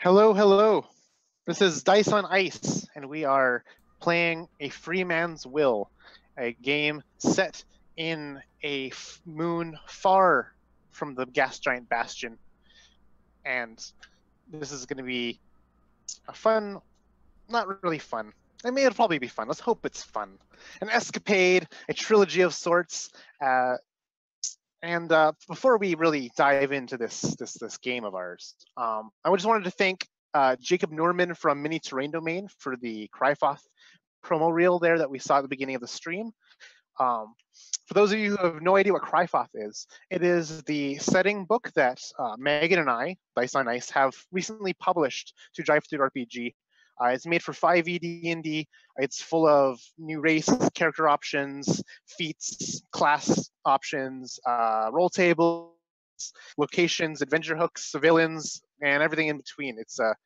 Hello, hello. This is Dice on Ice, and we are playing A Free Man's Will, a game set in a moon far from the gas giant bastion. And this is going to be a fun, not really fun. I mean, it'll probably be fun. Let's hope it's fun. An escapade, a trilogy of sorts. And before we really dive into this game of ours, I just wanted to thank Jacob Norman from Mini Terrain Domain for the Cryfoth promo reel there that we saw at the beginning of the stream. For those of you who have no idea what Cryfoth is, it is the setting book that Megan and I, Dice on Ice, have recently published to Drive Through RPG. It's made for 5e D&D. It's full of new race, character options, feats, class options, roll tables, locations, adventure hooks, villains, and everything in between. It's a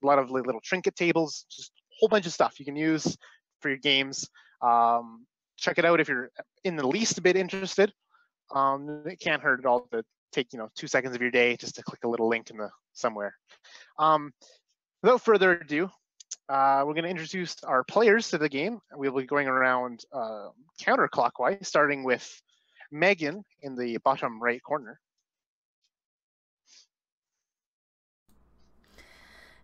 lot of little trinket tables, just a whole bunch of stuff you can use for your games. Check it out if you're in the least bit interested. It can't hurt at all to take 2 seconds of your day just to click a little link in somewhere. Without further ado, we're going to introduce our players to the game. We'll be going around counterclockwise, starting with Megan in the bottom right corner.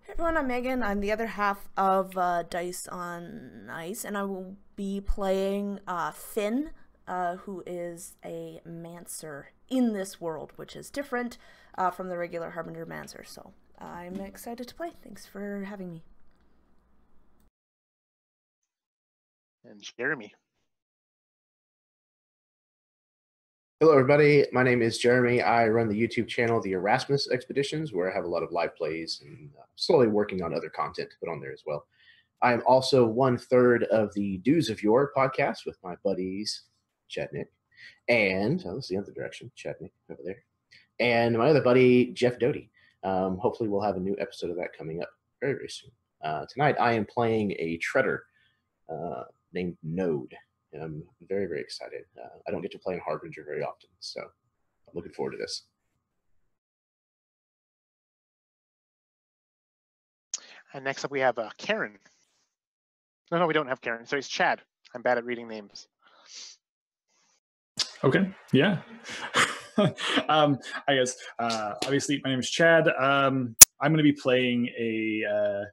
Hey everyone, I'm Megan. I'm the other half of Dice on Ice, and I will be playing Finn, who is a Mancer in this world, which is different from the regular Harbinger Mancer. So I'm excited to play. Thanks for having me. And Jeremy. Hello, everybody. My name is Jeremy. I run the YouTube channel, The Erasmus Expeditions, where I have a lot of live plays and slowly working on other content to put on there as well. I am also 1/3 of the Dues of Yore podcast with my buddies, Chetnik, and, let's see, the other direction, Chetnik over there, and my other buddy, Jeff Doty. Hopefully we'll have a new episode of that coming up very, very soon. Tonight I am playing a treader named Node. And I'm very, very excited. I don't get to play in Harbinger very often, so I'm looking forward to this. And next up we have Karen. No, we don't have Karen. So it's Chad. I'm bad at reading names. Okay, yeah. I guess, obviously, my name is Chad. I'm going to be playing a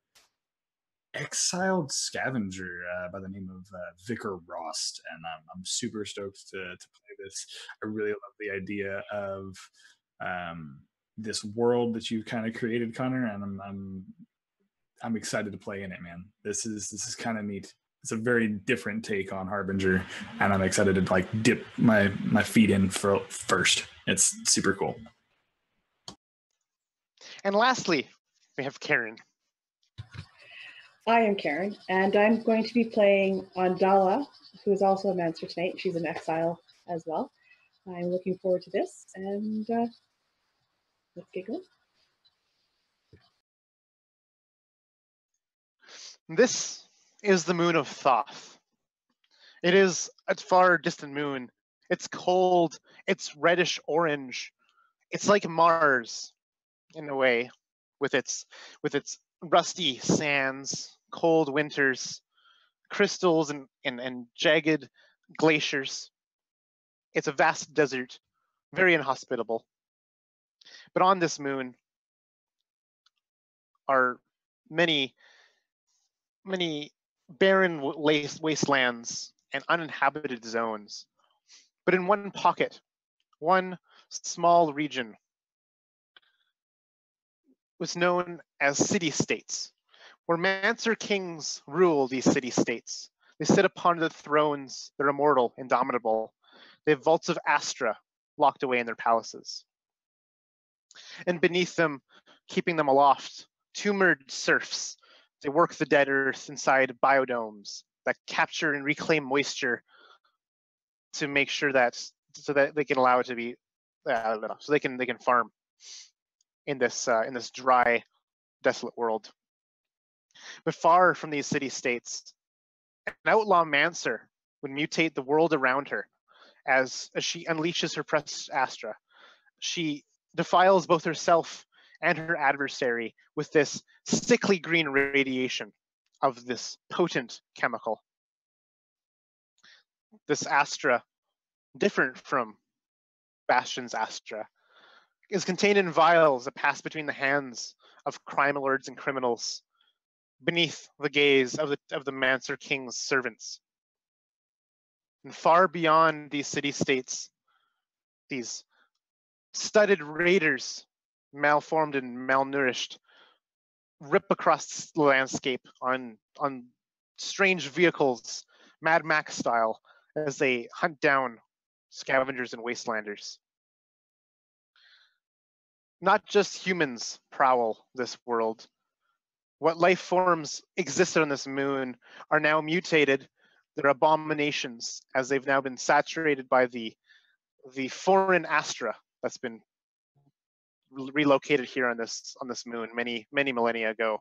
exiled scavenger by the name of Vicar Rost, and I'm super stoked to play this. I really love the idea of this world that you've kind of created, Connor, and I'm excited to play in it, man. This is kind of neat. It's a very different take on Harbinger, and I'm excited to dip my feet in first. It's super cool. And lastly, we have Karen. I am Karen, and I'm going to be playing Andala, who is also a Mancer tonight. She's an exile as well. I'm looking forward to this, and let's get going. This is the moon of Thoth. It is a far distant moon. It's cold. It's reddish orange. It's like Mars in a way, with its rusty sands, cold winters, crystals and jagged glaciers. It's a vast desert, very inhospitable. But on this moon are many barren wastelands and uninhabited zones. But in one pocket, one small region, was known as city-states, where Mancer-Kings rule these city-states. They sit upon the thrones, they're immortal, indomitable. They have Vaults of Astra locked away in their palaces. And beneath them, keeping them aloft, tumoured serfs. They work the dead earth inside biodomes that capture and reclaim moisture to make sure so that they can allow it to be, so they can farm in this dry, desolate world. But far from these city-states, an outlaw Mancer would mutate the world around her as she unleashes her precious Astra. She defiles both herself and her adversary with this sickly green radiation of this potent chemical. This Astra, different from Bastion's Astra, is contained in vials that pass between the hands of crimelords and criminals, beneath the gaze of the Mancer-Kings' servants. And far beyond these city-states, these studded raiders, malformed and malnourished, rip across the landscape on strange vehicles, Mad Max style, as they hunt down scavengers and wastelanders. Not just humans prowl this world. What life forms existed on this moon are now mutated. They're abominations, as they've now been saturated by the foreign Astra that's been relocated here on this moon many millennia ago.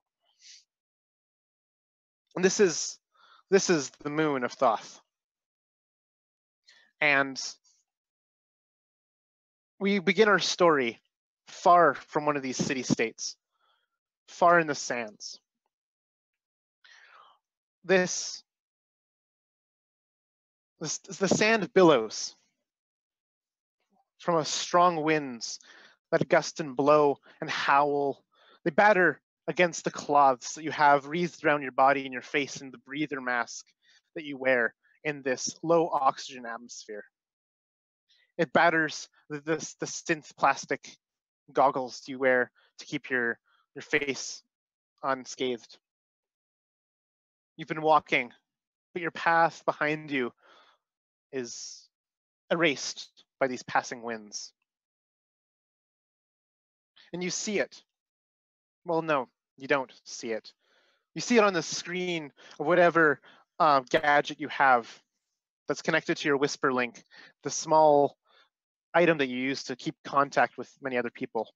And this is the moon of Thoth. And we begin our story far from one of these city-states, far in the sands. The sand billows from a strong winds that gust and blow and howl. They batter against the cloths that you have wreathed around your body and your face and the breather mask that you wear in this low oxygen atmosphere. It batters the synth plastic goggles you wear to keep your face unscathed. You've been walking, but your path behind you is erased by these passing winds. And you see it. Well, no, you don't see it. You see it on the screen of whatever gadget you have that's connected to your whisper link, the small item that you use to keep contact with many other people.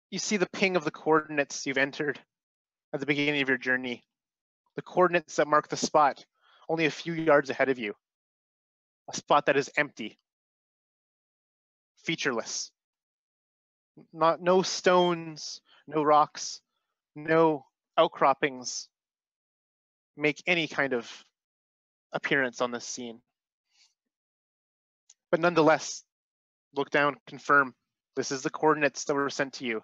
You see the ping of the coordinates you've entered at the beginning of your journey, the coordinates that mark the spot only a few yards ahead of you, a spot that is empty, featureless. No stones, no rocks, no outcroppings make any kind of appearance on this scene. But nonetheless, look down, confirm this is the coordinates that were sent to you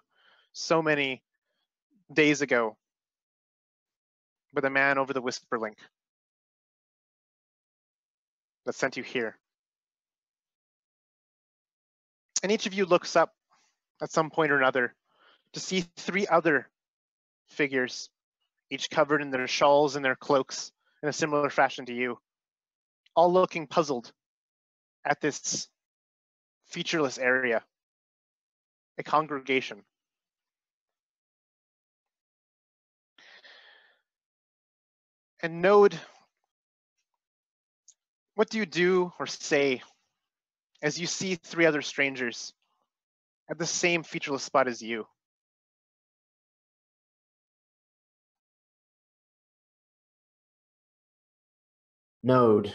so many days ago by the man over the whisper link that sent you here. And each of you looks up at some point or another to see three other figures, each covered in their shawls and their cloaks in a similar fashion to you, all looking puzzled at this featureless area, a congregation. And Node, what do you do or say as you see three other strangers at the same featureless spot as you? Node,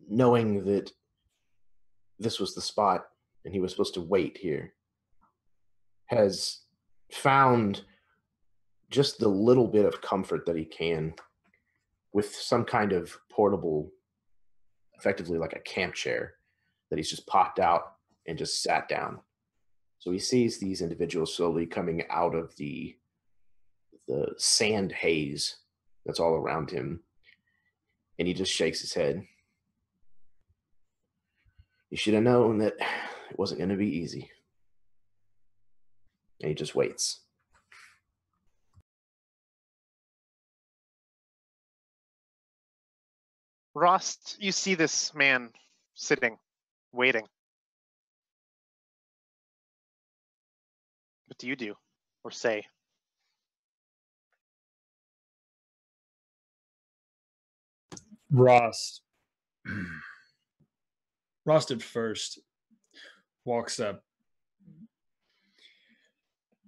knowing that this was the spot and he was supposed to wait here, has found just the little bit of comfort that he can with some kind of portable, effectively like a camp chair that he's just popped out and just sat down. So he sees these individuals slowly coming out of the sand haze that's all around him, and he just shakes his head. You should have known that it wasn't going to be easy. And he just waits. Rost, you see this man sitting, waiting. What do you do or say? Rost at first walks up,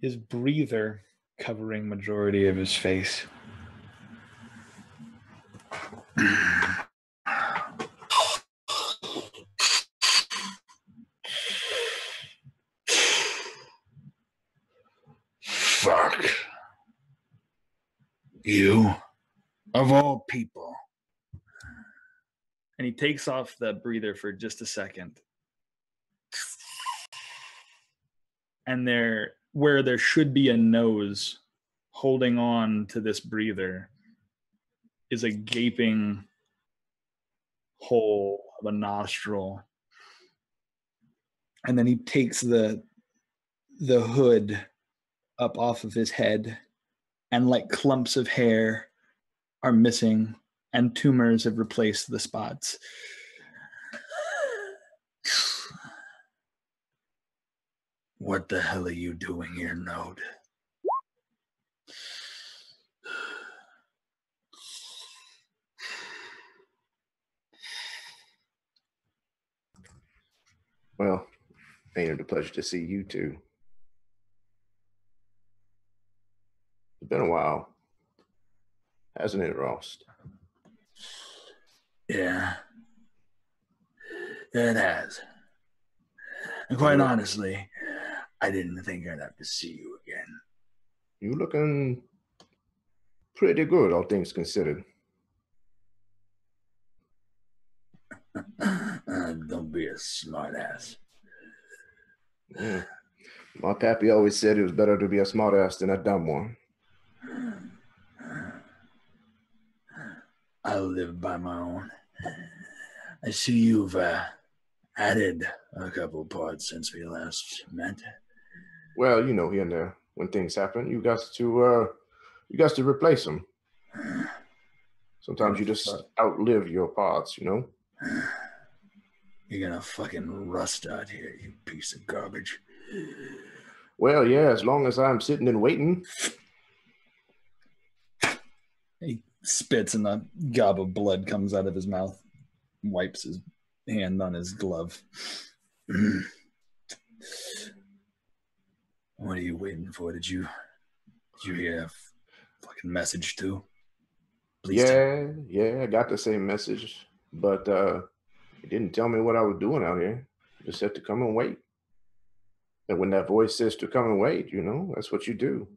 his breather covering majority of his face. Fuck. You, of all people. And he takes off the breather for just a second. And where there should be a nose holding on to this breather is a gaping hole of a nostril. And then he takes the hood up off of his head, and like clumps of hair are missing, and tumors have replaced the spots. What the hell are you doing here, Node? Well, ain't it a pleasure to see you two. It's been a while, hasn't it, Ross? Yeah, it has. And quite honestly, I didn't think I'd have to see you again. You looking pretty good, all things considered. Don't be a smartass. Yeah. My pappy always said it was better to be a smartass than a dumb one. I live by my own. I see you've added a couple parts since we last met. Well, you know, here and there, when things happen, you got to replace them. Sometimes you just outlive your parts, you know? You're gonna fucking rust out here, you piece of garbage. Well, yeah, as long as I'm sitting and waiting. He spits and a gob of blood comes out of his mouth, wipes his hand on his glove. What are you waiting for? Did you hear a fucking message too? Please Yeah, I got the same message, but it didn't tell me what I was doing out here. It just said to come and wait. And when that voice says to come and wait, you know, that's what you do.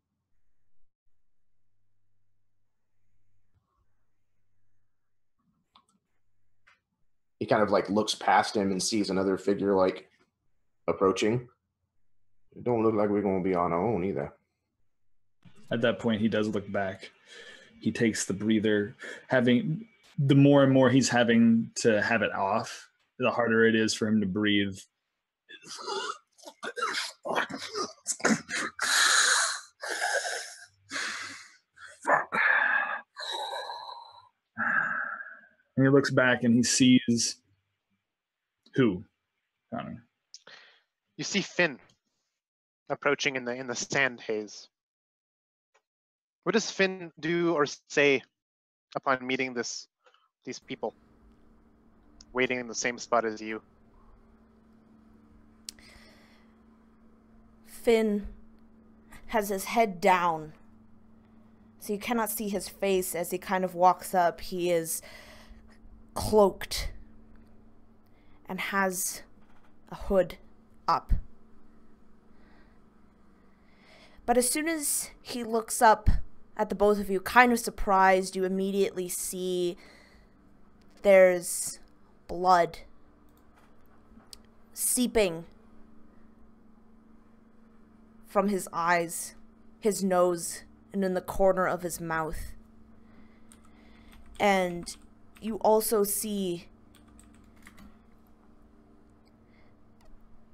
He kind of like looks past him and sees another figure like approaching. It don't look like we're going to be on our own either. At that point, he does look back. He takes the breather, the more and more he's having to have it off, the harder it is for him to breathe. And he looks back and he sees who? Connor. You see Finn approaching in the sand haze. What does Finn do or say upon meeting these people waiting in the same spot as you? Finn has his head down, so you cannot see his face as he kind of walks up. He is cloaked and has a hood up. But as soon as he looks up at the both of you, kind of surprised, you immediately see there's blood seeping from his eyes, his nose, and in the corner of his mouth. And you also see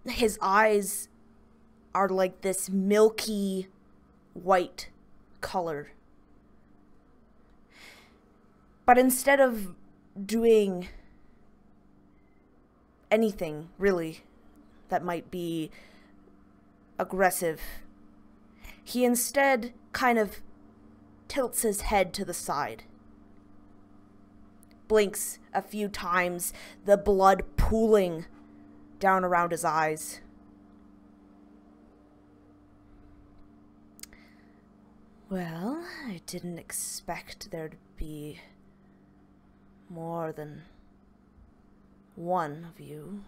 his eyes are like this milky white color. But instead of doing anything really that might be aggressive, he instead kind of tilts his head to the side, blinks a few times, the blood pooling down around his eyes. Well, I didn't expect there to be more than one of you.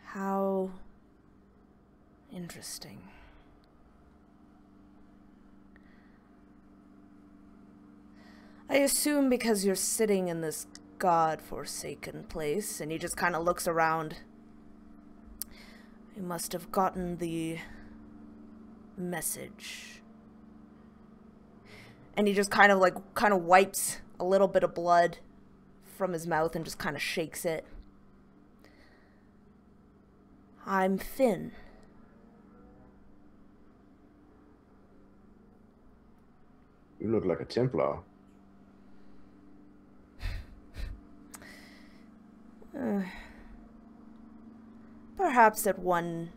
How interesting. I assume because you're sitting in this god-forsaken place, and he just kind of looks around. You must have gotten the message. And he just kind of wipes a little bit of blood from his mouth and just kind of shakes it. I'm Finn. You look like a Templar. Perhaps at one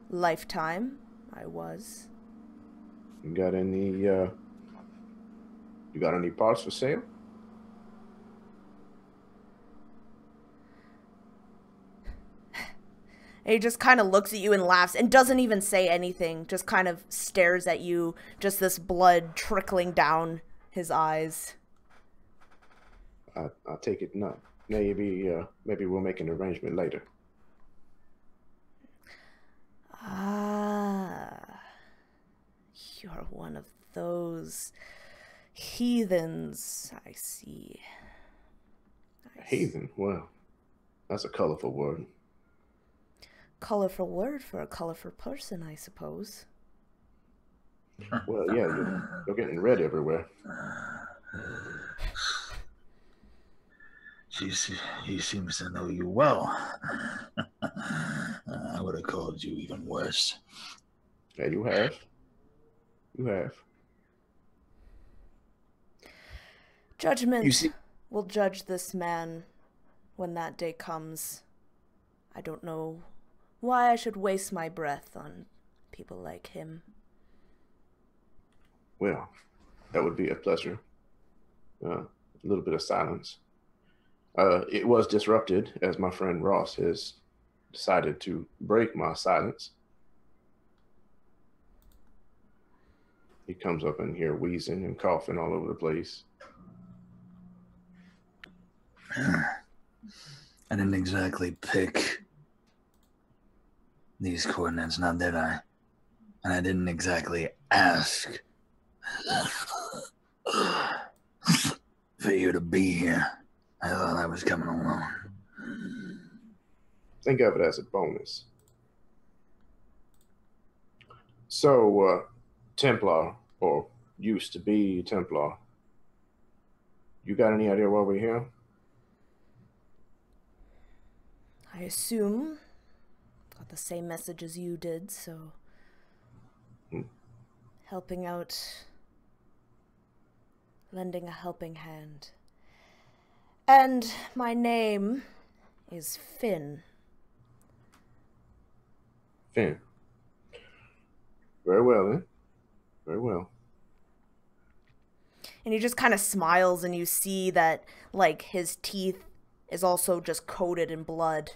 lifetime, I was. You got any parts for sale? And he just kind of looks at you and laughs and doesn't even say anything, just kind of stares at you, just this blood trickling down his eyes. I'll take it. No, maybe we'll make an arrangement later. Ah, you're one of those heathens, I see. Heathen? Well, that's a colorful word. Colorful word for a colorful person, I suppose. Well, yeah, you're getting red everywhere. He seems to know you well. I would have called you even worse. Yeah, you have. You have. Judgment will judge this man when that day comes. I don't know why I should waste my breath on people like him. Well, that would be a pleasure. A little bit of silence. It was disrupted as my friend Ross has decided to break my silence. He comes up in here wheezing and coughing all over the place. I didn't exactly pick these coordinates, now did I? And I didn't exactly ask for you to be here. I thought I was coming along. Think of it as a bonus. So, Templar, or used to be Templar, you got any idea why we're here? I assume got the same message as you did, so helping out, lending a helping hand. And my name is Finn. Finn. Very well, then. Very well. And he just kind of smiles, and you see that, like, his teeth is also just coated in blood.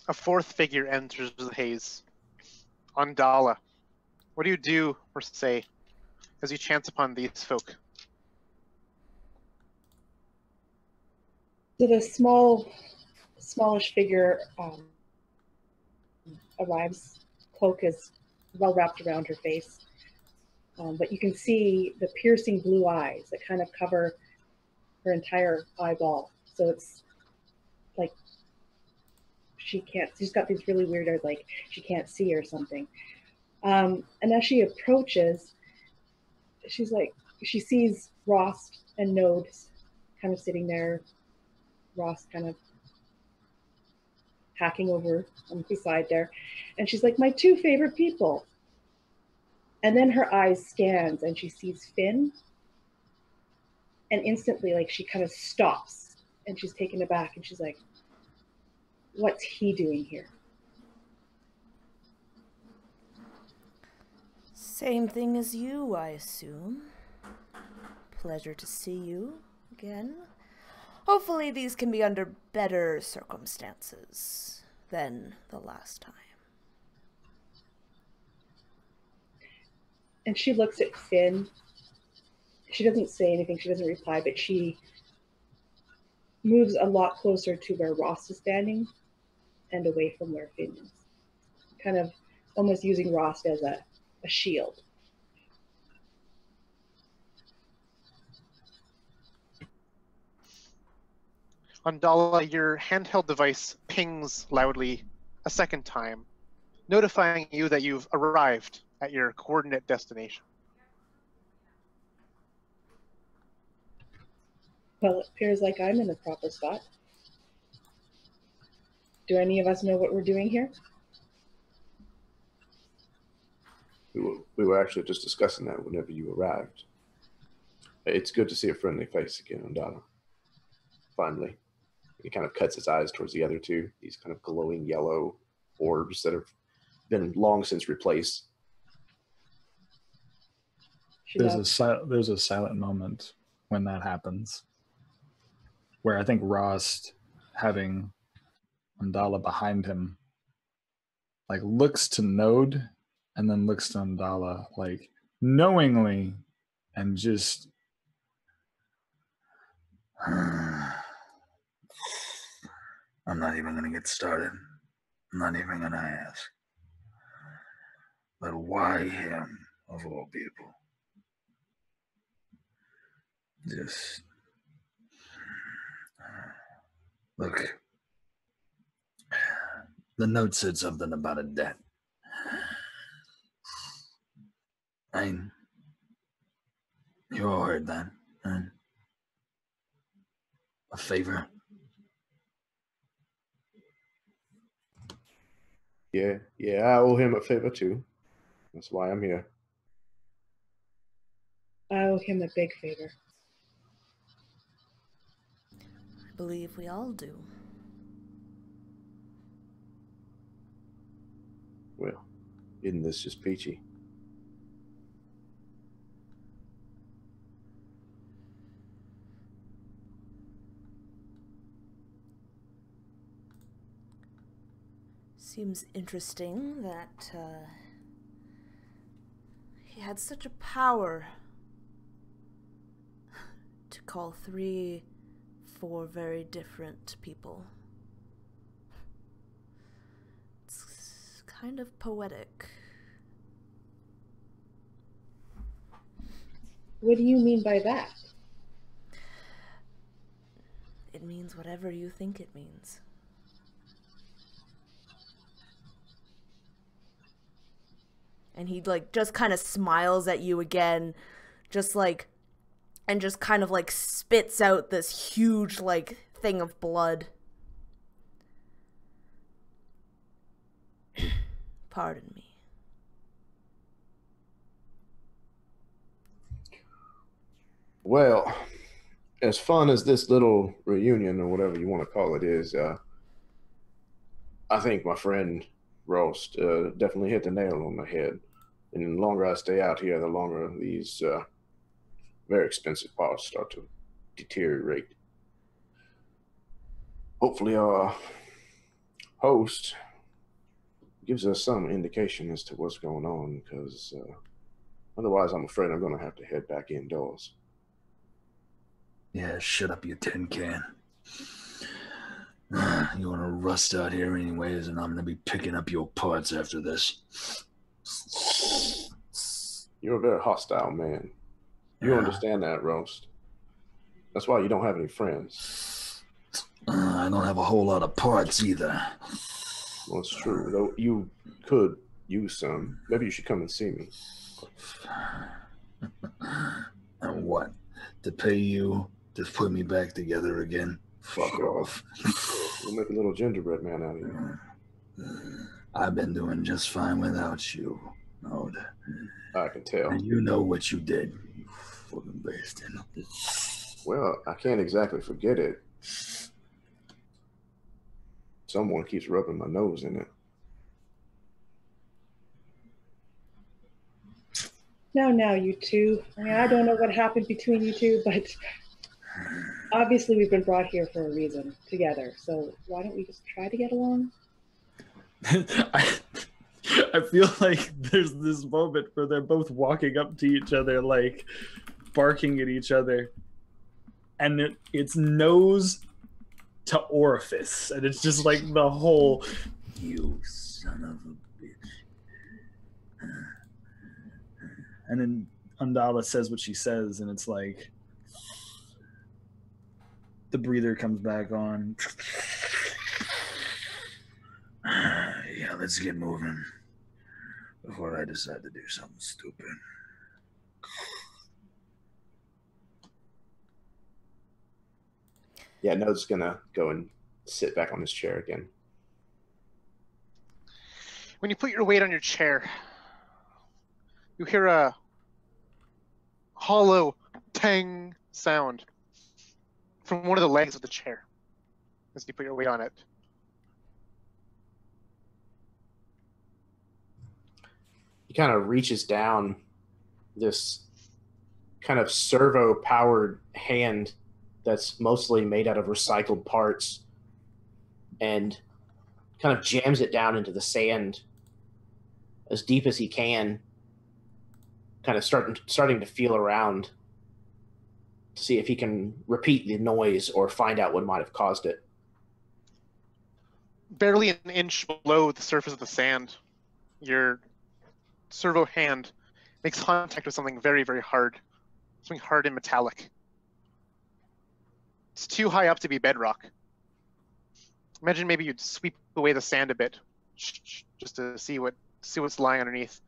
A fourth figure enters the haze. Andala. What do you do or say as you chance upon these folk? So the smallish figure arrives. Cloak is well wrapped around her face. But you can see the piercing blue eyes that kind of cover her entire eyeball. So it's like she's got these really weird eyes, like she can't see or something. And as she approaches, she sees Ross and Node kind of sitting there, Ross kind of hacking over on the side there. And she's like, my two favorite people. And then her eyes scans and she sees Finn. And instantly, like, she kind of stops and she's taken aback and she's like, what's he doing here? Same thing as you, I assume. Pleasure to see you again. Hopefully these can be under better circumstances than the last time. And she looks at Finn. She doesn't say anything, she doesn't reply, but she moves a lot closer to where Ross is standing and away from where Finn is. Kind of almost using Rost as a shield. Andala, your handheld device pings loudly a second time, notifying you that you've arrived at your coordinate destination. Well, it appears like I'm in the proper spot. Do any of us know what we're doing here? We were actually just discussing that whenever you arrived. It's good to see a friendly face again, Andala. Finally. He kind of cuts his eyes towards the other two, these kind of glowing yellow orbs that have been long since replaced. There's a silent moment when that happens, where I think Rost, having Andala behind him, like looks to Node and then looks to Andala like knowingly and just I'm not even going to get started. I'm not even going to ask. But why him, of all people? Just look. The note said something about a debt. You all heard that, huh? A favor? Yeah, I owe him a favor too. That's why I'm here. I owe him a big favor. I believe we all do. Well, isn't this just peachy? Seems interesting that he had such a power to call 4 very different people. It's kind of poetic. What do you mean by that? It means whatever you think it means. And he like just kind of smiles at you again, and just kind of like spits out this huge like thing of blood. Pardon me. Well, as fun as this little reunion or whatever you want to call it is, I think my friend Rost definitely hit the nail on the head. And the longer I stay out here, the longer these very expensive parts start to deteriorate. Hopefully our host gives us some indication as to what's going on, because otherwise I'm afraid I'm going to have to head back indoors. Yeah, shut up, you tin can. You want to rust out here anyways, and I'm going to be picking up your parts after this. You're a very hostile man. You understand that, Rost. That's why you don't have any friends. I don't have a whole lot of parts either. Well, it's true. Though you could use some. Maybe you should come and see me. And what? To pay you to put me back together again? Fuck off. We'll make a little gingerbread man out of you. I've been doing just fine without you. No, I can tell. and you know what you did, you fucking bastard. Well, I can't exactly forget it. Someone keeps rubbing my nose in it. Now, you two. I mean, I don't know what happened between you two, but obviously we've been brought here for a reason together. So why don't we just try to get along? I feel like there's this moment where they're both walking up to each other, like barking at each other, and it's nose to orifice, and it's just like the whole You son of a bitch. And then Undala says what she says, and it's like the breather comes back on. Yeah, let's get moving before I decide to do something stupid. Yeah, Node's gonna go and sit back on his chair again. When you put your weight on your chair, you hear a hollow tang sound from one of the legs of the chair as you put your weight on it. He kind of reaches down this kind of servo-powered hand that's mostly made out of recycled parts and kind of jams it down into the sand as deep as he can, kind of starting to feel around to see if he can repeat the noise or find out what might have caused it. Barely an inch below the surface of the sand, your servo hand makes contact with something very, very hard. Something hard and metallic. It's too high up to be bedrock. Imagine maybe you'd sweep away the sand a bit, just to see what's lying underneath,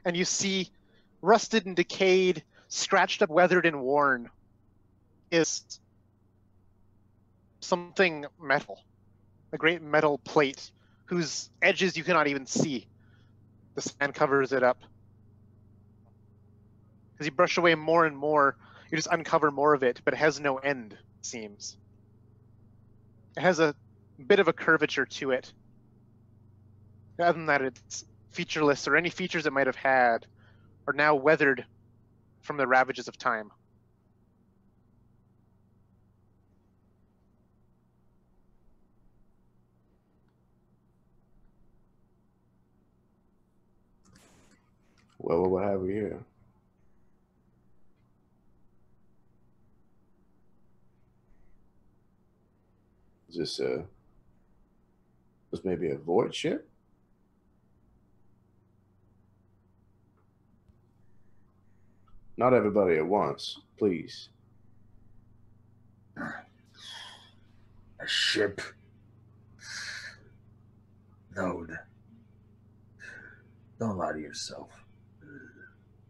and you see rusted and decayed, scratched up, weathered and worn is something metal, a great metal plate whose edges you cannot even see. The sand covers it up. As you brush away more and more, you just uncover more of it, but it has no end, it seems. It has a bit of a curvature to it. Other than that, it's featureless, or any features it might have had are now weathered from the ravages of time. Well, what have we here? Is this maybe a void ship? Not everybody at once, please. A ship? Node. Don't lie to yourself.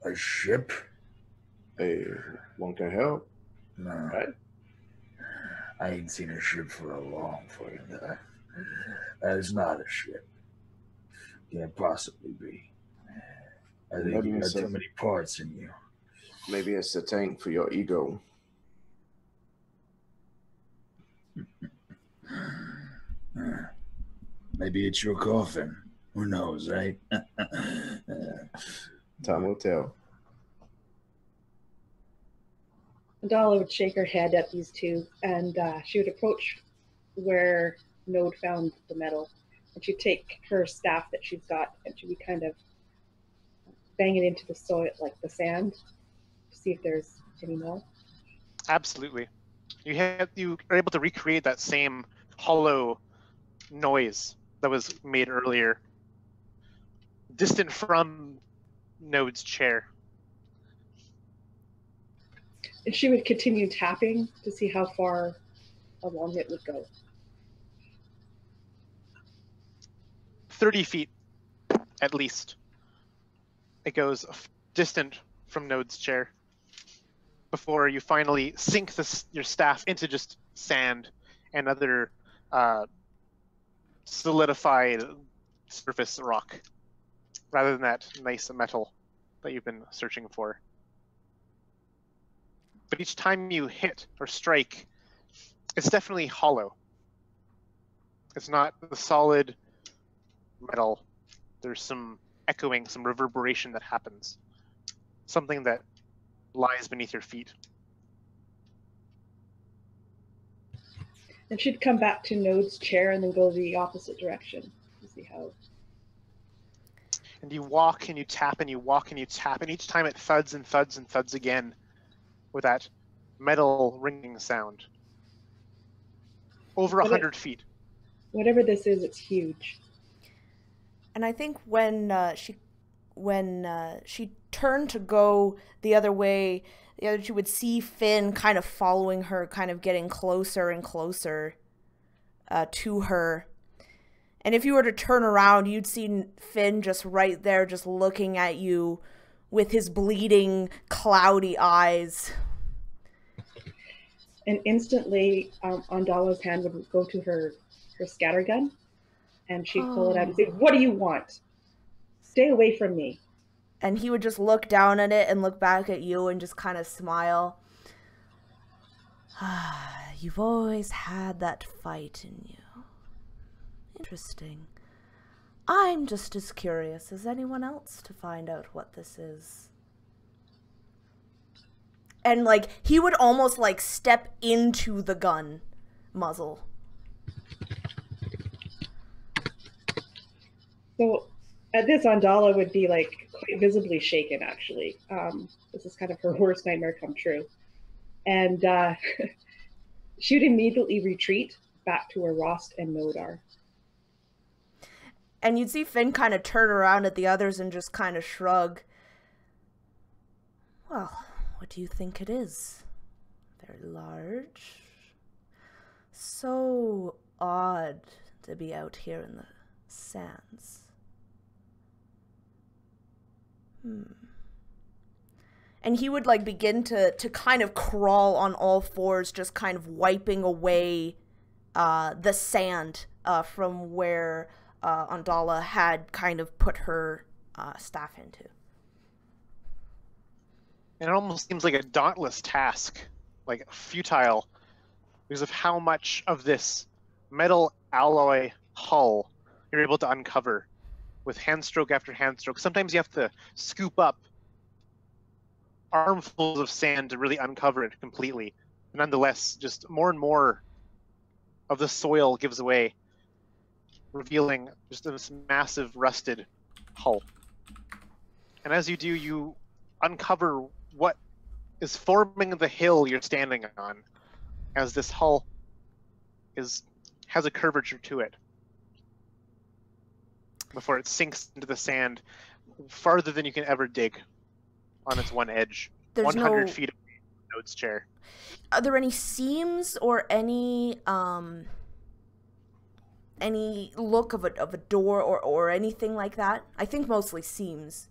A ship? Hey, one can help. No. Right? I ain't seen a ship for a long fucking time. That is not a ship. Can't possibly be. I think you got too many parts in you. Maybe it's a tank for your ego. Maybe it's your coffin. Who knows, right? Time will tell. Adala would shake her head at these two, and she would approach where Node found the metal, and she'd take her staff that she's got, and she'd be kind of bang it into the soil, like the sand, to see if there's any more. Absolutely. You are able to recreate that same hollow noise that was made earlier, distant from Node's chair. And she would continue tapping to see how far along it would go. 30 feet, at least. It goes distant from Node's chair before you finally sink your staff into just sand and other solidified surface rock, rather than that nice metal that you've been searching for. But each time you hit or strike, it's definitely hollow. It's not the solid metal. There's some echoing, some reverberation that happens. Something that lies beneath your feet. And she'd come back to Node's chair and then go the opposite direction to see how. And you walk and you tap and you walk and you tap, and each time it thuds and thuds and thuds again with that metal ringing sound. Over 100 feet. Whatever this is, it's huge. And I think when when she turned to go the other way, the other two would see Finn kind of following her, kind of getting closer and closer to her. And if you were to turn around, you'd see Finn just right there, just looking at you with his bleeding, cloudy eyes. And instantly, Andala's hand would go to her scattergun, and she'd pull it out and say, "What do you want? Stay away from me." And he would just look down at it and look back at you and just kind of smile. You've always had that fight in you. Interesting. I'm just as curious as anyone else to find out what this is. And, like, he would almost, like, step into the gun muzzle. So at this, Andala would be, like, quite visibly shaken, actually. This is kind of her worst nightmare come true. And she'd immediately retreat back to where Rost and Node are. And you'd see Finn kind of turn around at the others and just kind of shrug. Well, what do you think it is? Very large. So odd to be out here in the sands. And he would, like, begin to kind of crawl on all fours, just kind of wiping away the sand from where Andala had kind of put her staff into. And it almost seems like a dauntless task, like futile, because of how much of this metal alloy hull you're able to uncover with hand stroke after hand stroke. Sometimes you have to scoop up armfuls of sand to really uncover it completely. But nonetheless, just more and more of the soil gives away, revealing just this massive rusted hull. And as you do, you uncover what is forming the hill you're standing on, as this hull has a curvature to it before it sinks into the sand farther than you can ever dig on its one edge. There's 100 no... feet away from Node's chair. Are there any seams or any look of a door or anything like that? I think mostly seams.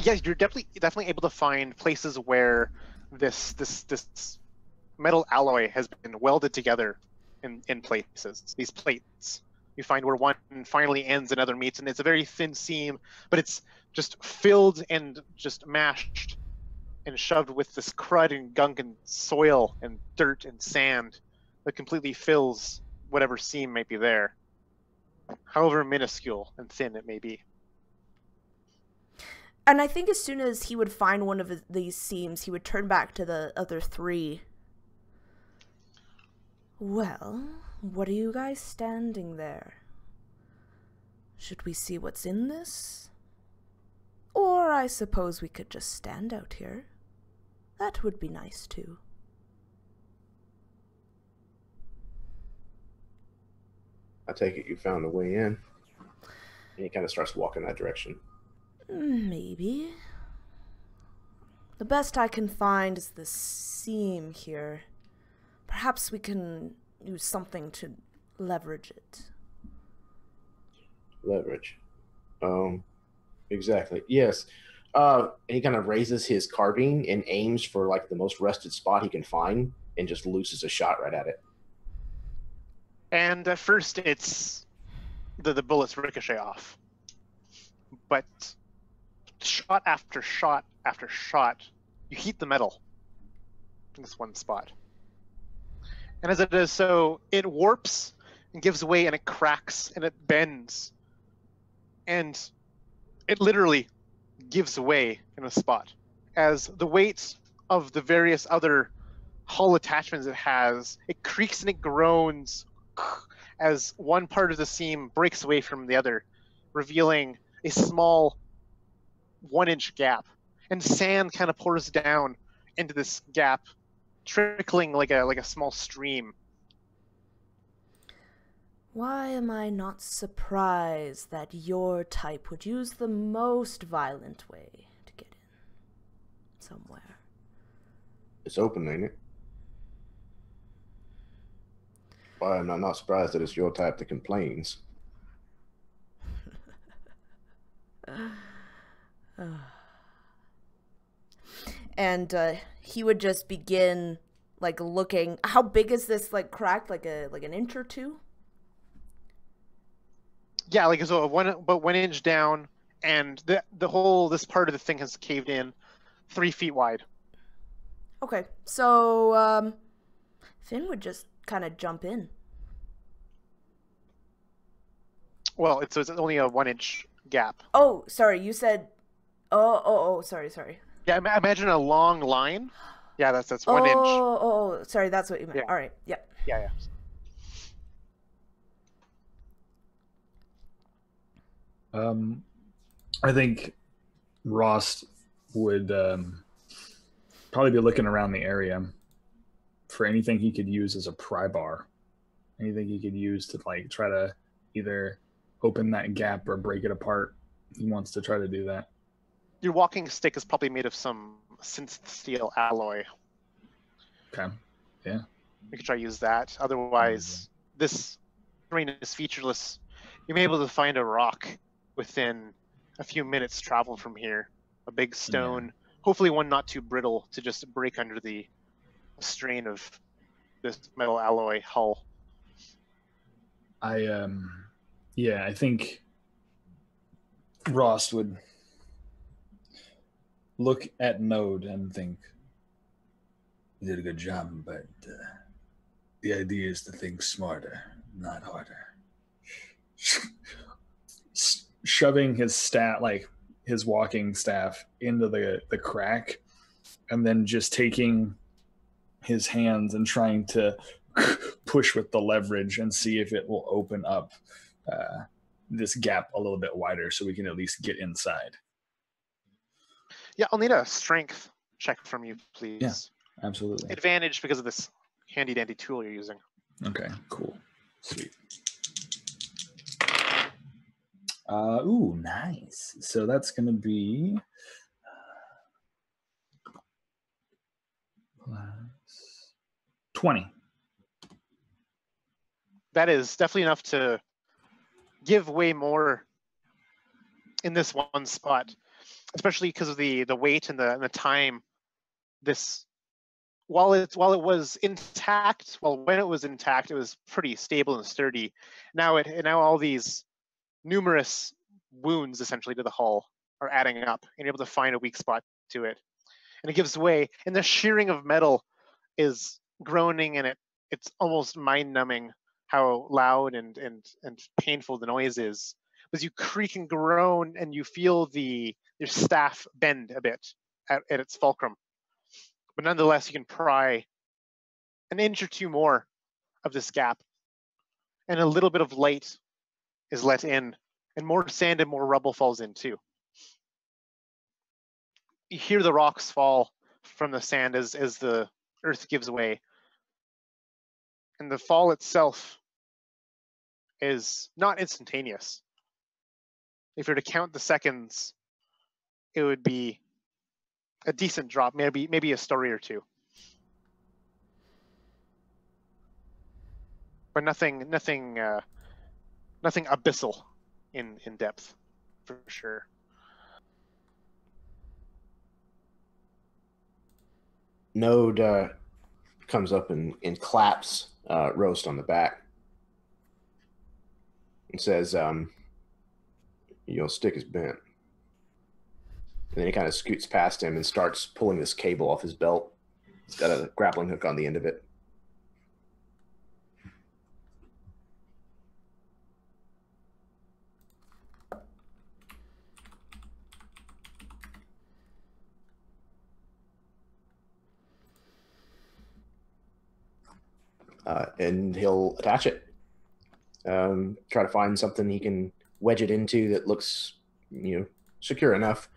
Yes, you're definitely able to find places where this metal alloy has been welded together in places. These plates. You find where one finally ends, another meets, and it's a very thin seam, but it's just filled and just mashed and shoved with this crud and gunk and soil and dirt and sand that completely fills whatever seam might be there, however minuscule and thin it may be. And I think as soon as he would find one of these seams, he would turn back to the other three. Well, what are you guys standing there? Should we see what's in this? Or I suppose we could just stand out here. That would be nice too. I take it you found a way in. And he kind of starts walking that direction. Maybe. The best I can find is this seam here. Perhaps we can use something to leverage it. Leverage. Exactly. Yes. And he kind of raises his carbine and aims for like the most rusted spot he can find and just looses a shot right at it. And at first it's the bullets ricochet off. But shot after shot after shot, you heat the metal in this one spot. And as it does so, it warps and gives way and it cracks and it bends. And it literally gives way in a spot. As the weight of the various other hull attachments it has, it creaks and it groans as one part of the seam breaks away from the other, revealing a small 1-inch gap. And sand kind of pours down into this gap, trickling like a small stream. Why am I not surprised that your type would use the most violent way to get in somewhere? It's open, ain't it? Why am I not surprised that it's your type that complains? And he would just begin like looking. How big is this like crack? Like an inch or two? Yeah, like so about 1 inch down, and the whole this part of the thing has caved in 3 feet wide. Okay, so Finn would just kind of jump in. Well, it's only a 1 inch gap. Oh, sorry, you said. Oh, sorry. Yeah, imagine a long line. Yeah, that's 1 inch. Oh, sorry, that's what you meant. Yeah. All right, yep. Yeah. I think Rost would probably be looking around the area for anything he could use as a pry bar, anything he could use to like try to either open that gap or break it apart. He wants to try to do that. Your walking stick is probably made of some synth steel alloy. Okay. Yeah. We could try to use that. Otherwise, this terrain is featureless. You may be able to find a rock within a few minutes travel from here. A big stone, hopefully one not too brittle to just break under the strain of this metal alloy hull. I think Rost would look at Node and think, You did a good job, but the idea is to think smarter, not harder. shoving his staff, like his walking staff, into the crack, and then just taking his hands and trying to push with the leverage and see if it will open up this gap a little bit wider so we can at least get inside. Yeah, I'll need a strength check from you, please. Yeah, absolutely. Advantage because of this handy dandy tool you're using. Okay, cool. Sweet. Ooh, nice. So that's going to be plus 20. That is definitely enough to give way more in this one spot, especially because of the weight and the time. This while it was intact, when it was intact, it was pretty stable and sturdy. Now all these numerous wounds essentially to the hull are adding up, and you're able to find a weak spot to it, and it gives way. And the shearing of metal is groaning, and it's almost mind-numbing how loud and painful the noise is. As you creak and groan, and you feel your staff bend a bit at its fulcrum, but nonetheless you can pry an inch or two more of this gap, and a little bit of light is let in, and more sand and more rubble falls in too. You hear the rocks fall from the sand as the earth gives way. And the fall itself is not instantaneous. If you were to count the seconds, it would be a decent drop, maybe a story or two. But nothing abyssal in depth, for sure. Node comes up and claps Roast on the back and says, your stick is bent. And then he kind of scoots past him and starts pulling this cable off his belt. It's got a grappling hook on the end of it. And he'll attach it. Try to find something he can wedge it into that looks, secure enough.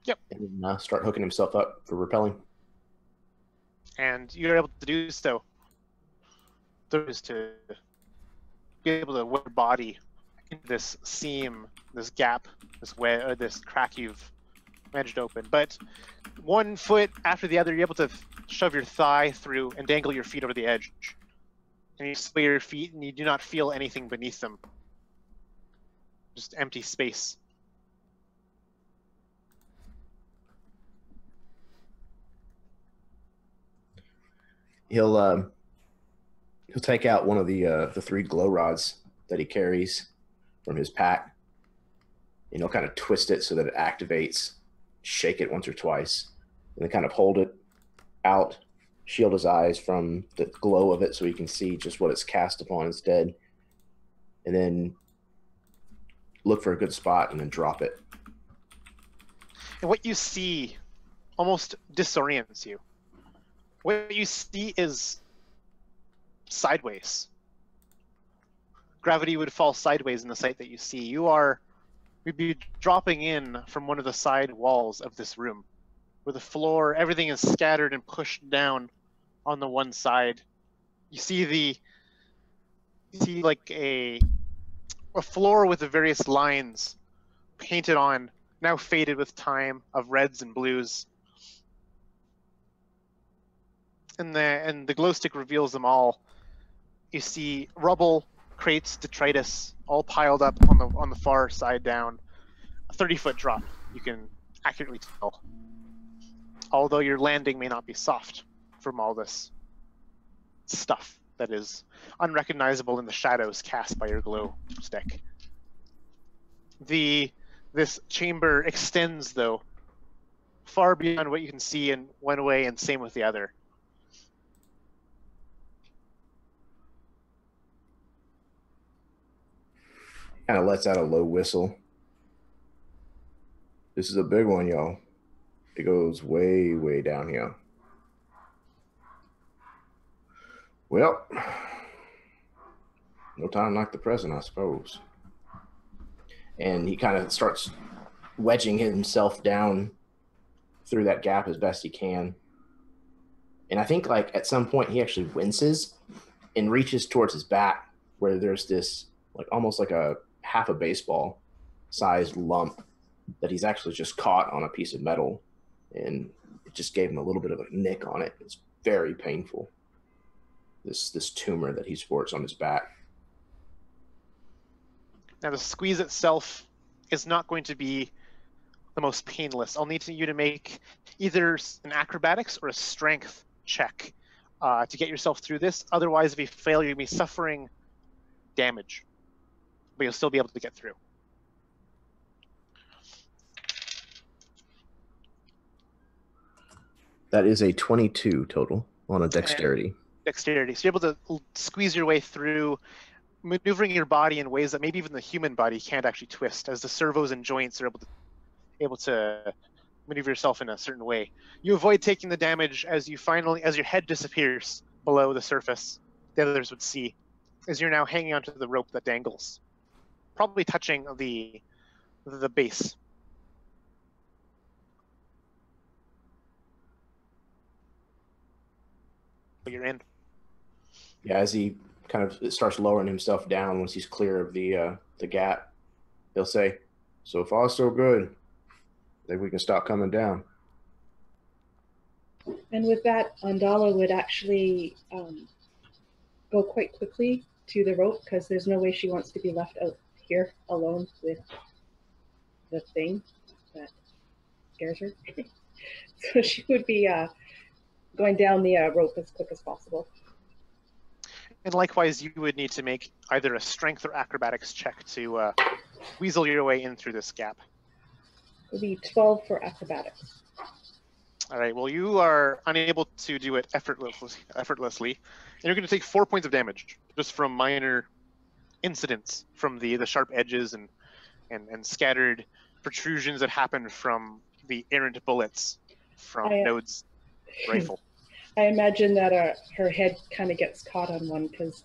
Yep. And start hooking himself up for rappelling. And you're able to do so. There is to be able to wedge your body into this seam, this gap, this crack you've managed to open. But 1 foot after the other, you're able to shove your thigh through and dangle your feet over the edge. And you sway your feet, and you do not feel anything beneath them. Just empty space. He'll take out one of the 3 glow rods that he carries from his pack, and he'll kind of twist it so that it activates, shake it once or twice, and then kind of hold it out, shield his eyes from the glow of it so he can see just what it's cast upon instead, and then look for a good spot and then drop it. And what you see almost disorients you. What you see is sideways. Gravity would fall sideways in the sight that you see. We'd be dropping in from one of the side walls of this room, where the floor, everything is scattered and pushed down on the one side. You see like a floor with the various lines painted on, now faded with time, of reds and blues. And the glow stick reveals them all. You see rubble, crates, detritus, all piled up on the far side down. A 30-foot drop, you can accurately tell. Although your landing may not be soft from all this stuff that is unrecognizable in the shadows cast by your glow stick. This chamber extends, though, far beyond what you can see in one way, and same with the other. Kind of lets out a low whistle. This is a big one, y'all. It goes way, way down here. Well, no time like the present, I suppose. And he kind of starts wedging himself down through that gap as best he can. And I think, like, at some point he actually winces and reaches towards his back, where there's this, like, almost like a half a baseball sized lump that he's actually just caught on a piece of metal, and it just gave him a little bit of a nick on it. It's very painful, this tumor that he sports on his back. Now the squeeze itself is not going to be the most painless. I'll need you to make either an acrobatics or a strength check to get yourself through this. Otherwise, if you fail, you'll be suffering damage, but you'll still be able to get through. That is a 22 total on a dexterity. Dexterity. So you're able to squeeze your way through, maneuvering your body in ways that maybe even the human body can't actually twist, as the servos and joints are able to maneuver yourself in a certain way. You avoid taking the damage as your head disappears below the surface. The others would see, as you're now hanging onto the rope that dangles, probably touching the base. But you're in. Yeah, as he kind of starts lowering himself down once he's clear of the gap, he'll say, "So far, so good. I think we can stop coming down." And with that, Andala would actually go quite quickly to the rope, because there's no way she wants to be left out here alone with the thing that scares her. So she would be going down the rope as quick as possible. And likewise, you would need to make either a strength or acrobatics check to weasel your way in through this gap. It would be 12 for acrobatics. All right, well, you are unable to do it effortlessly, and you're going to take 4 points of damage just from minor incidents from the sharp edges and scattered protrusions that happen from the errant bullets from Node's rifle. I imagine that her head kind of gets caught on one, because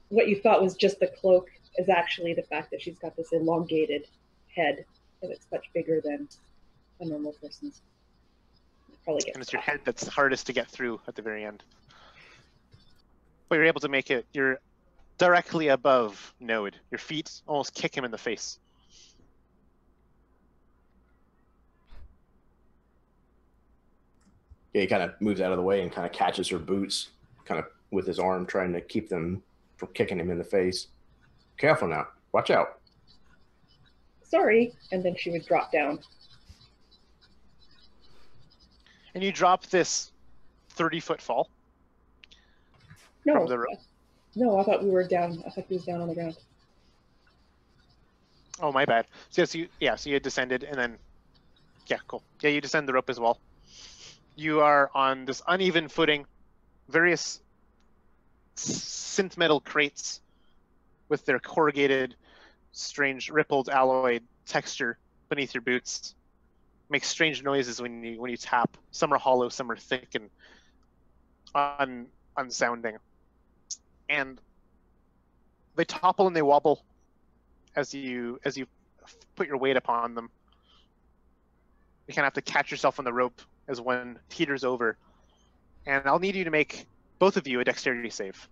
what you thought was just the cloak is actually the fact that she's got this elongated head, and it's much bigger than a normal person's. Probably gets and it's your head that's hardest to get through at the very end. But you're able to make it. You're directly above Node. Your feet almost kick him in the face. Yeah, he kind of moves out of the way and kind of catches her boots, kind of with his arm, trying to keep them from kicking him in the face. Careful now. Watch out. Sorry. And then she would drop down. And you drop this 30-foot fall No. from the rope. No, I thought we were down. I thought he was down on the ground. Oh, my bad. So you had descended, and then, yeah, cool. Yeah, you descend the rope as well. You are on this uneven footing, various synth metal crates with their corrugated, strange, rippled alloy texture beneath your boots. Make strange noises when you tap. Some are hollow, some are thick and unsounding. And they topple and they wobble as you put your weight upon them. You kind of have to catch yourself on the rope as one teeters over. And I'll need you to make, both of you, a dexterity save.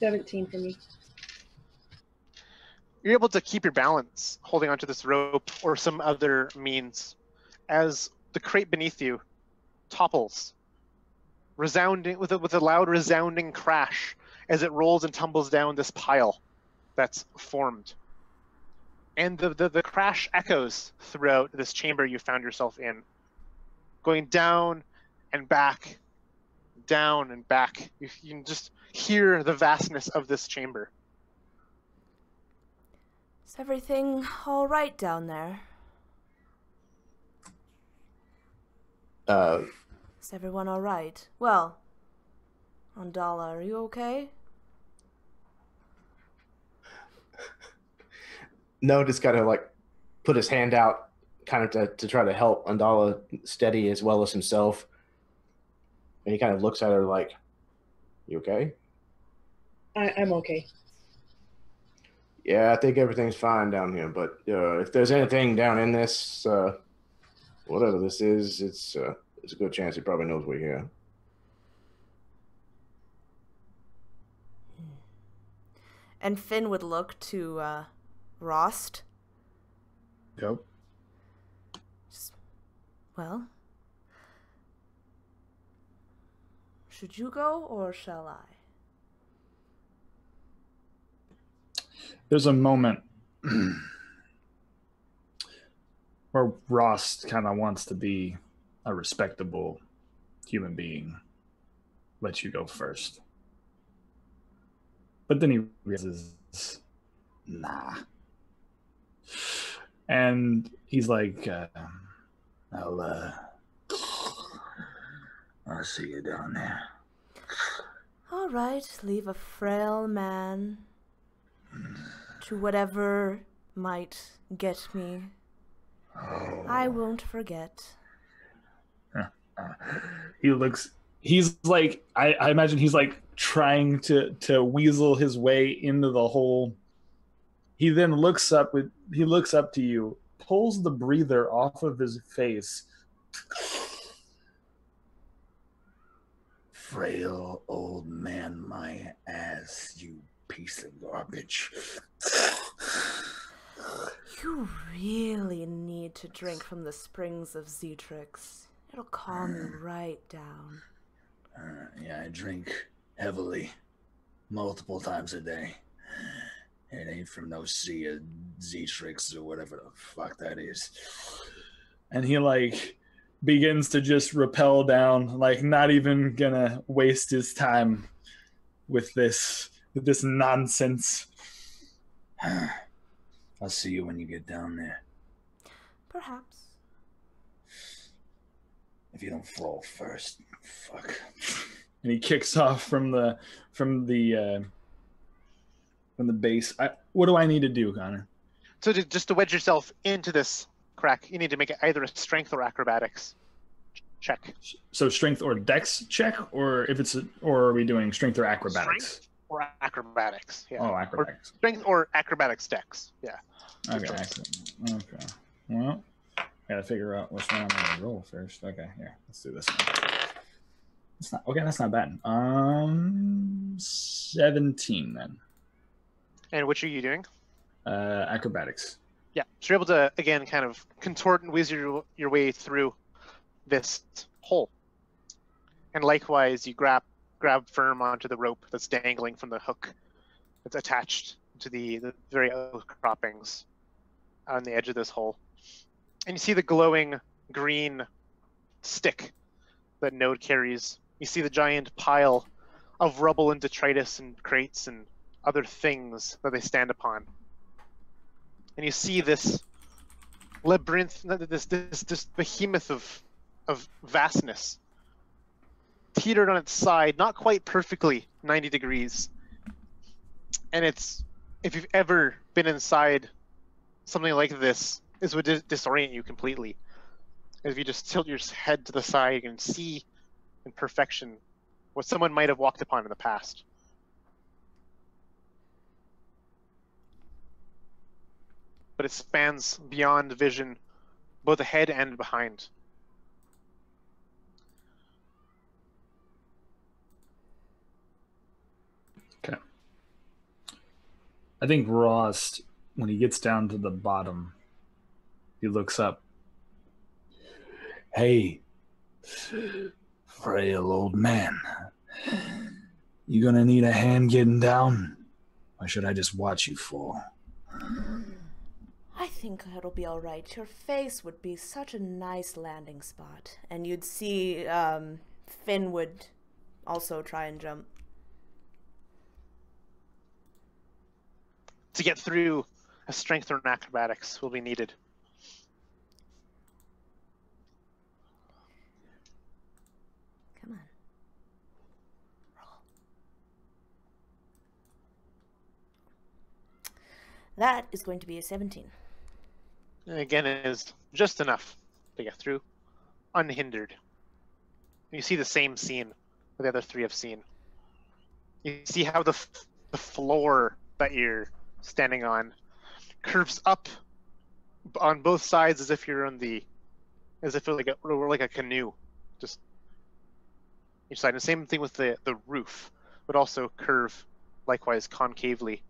$17 for me. You're able to keep your balance holding onto this rope or some other means as the crate beneath you topples, resounding with a loud resounding crash as it rolls and tumbles down this pile that's formed. And the crash echoes throughout this chamber you found yourself in, going down and back, down and back. You can just hear the vastness of this chamber. Is everything all right down there? Is everyone all right? Well, Andala, are you okay? No, just gotta like put his hand out, kind of to try to help Andala steady as well as himself. And he kind of looks at her like, "You okay?" I'm okay. Yeah, I think everything's fine down here. But if there's anything down in this, whatever this is, it's a good chance he probably knows we're here. And Finn would look to Rost. Yep. Well, should you go or shall I? There's a moment where Rost kind of wants to be a respectable human being. Let you go first. But then he realizes, nah. And he's like, I'll see you down there. All right, leave a frail man to whatever might get me. Oh. I won't forget. He's like, I imagine he's like trying to weasel his way into the hole. He then looks up to you, pulls the breather off of his face. Frail old man, my ass, you piece of garbage. You really need to drink from the springs of Zetrix. It'll calm you right down. Yeah, I drink heavily, multiple times a day. It ain't from no sea of Zetrix or whatever the fuck that is. And he like begins to just rappel down, like not even gonna waste his time with this nonsense. I'll see you when you get down there. Perhaps. If you don't fall first, fuck. And he kicks off from the base. What do I need to do, Connor? So just to wedge yourself into this crack, you need to make it either a strength or acrobatics check. So strength or dex check, or or are we doing strength or acrobatics? Strength or acrobatics. Yeah. Oh, acrobatics. Or strength or acrobatics dex. Yeah. Okay. Okay. Well, Gotta figure out which one I'm gonna roll first. Okay, here, let's do this one. It's not okay. That's not bad. 17 then. And which are you doing? Acrobatics. Yeah, so you're able to, again, kind of contort and whiz your way through this hole. And likewise, you grab firm onto the rope that's dangling from the hook that's attached to the very outcroppings on the edge of this hole. And you see the glowing green stick that Node carries. You see the giant pile of rubble and detritus and crates and other things that they stand upon. And you see this labyrinth, this behemoth of vastness, teetered on its side, not quite perfectly 90 degrees. And it's, if you've ever been inside something like this would disorient you completely. If you just tilt your head to the side, you can see in perfection what someone might have walked upon in the past. But it spans beyond vision, both ahead and behind. Okay. I think Rost, when he gets down to the bottom, he looks up. Hey, frail old man. You gonna need a hand getting down? Or should I just watch you fall? I think it'll be all right. Your face would be such a nice landing spot. And you'd see Finn would also try and jump. To get through, a strength or an acrobatics will be needed. Come on. Roll. That is going to be a 17. And again, it is just enough to get through, unhindered. And you see the same scene that the other three have seen. You see how the floor that you're standing on curves up on both sides as if you're on as if it were like a canoe, just each side. And same thing with the roof, would also curve likewise concavely.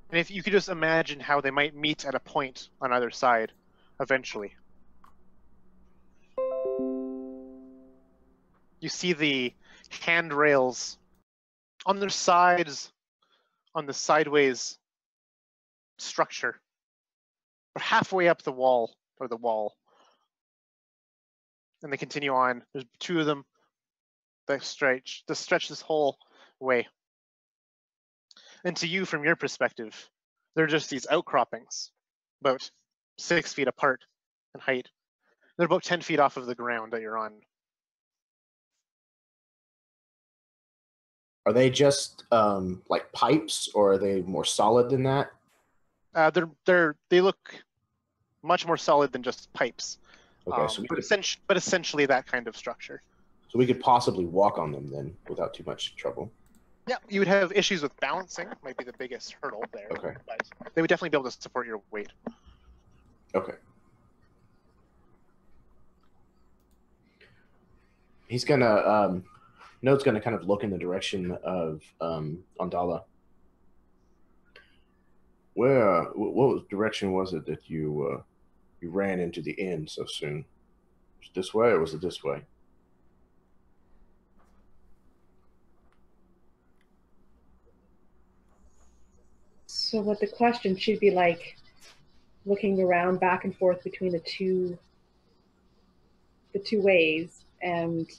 And if you could just imagine how they might meet at a point on either side eventually. You see the handrails on their sides, on the sideways structure, but halfway up the wall, and they continue on. There's two of them that stretch this whole way. And to you, from your perspective, they're just these outcroppings, about 6 feet apart in height. They're about 10 feet off of the ground that you're on. Are they just like pipes, or are they more solid than that? They look much more solid than just pipes. Okay, so but essentially that kind of structure. So we could possibly walk on them then without too much trouble. Yeah, you would have issues with balancing, might be the biggest hurdle there. Okay. But they would definitely be able to support your weight. Okay. He's gonna Node's gonna kind of look in the direction of Ondala. What direction was it that you ran into the inn so soon? Was it this way, or was it this way? So what the question should be like, looking around back and forth between the two ways, and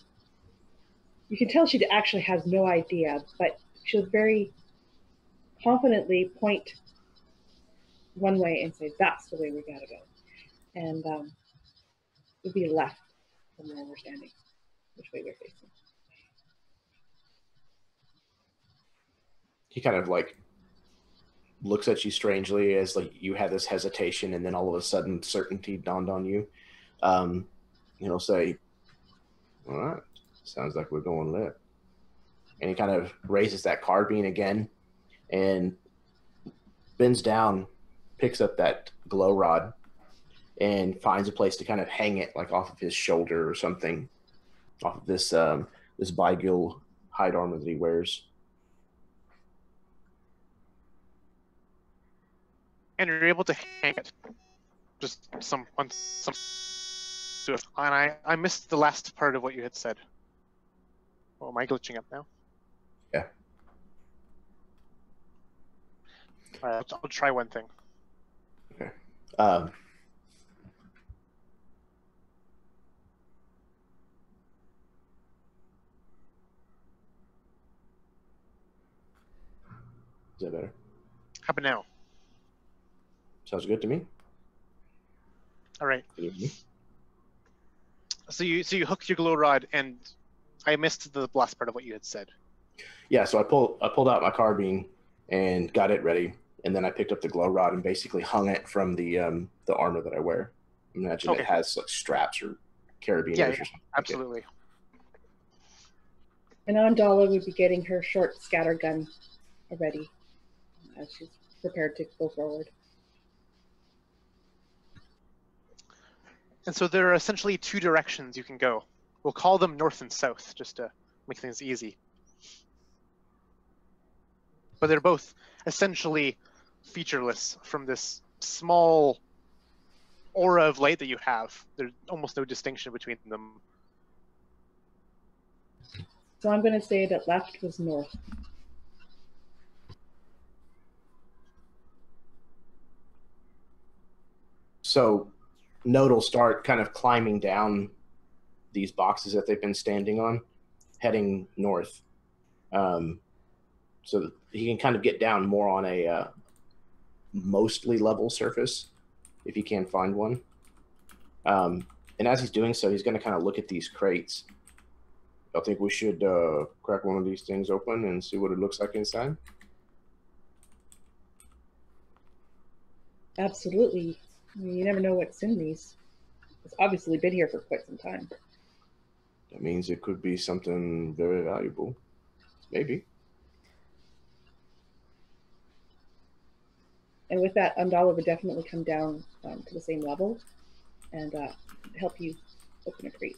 you can tell she actually has no idea, but she'll very confidently point one way and say, that's the way we gotta go. And it'll be left from where we're standing, which way we're facing. He kind of like looks at you strangely as like you had this hesitation, and then all of a sudden certainty dawned on you. And he'll say, all right, sounds like we're going left. And he kind of raises that carbine again and bends down, picks up that glow rod, and finds a place to kind of hang it, like off of his shoulder or something, off of this this bigil hide armor that he wears. And you're able to hang it. Just some. And I missed the last part of what you had said. Oh, am I glitching up now? Yeah. All right, I'll try one thing. Okay. Is that better? How about now? Sounds good to me. All right. Can you hear me? So you hooked your glow rod, and I missed the last part of what you had said. Yeah, so I pulled out my carbine and got it ready, and then I picked up the glow rod and basically hung it from the armor that I wear. Imagine Okay. it has like straps or carabiners or something. Absolutely. And Andala would be getting her short scatter gun ready as she's prepared to go forward. And so there are essentially two directions you can go. We'll call them north and south, just to make things easy. But they're both essentially featureless from this small aura of light that you have. There's almost no distinction between them. So I'm going to say that left was north. So Node will start kind of climbing down these boxes that they've been standing on, heading north. So that he can kind of get down more on a mostly level surface, if he can find one. And as he's doing so, he's going to kind of look at these crates. I think we should crack one of these things open and see what it looks like inside. Absolutely. I mean, you never know what's in these. It's obviously been here for quite some time. That means it could be something very valuable. Maybe. And with that, Andala would definitely come down to the same level and help you open a crate.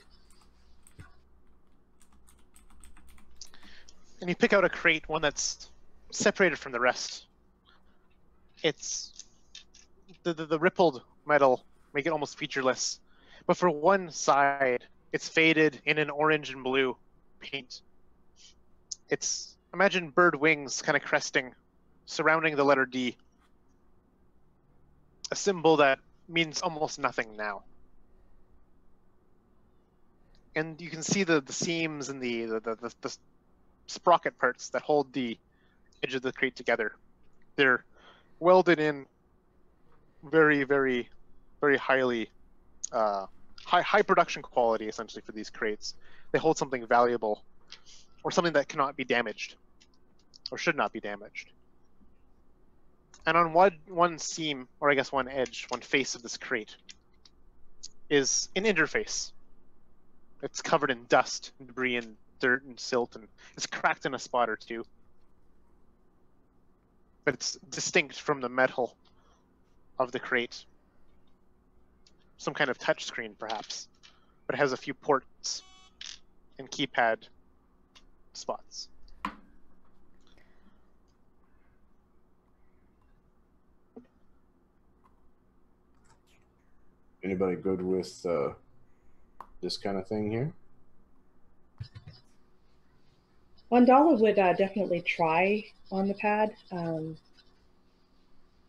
And you pick out a crate, one that's separated from the rest. It's the rippled metal make it almost featureless, but for one side, it's faded in an orange and blue paint. It's, imagine bird wings kind of cresting, surrounding the letter D. A symbol that means almost nothing now. And you can see the seams and the sprocket parts that hold the edge of the crate together. They're welded in very, very, very highly high production quality, essentially, for these crates. They hold something valuable, or something that cannot be damaged, or should not be damaged. And on one seam, or I guess one edge, one face of this crate, is an interface. It's covered in dust, and debris, and dirt, and silt, and it's cracked in a spot or two. But it's distinct from the metal of the crate. Some kind of touch screen, perhaps, but it has a few ports and keypad spots. Anybody good with this kind of thing here? Andala would definitely try on the pad.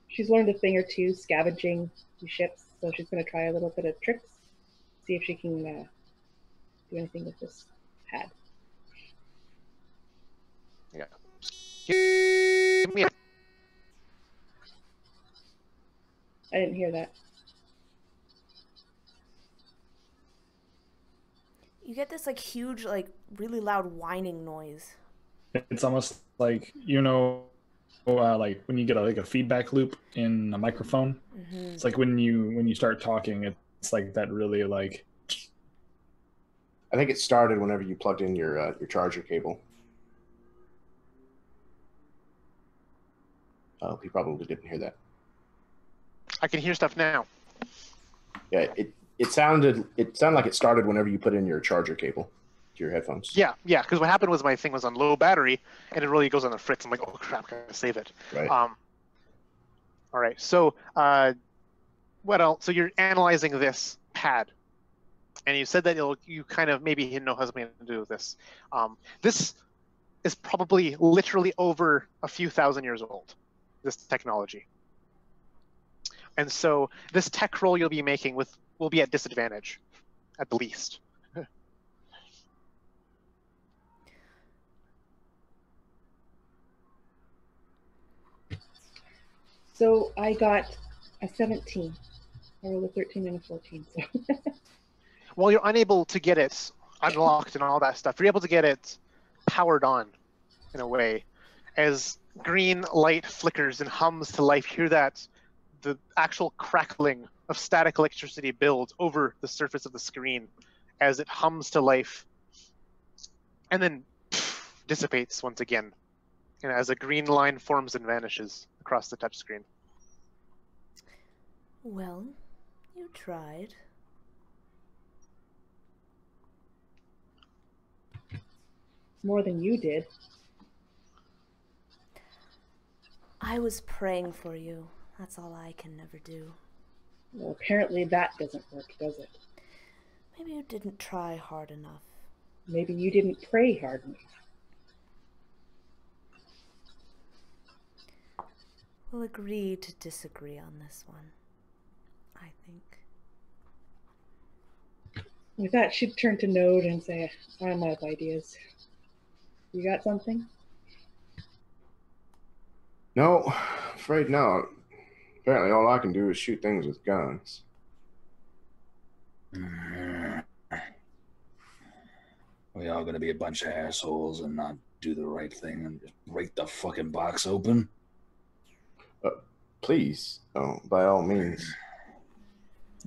She's learned a thing or two scavenging the ships, so she's going to try a little bit of tricks, see if she can do anything with this pad. Yeah. Give me a... I didn't hear that. You get this like huge, like really loud whining noise. It's almost like, you know, like when you get like a feedback loop in a microphone. Mm-hmm. It's like when you start talking, it's like that really like. I think it started whenever you plugged in your charger cable. Oh, he probably didn't hear that. I can hear stuff now. Yeah, it sounded like it started whenever you put in your charger cable to your headphones. Yeah, because what happened was my thing was on low battery, and it really goes on the fritz. I'm like, oh crap, gotta save it. Right. All right. So, what else? So you're analyzing this pad, and you said that you kind of maybe know how something to do with this. This is probably literally over a few thousand years old. This technology. And so this tech roll you'll be making will be at disadvantage, at the least. So I got a 17. I rolled a 13 and a 14. So. Well, you're unable to get it unlocked and all that stuff. You're able to get it powered on, in a way. As green light flickers and hums to life, you hear that the actual crackling of static electricity builds over the surface of the screen as it hums to life, and then dissipates once again, and as a green line forms and vanishes across the touchscreen. Well, you tried. More than you did. I was praying for you. That's all I can never do. Well, apparently that doesn't work, does it? Maybe you didn't try hard enough. Maybe you didn't pray hard enough. We'll agree to disagree on this one, I think. With that, she'd turn to Node and say, I'm out of ideas. You got something? No, afraid not. Apparently all I can do is shoot things with guns. We all gonna be a bunch of assholes and not do the right thing and just break the fucking box open? Please, by all means.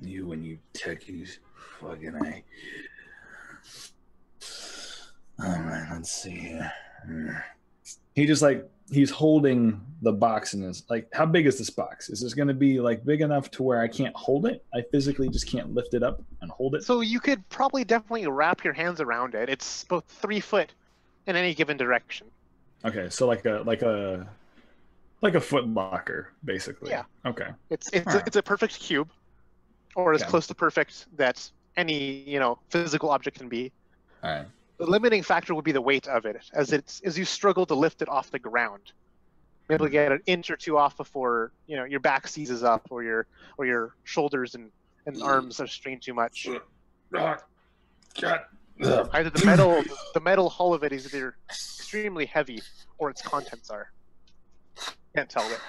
You and you techies, fucking A. Alright, let's see here. He's holding the box in his, like, how big is this box? Is this going to be like big enough to where I can't hold it? I physically just can't lift it up and hold it. So you could probably definitely wrap your hands around it. It's about 3 foot in any given direction. Okay, so like a foot locker, basically. Yeah. Okay. It's a perfect cube, or as Okay. close to perfect that any physical object can be. All right. The limiting factor would be the weight of it, as you struggle to lift it off the ground. Maybe to get an inch or two off before your back seizes up, or your shoulders and arms are strained too much. God. Either the metal hull of it is either extremely heavy, or its contents are. Can't tell it.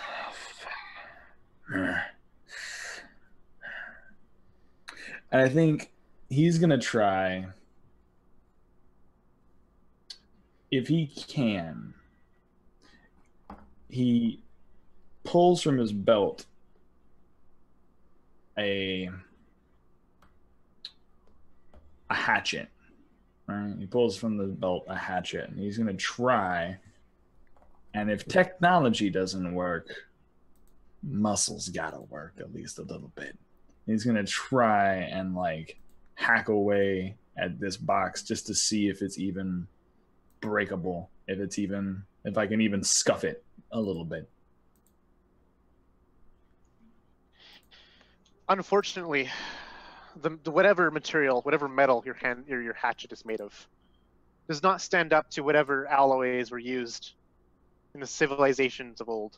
And I think he's gonna try, if he can, he pulls from his belt a hatchet. Right? He pulls from the belt a hatchet, and he's gonna try. And if technology doesn't work, muscles gotta work at least a little bit. He's gonna try and hack away at this box just to see if it's even breakable, if I can even scuff it a little bit. Unfortunately, the whatever material, whatever metal your hatchet is made of, does not stand up to whatever alloys were used in the civilizations of old.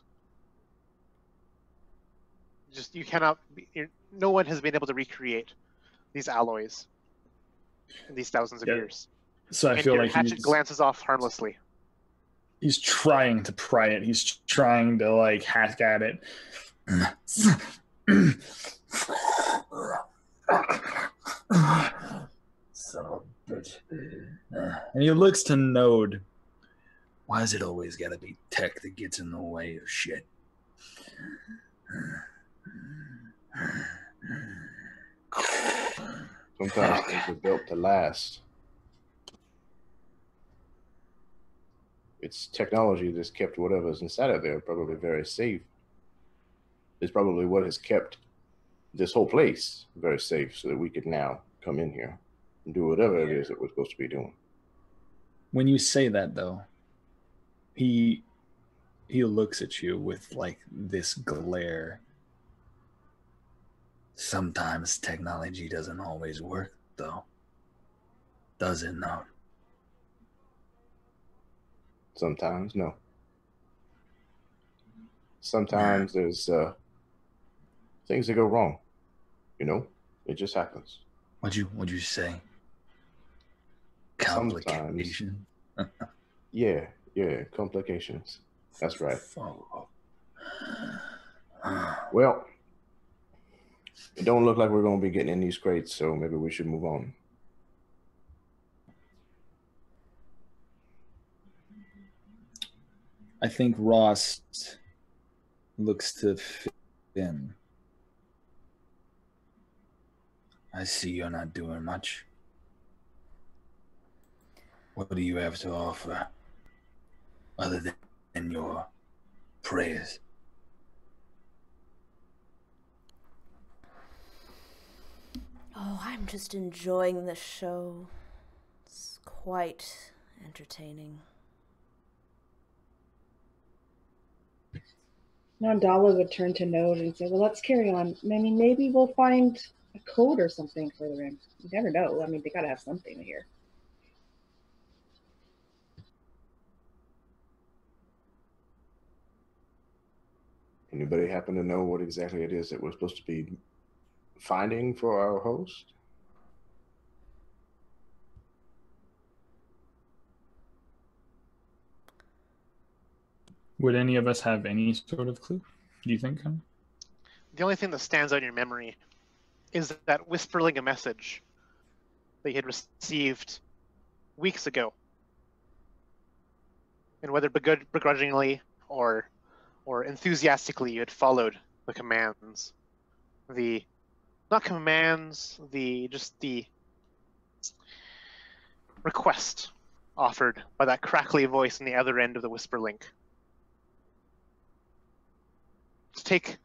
No one has been able to recreate these alloys in these thousands of years. So I feel your like hatchet glances off harmlessly. He's trying to pry it. He's trying to hack at it. Son of a bitch. And he looks to Node. Why is it always gotta be tech that gets in the way of shit? Sometimes things are built to last. It's technology that's kept whatever's inside of there probably very safe. It's probably what has kept this whole place very safe so that we could now come in here and do whatever it is that we're supposed to be doing. When you say that, though, he looks at you with like this glare. Sometimes technology doesn't always work, though. Does it not? Sometimes, no. Sometimes there's things that go wrong. You know, it just happens. What'd you say? Complication. Yeah, complications. That's right. Well, it don't look like we're going to be getting in these crates, so maybe we should move on. I think Ross looks to Finn. I see you're not doing much. What do you have to offer other than your prayers? Oh, I'm just enjoying the show. It's quite entertaining. Now Dala would turn to Node and say, well, let's carry on. I mean, maybe we'll find a code or something further in. You never know. I mean, they got to have something here. Anybody happen to know what exactly it is that we're supposed to be finding for our host? Would any of us have any sort of clue, do you think? The only thing that stands out in your memory is that whisperling a message that you had received weeks ago. And whether begrudgingly or enthusiastically you had followed the commands. Not commands, the request offered by that crackly voice on the other end of the whisper link. To take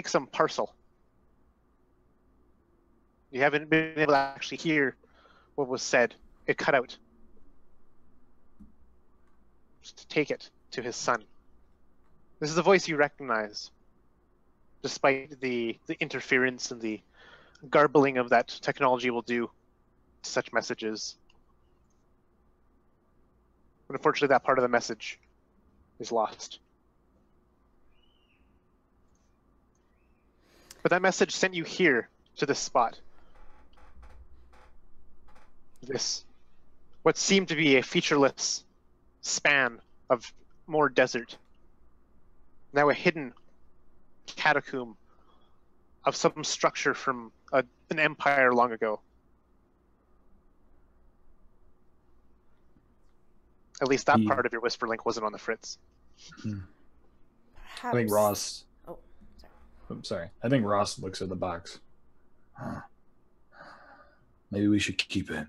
some parcel. You haven't been able to actually hear what was said. It cut out. Just to take it to his son. This is a voice you recognize, despite the interference and the garbling of that technology will do to such messages. But unfortunately, that part of the message is lost. But that message sent you here to this spot. This, what seemed to be a featureless span of more desert. Now a hidden catacomb of some structure from an empire long ago. At least that part of your whisper link wasn't on the fritz. I think Ross... Oh, sorry. I'm sorry. I think Ross looks at the box. Maybe we should keep it.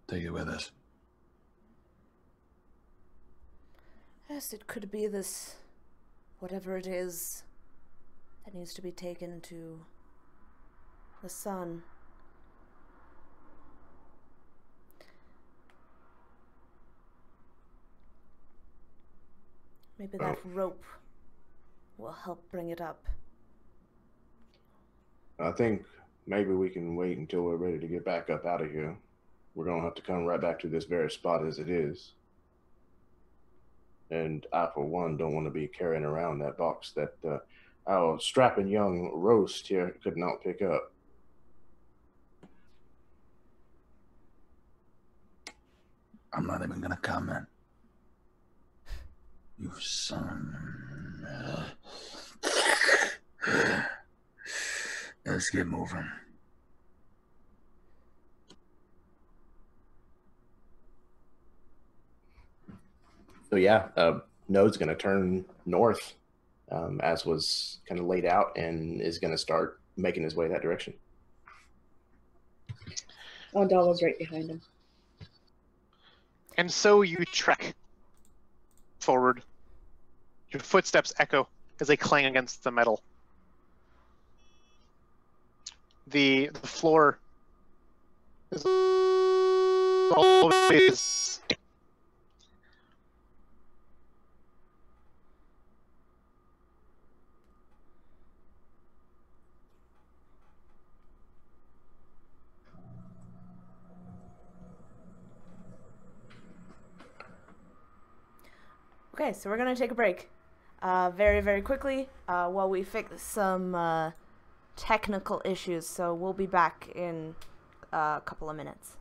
Take it with us. Yes, it could be this, whatever it is, that needs to be taken to the sun. Maybe that rope will help bring it up. I think maybe we can wait until we're ready to get back up out of here. We're going to have to come right back to this very spot as it is. And I, for one, don't want to be carrying around that box that our strapping young roast here could not pick up. I'm not even going to comment. You son. Let's get moving. So yeah, Node's going to turn north, as was kind of laid out, and is going to start making his way that direction. Oh, Dala's right behind him. And so you trek forward. Your footsteps echo as they clang against the metal. The floor is always Okay, so we're gonna take a break, very, very quickly, while we fix some technical issues. So we'll be back in a couple of minutes.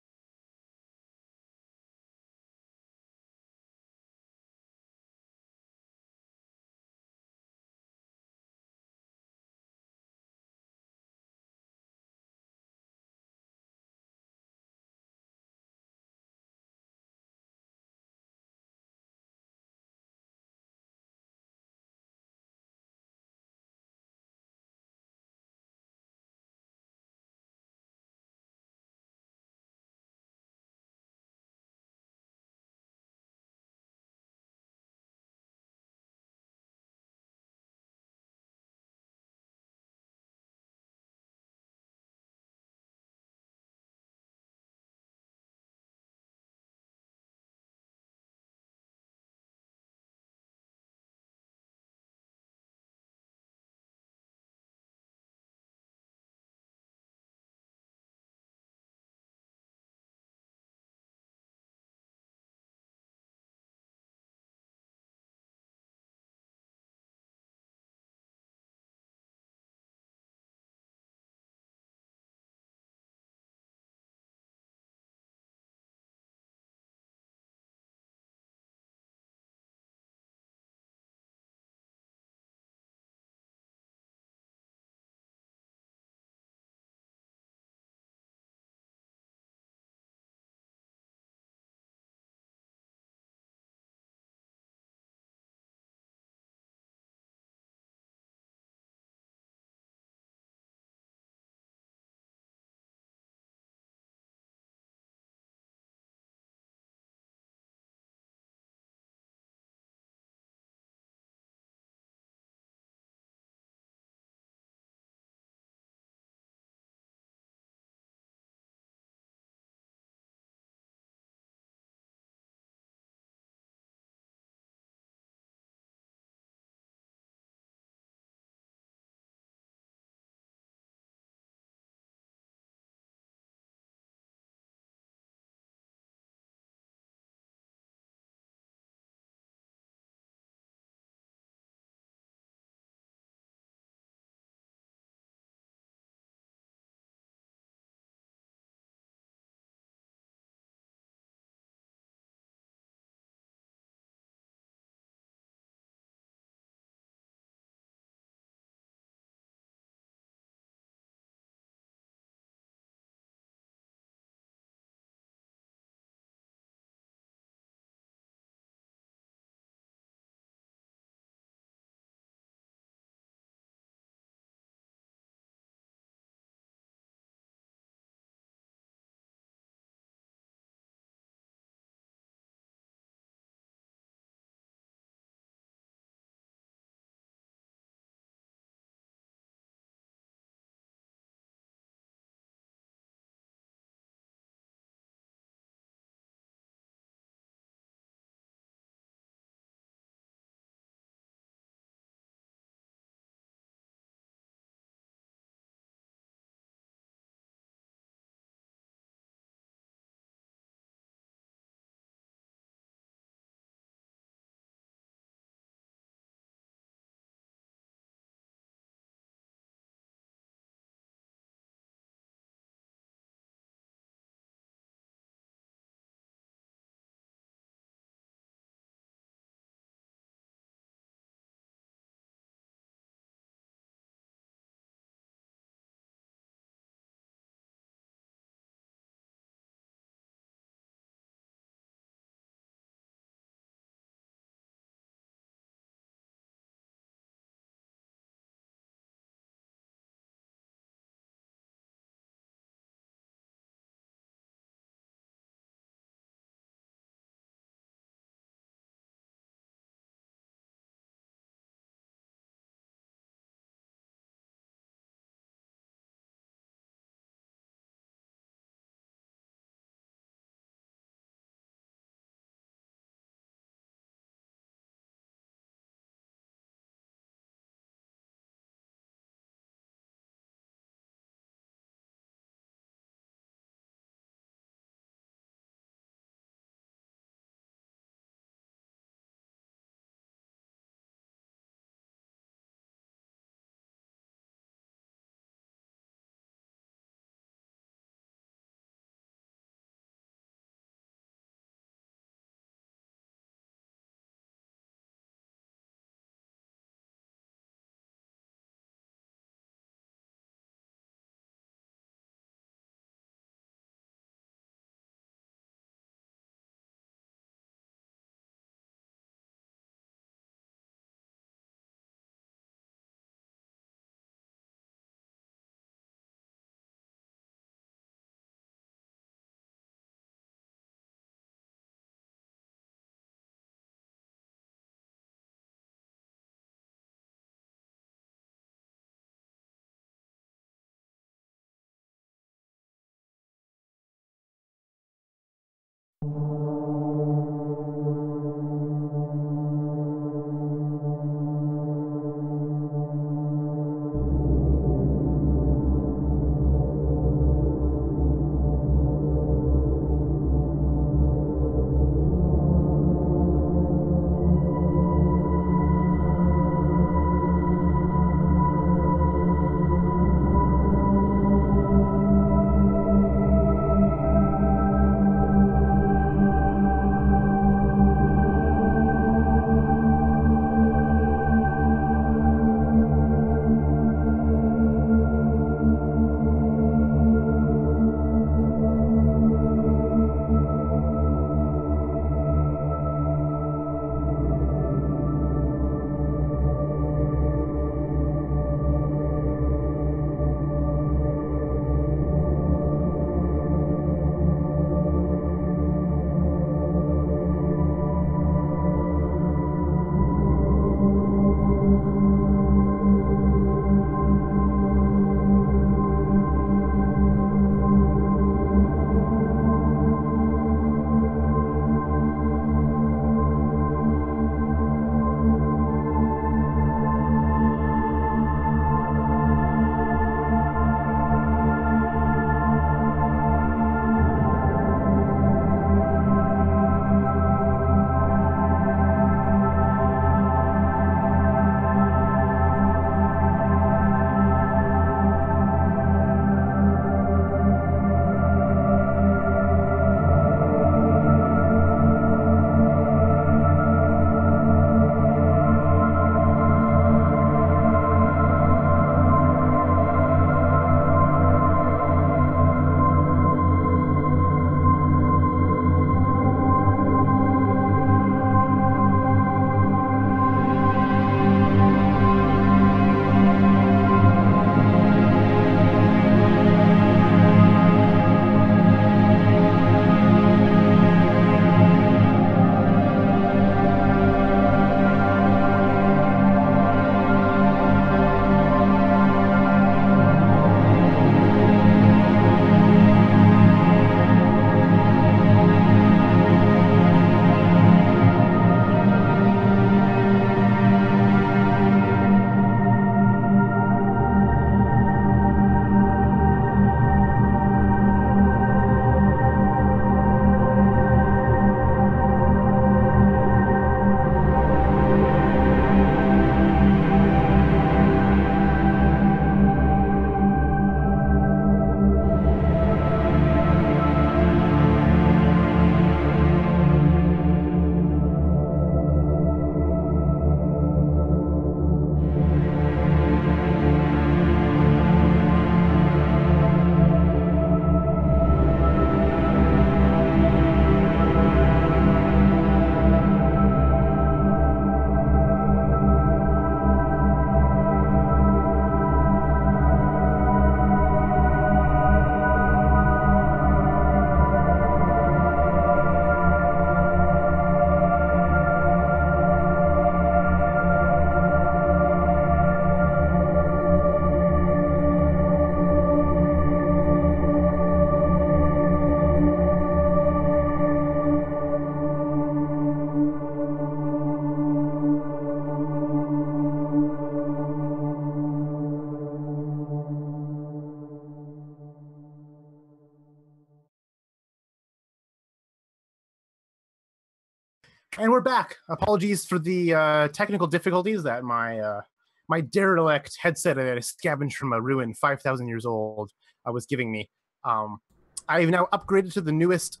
And we're back. Apologies for the technical difficulties that my derelict headset that I scavenged from a ruin 5,000 years old was giving me. I've now upgraded to the newest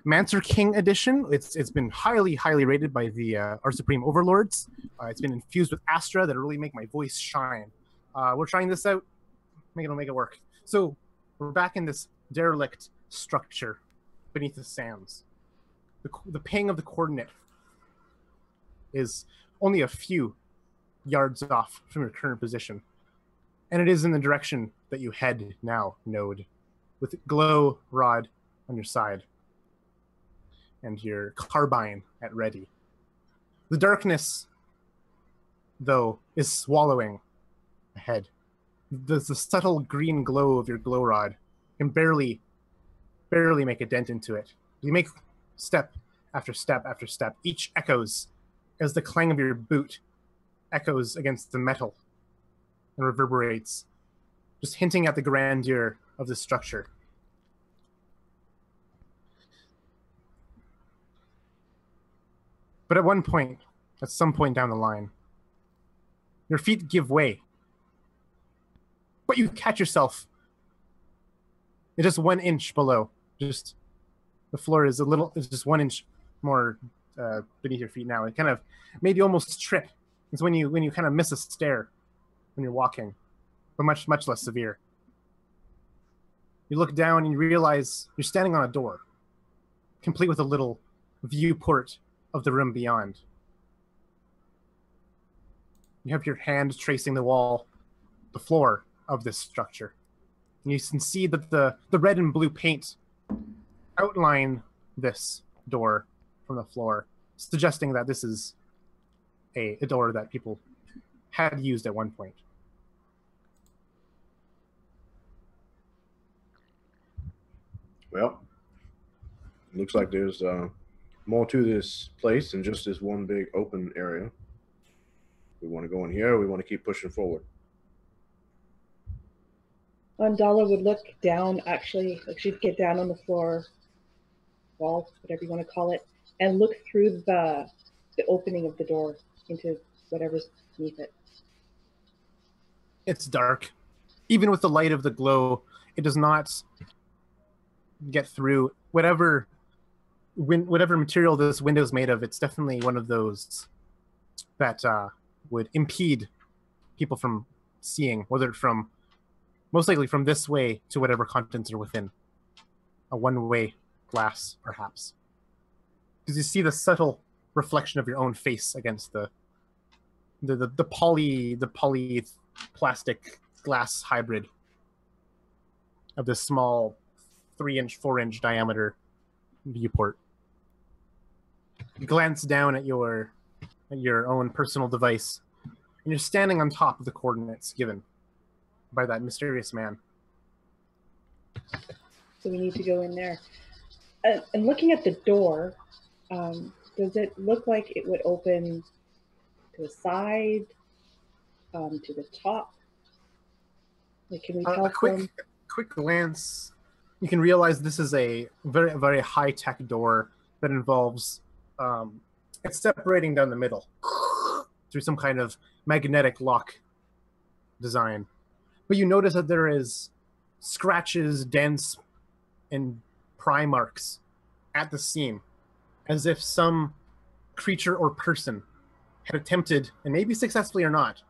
Mancer-King edition. It's been highly rated by our supreme overlords. It's been infused with Astra that'll really make my voice shine. We're trying this out. Make it work. So we're back in this derelict structure beneath the sands. The ping of the coordinate is only a few yards off from your current position. And it is in the direction that you head now, Node, with glow rod on your side and your carbine at ready. The darkness, though, is swallowing ahead. The subtle green glow of your glow rod can barely make a dent into it. You make step after step after step. Each echoes as the clang of your boot echoes against the metal and reverberates, just hinting at the grandeur of the structure. But at some point down the line, your feet give way. But you catch yourself just 1 inch below. Just the floor is just 1 inch more beneath your feet now. It kind of made you almost trip. It's when you kind of miss a stair when you're walking, but much less severe. You look down and you realize you're standing on a door, complete with a little viewport of the room beyond. You have your hand tracing the floor of this structure. And you can see that the red and blue paint outline this door from the floor, suggesting that this is a door that people had used at one point. Well, looks like there's more to this place than just this one big open area. We want to go in here, or we want to keep pushing forward. Dala would look down, actually, like she'd get down on the floor, wall, whatever you want to call it, and look through the opening of the door into whatever's beneath it. It's dark. Even with the light of the glow, it does not get through. Whatever material this window is made of, it's definitely one of those that would impede people from seeing, whether from, most likely from this way to whatever contents are within. A one-way glass, perhaps. Because you see the subtle reflection of your own face against the poly plastic glass hybrid of this small 3-inch, 4-inch diameter viewport. You glance down at your own personal device, and you're standing on top of the coordinates given by that mysterious man. So we need to go in there. And looking at the door, does it look like it would open to the side, to the top? Like, can we tell a quick glance, you can realize this is a very high-tech door that involves it's separating down the middle through some kind of magnetic lock design. But you notice that there is scratches, dents, and pry marks at the seam, as if some creature or person had attempted, and maybe successfully or not,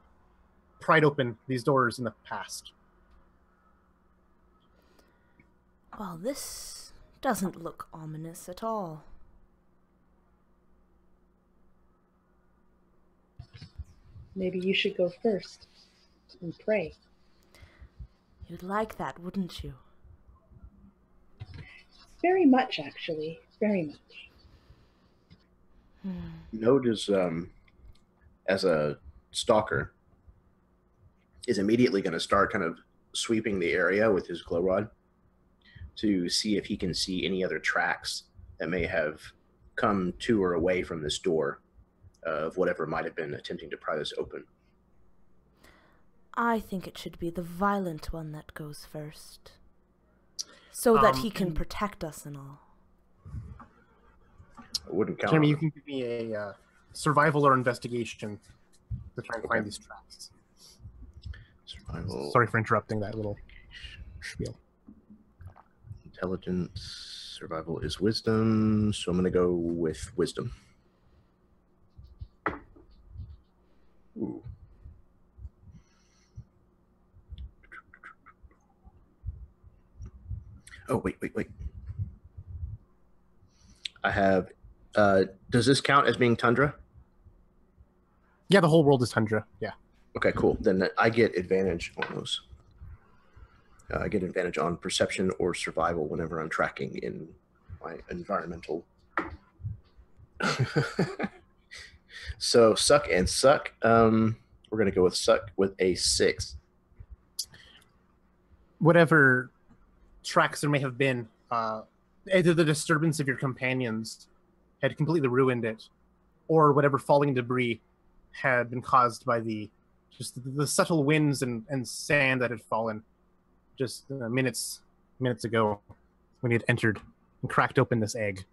pried open these doors in the past. Well, this doesn't look ominous at all. Maybe you should go first and pray. You'd like that, wouldn't you? Very much, actually. Very much. Node is, as a stalker, is immediately going to start kind of sweeping the area with his glow rod to see if he can see any other tracks that may have come to or away from this door of whatever might have been attempting to pry this open. I think it should be the violent one that goes first, so that he can protect us and all. I wouldn't count Jeremy, on you it. can give me a survival or investigation to try and find these tracks. Survival. Sorry for interrupting that little spiel. Intelligence. Survival is wisdom, so I'm going to go with wisdom. Ooh. Oh, wait. I have... does this count as being tundra? Yeah, the whole world is tundra. Yeah. Okay, cool. Then I get advantage on those. I get advantage on perception or survival whenever I'm tracking in my environmental. So suck and suck. We're going to go with suck with a 6. Whatever tracks there may have been, either the disturbance of your companions had completely ruined it, or whatever falling debris had been caused by the subtle winds and sand that had fallen just minutes ago when he had entered and cracked open this egg.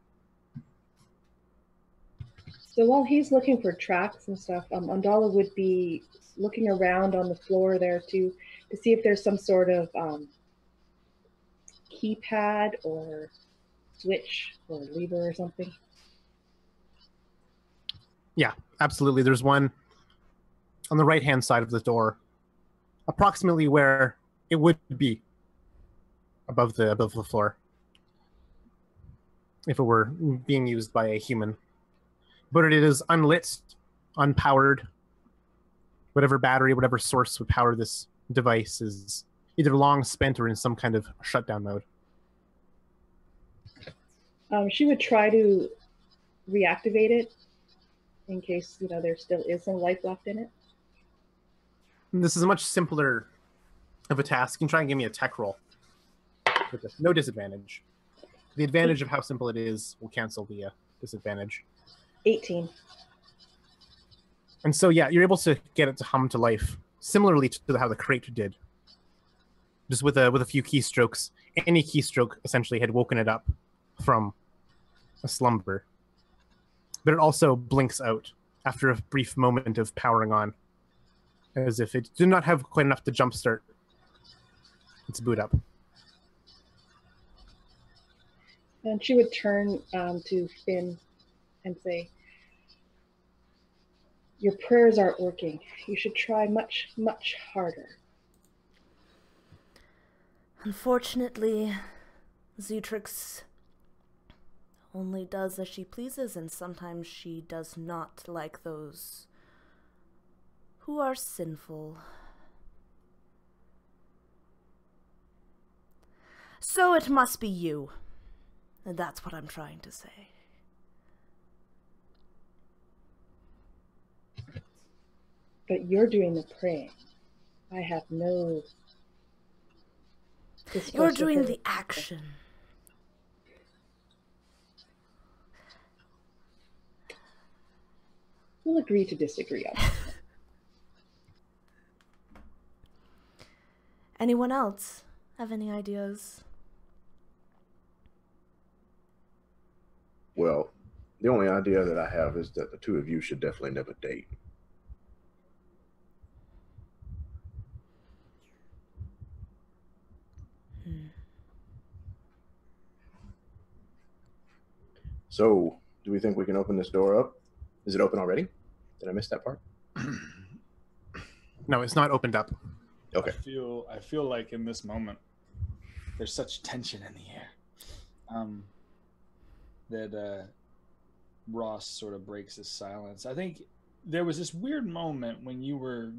So while he's looking for tracks and stuff, Undala would be looking around on the floor there to see if there's some sort of keypad or switch or lever or something. Yeah, absolutely. There's one on the right-hand side of the door, approximately where it would be above the floor if it were being used by a human. But it is unlit, unpowered. Whatever battery, whatever source would power this device is either long spent or in some kind of shutdown mode. She would try to reactivate it in case, there still is some life left in it. This is a much simpler of a task. You can try and give me a tech roll. With no disadvantage. The advantage of how simple it is will cancel the disadvantage. 18. And so, yeah, you're able to get it to hum to life, similarly to how the crate did. Just with a few keystrokes. Any keystroke essentially had woken it up from a slumber. But it also blinks out after a brief moment of powering on, as if it did not have quite enough to jumpstart its boot up. And she would turn to Finn and say, "Your prayers aren't working. You should try much, much harder." Unfortunately, Zutrix only does as she pleases, and sometimes she does not like those who are sinful. So it must be you. And that's what I'm trying to say. But you're doing the praying. I have no... You're doing the action. We'll agree to disagree on that. Anyone else have any ideas? Well, the only idea that I have is that the two of you should definitely never date. So, do we think we can open this door up? Is it open already? Did I miss that part? No, it's not opened up. Okay. I feel like in this moment, there's such tension in the air that Ross sort of breaks his silence. I think there was this weird moment when you were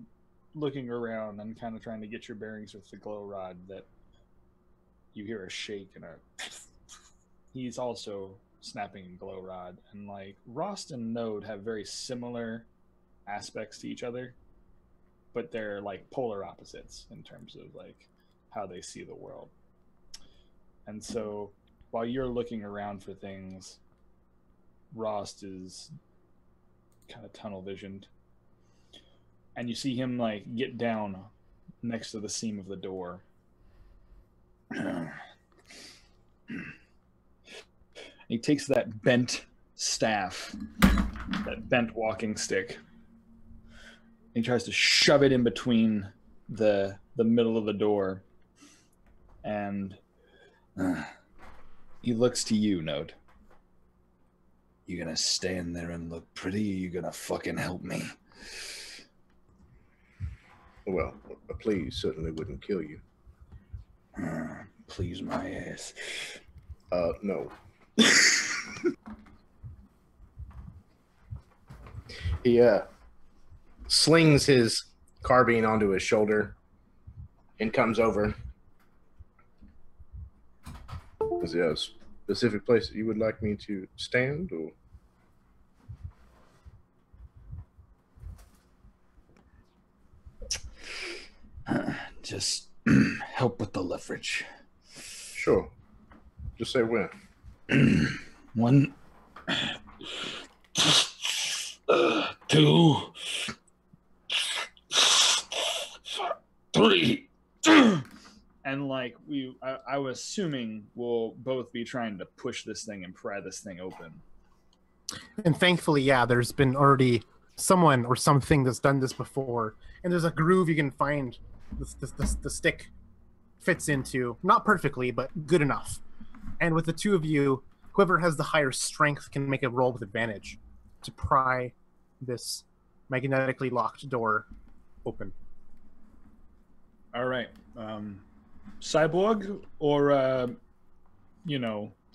looking around and kind of trying to get your bearings with the glow rod that you hear a shake and he's also snapping a glow rod, and like Rost and Node have very similar aspects to each other, but they're like polar opposites in terms of like how they see the world. And so while you're looking around for things, Rost is kind of tunnel visioned, and you see him like get down next to the seam of the door. He takes that bent staff, that bent walking stick. He tries to shove it in between the middle of the door, and he looks to you, Node. You gonna stand there and look pretty, or you gonna fucking help me? Well, a please certainly wouldn't kill you. Please my ass. No. He slings his carbine onto his shoulder and comes over. Is there a specific place that you would like me to stand, or? Just help with the leverage. Sure. Just say when. 1, 2, 3. And like I was assuming we'll both be trying to push this thing and pry this thing open. And thankfully, yeah, there's been already someone or something that's done this before, and there's a groove you can find the stick fits into, not perfectly, but good enough. And with the two of you, whoever has the higher strength can make a roll with advantage to pry this magnetically locked door open. All right. Cyborg or,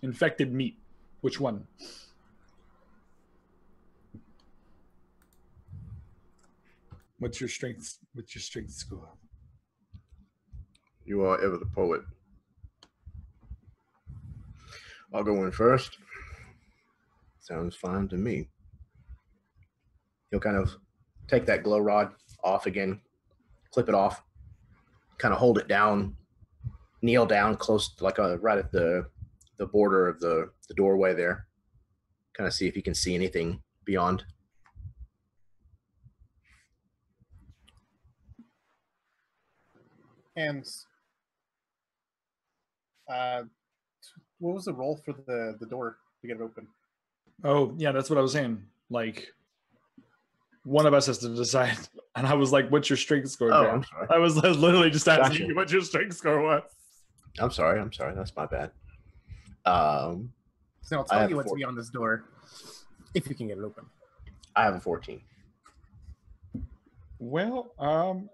infected meat? Which one? What's your strength score? You are ever the poet. I'll go in first. Sounds fine to me. He'll kind of take that glow rod off again, clip it off, kind of hold it down, kneel down close, like right at the border of the doorway there. Kind of see if he can see anything beyond. And what was the roll for the door to get it open? Oh, yeah, that's what I was saying. Like, one of us has to decide. And I was like, what's your strength score, Oh, Jared? I'm sorry. I was literally just asking Gotcha. you what your strength score was. I'm sorry. That's my bad. So I'll tell you what's beyond this door, if you can get it open. I have a 14. Well,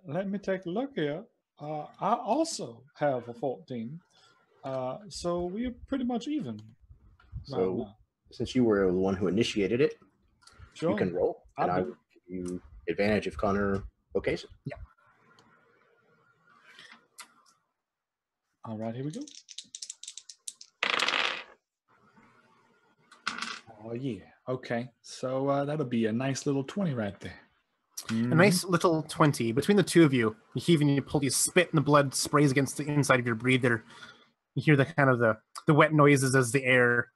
let me take a look here. I also have a 14. So we're pretty much even. So right now. Since you were the one who initiated it, Sure. you can roll, and I I'll will give you advantage if Connor okays it. Yeah. All right, here we go. Oh, yeah. Okay. So that'll be a nice little 20 right there. A nice little 20. Between the two of you, you heave and you pull, you spit, and the blood sprays against the inside of your breather. You hear the kind of the wet noises as the air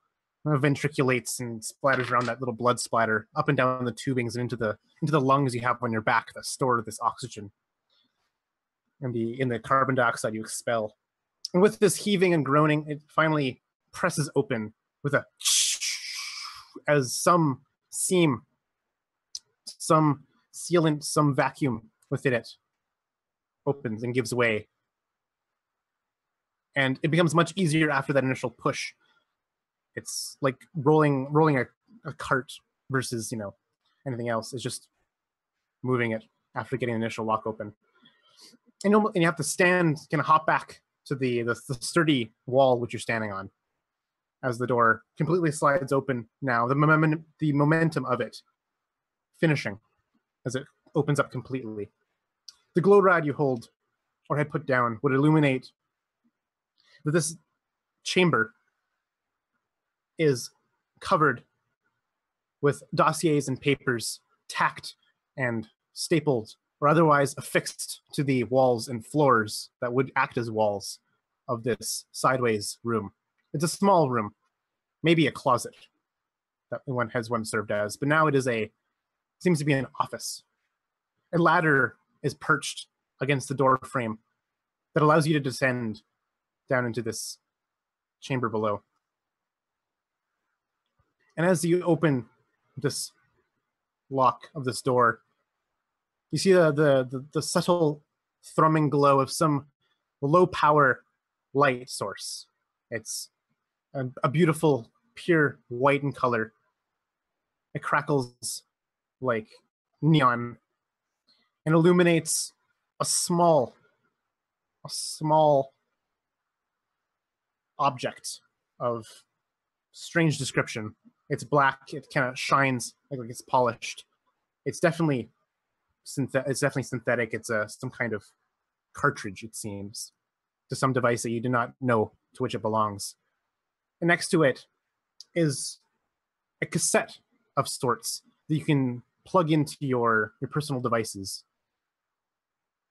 ventriculates and splatters around that little blood splatter up and down the tubings and into the lungs you have on your back that store this oxygen and in the carbon dioxide you expel. And with this heaving and groaning, it finally presses open with a as some seam, some sealant, some vacuum within it opens and gives way. And it becomes much easier after that initial push. It's like rolling a cart versus, anything else. It's just moving it after getting the initial lock open. And you have to stand, kind of hop back to the sturdy wall which you're standing on as the door completely slides open now. The momentum of it finishing as it opens up completely. The glow rod you hold or had put down would illuminate that this chamber is covered with dossiers and papers tacked and stapled or otherwise affixed to the walls and floors that would act as walls of this sideways room. It's a small room, maybe a closet that one has once served as, but now it seems to be an office. A ladder is perched against the door frame that allows you to descend down into this chamber below. And as you open this lock of this door, you see the subtle thrumming glow of some low power light source. It's a beautiful, pure white in color. It crackles like neon and illuminates a small object of strange description. It's black. It kind of shines like it's polished. It's definitely synthetic. It's some kind of cartridge, it seems, to some device that you do not know to which it belongs. And next to it is a cassette of sorts that you can plug into your personal devices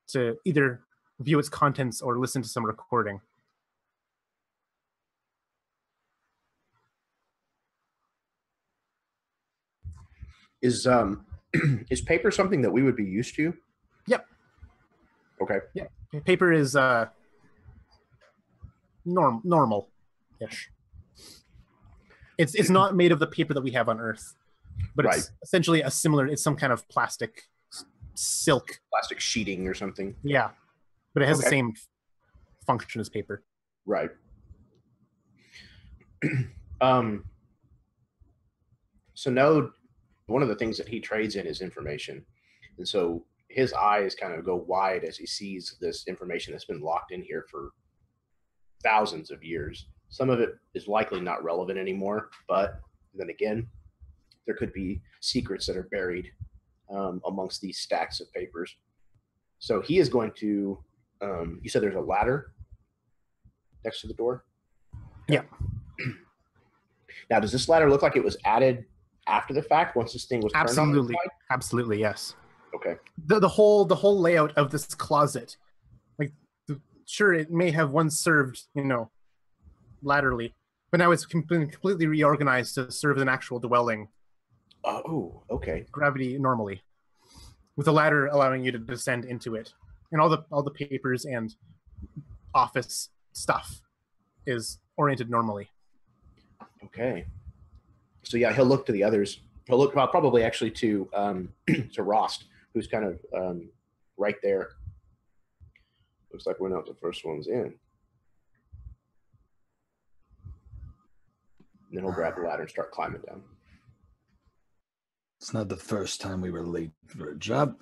to either view its contents or listen to some recording. Is paper something that we would be used to? Yep. Okay. Yeah. Paper is normal-ish. It's not made of the paper that we have on Earth, but it's essentially a similar. It's some kind of plastic, silk, plastic sheeting or something. Yeah, but it has the same function as paper. Right. So Node, one of the things that he trades in is information, and so his eyes kind of go wide as he sees this information that's been locked in here for thousands of years. Some of it is likely not relevant anymore, but then again, there could be secrets that are buried amongst these stacks of papers. So he is going to, you said there's a ladder next to the door? Yeah. Now, does this ladder look like it was added after the fact, once this thing was turned on? Absolutely, yes. Okay. The whole layout of this closet, like, sure, it may have once served, laterally, but now it's been completely reorganized to serve as an actual dwelling. Oh, okay. Gravity normally, with a ladder allowing you to descend into it, and all the papers and office stuff is oriented normally. Okay. So yeah, he'll look to the others. He'll look probably actually to to Rost, who's kind of right there. Looks like we're not the first ones in. And then he'll grab the ladder and start climbing down. It's not the first time we were late for a job.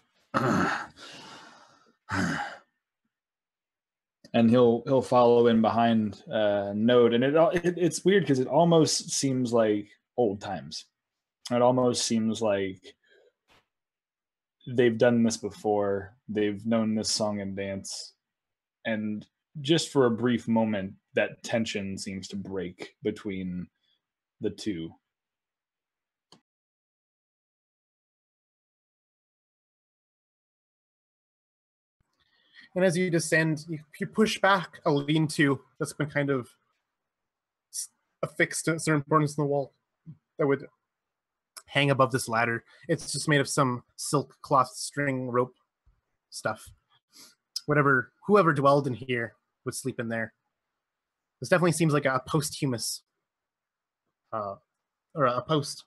And he'll follow in behind Node, and it's weird because it almost seems like old times. It almost seems like they've done this before. They've known this song and dance, and just for a brief moment, that tension seems to break between the two. And as you descend, you push back a lean-to that's been kind of affixed to certain corners in the wall that would hang above this ladder. It's just made of some silk cloth string rope stuff. Whoever dwelled in here would sleep in there. This definitely seems like a posthumous, or a post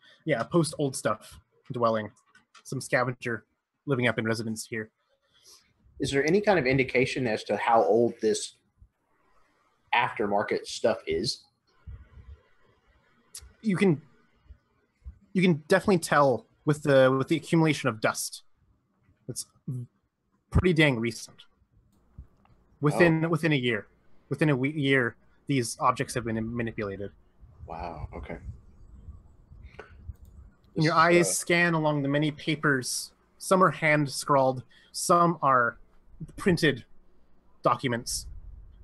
old stuff dwelling. Some scavenger living up in residence here. Is there any kind of indication as to how old this aftermarket stuff is? You can definitely tell with the accumulation of dust. It's pretty dang recent. Within a year, year, these objects have been manipulated. Wow. Okay. And your eyes scan along the many papers. Some are hand scrawled. Some are printed documents.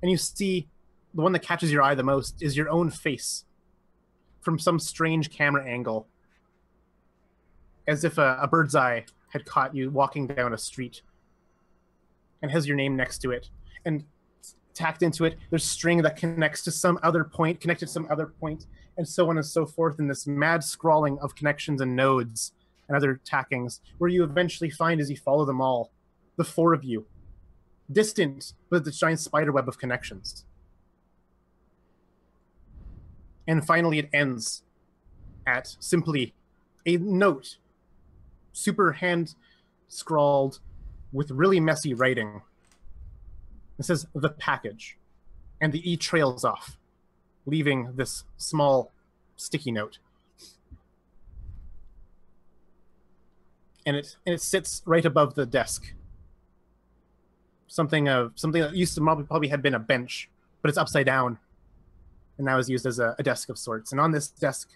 And you see the one that catches your eye the most is your own face from some strange camera angle, as if a bird's eye had caught you walking down a street, and has your name next to it. And tacked into it, there's string that connects to some other point, connected to some other point, and so on and so forth in this mad scrawling of connections and nodes and other tackings, where you eventually find, as you follow them all, the four of you, distant, but the giant spider web of connections. And finally it ends at simply a note, super hand scrawled with really messy writing. It says "the package," and the E trails off, leaving this small sticky note. And it sits right above the desk. Something that used to probably had been a bench, but it's upside down, and now is used as a desk of sorts. And on this desk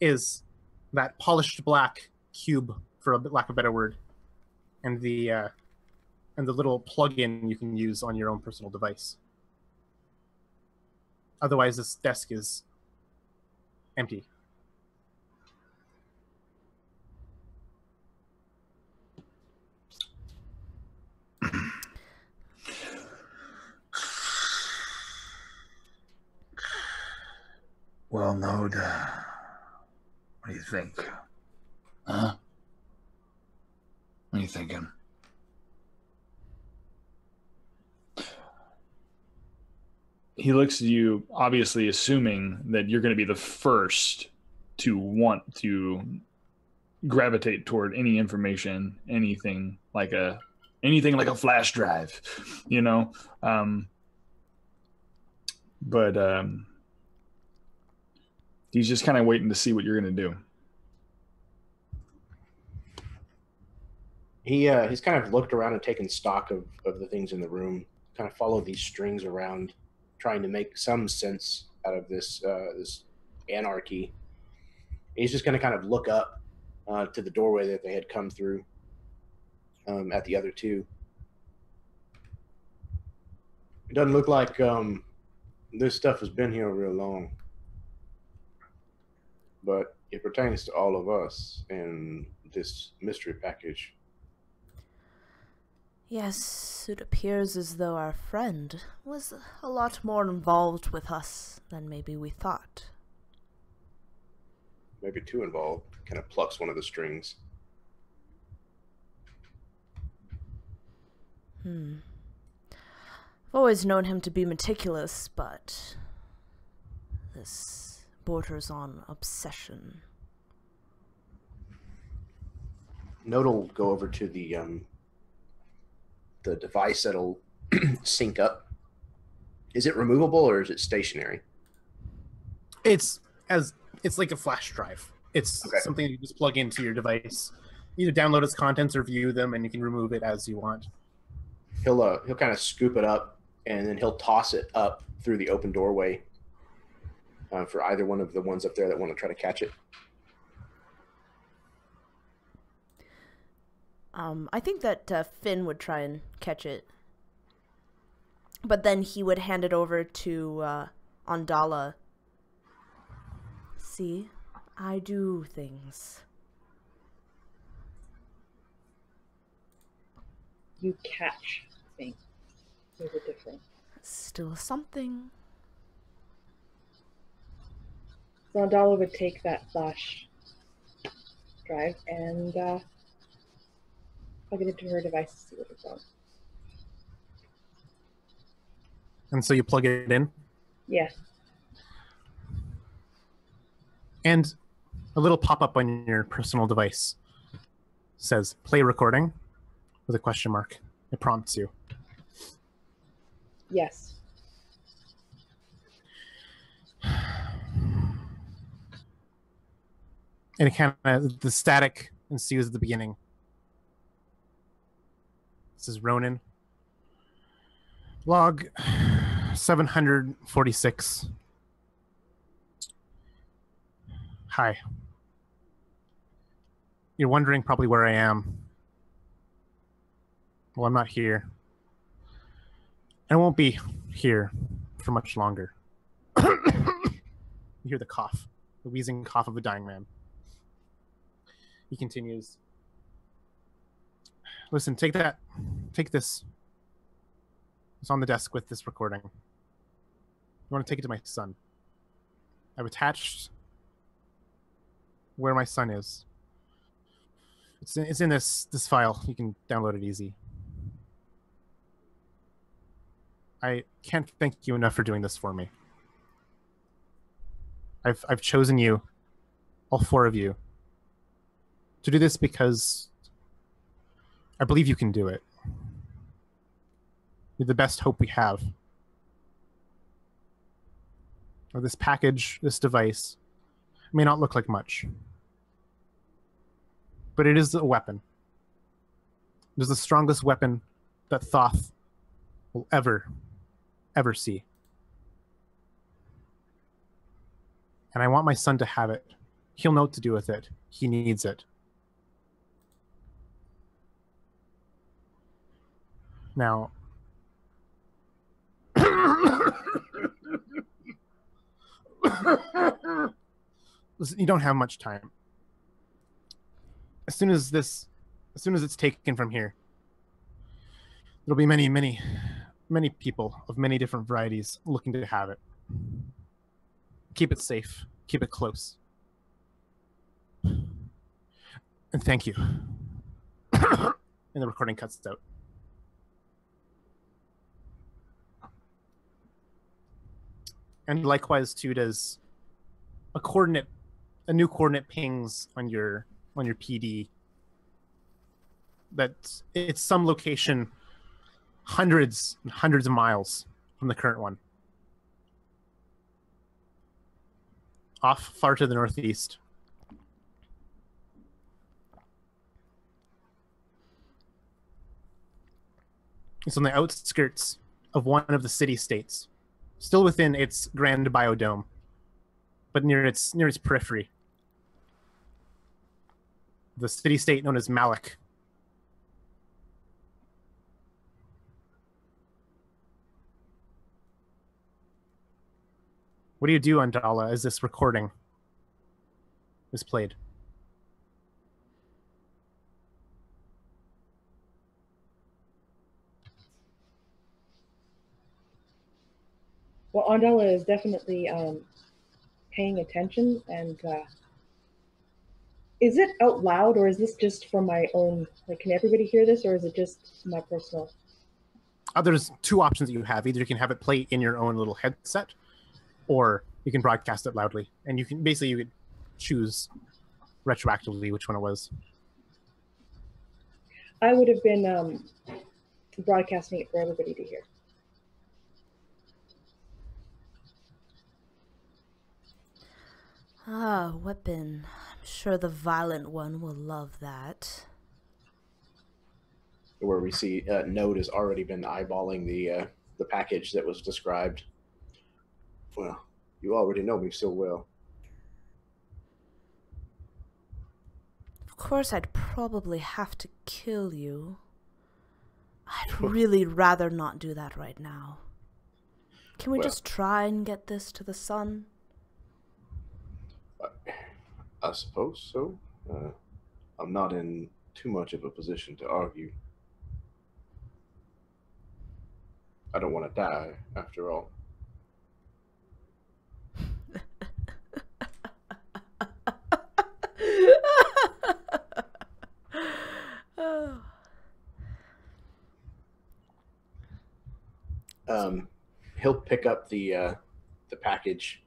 is that polished black cube, for lack of a better word, and the little plug-in you can use on your own personal device. Otherwise, this desk is empty. Well, Node, what do you think? Huh? What are you thinking? He looks at you, obviously assuming that you're going to be the first to want to gravitate toward any information, anything like a flash drive, you know. But he's just kind of waiting to see what you're going to do. He's kind of looked around and taken stock of the things in the room, kind of followed these strings around, trying to make some sense out of this anarchy. He's just going to kind of look up to the doorway that they had come through at the other two. It doesn't look like this stuff has been here real long, but it pertains to all of us in this mystery package. Yes, it appears as though our friend was a lot more involved with us than maybe we thought. Maybe too involved. Kind of plucks one of the strings. I've always known him to be meticulous, but this borders on obsession. Note will go over to the device that'll sync up. Is it removable or is it stationary? It's like a flash drive. It's okay. Something you just plug into your device. Either download its contents or view them, and you can remove it as you want. He'll kind of scoop it up, and then he'll toss it up through the open doorway for either one of the ones up there that want to try to catch it. I think that Finn would try and catch it, but then he would hand it over to Andala. See, I do things. You catch things. There's a difference. Still something. So Andala would take that flash drive and plug it into her device to see what it's on. And so you plug it in? Yeah. And a little pop-up on your personal device says, play recording, with a question mark. It prompts you. Yes. And it kind of, the static ensues at the beginning. This is Ronan. Log 746. Hi. You're wondering probably where I am. Well, I'm not here. I won't be here for much longer. You hear the cough, the wheezing cough of a dying man. He continues. Listen, take this. It's on the desk with this recording. You want to take it to my son. I've attached where my son is. It's in this file. You can download it easy. I can't thank you enough for doing this for me. I've chosen you all four of you, to do this because I believe you can do it. You're the best hope we have. Or this package, this device, may not look like much, but it is a weapon. It is the strongest weapon that Thoth will ever see. And I want my son to have it. He'll know what to do with it. He needs it. Now, listen, you don't have much time. As soon as it's taken from here, there'll be many people of many different varieties looking to have it. Keep it safe. Keep it close. And thank you. And the recording cuts out. And likewise too does a new coordinate pings on your PD. That it's some location hundreds and hundreds of miles from the current one. Off far to the northeast. It's on the outskirts of one of the city-states, still within its grand biodome, but near its periphery. The city-state known as Malik. What do you do, Andala, as this recording is played? Well, Andala is definitely paying attention, and is it out loud, or is this just for my own, like, can everybody hear this, or is it just my personal? There's two options that you have. Either you can have it play in your own little headset, or you can broadcast it loudly. And you can basically, you could choose retroactively which one it was. I would have been broadcasting it for everybody to hear. Ah, weapon. I'm sure the violent one will love that. Where we see Node has already been eyeballing the package that was described. Well, you already know me so well. Of course, I'd probably have to kill you. I'd really rather not do that right now. Can we just try and get this to the sun? I suppose so. I'm not in too much of a position to argue. I don't want to die, after all. He'll pick up the package.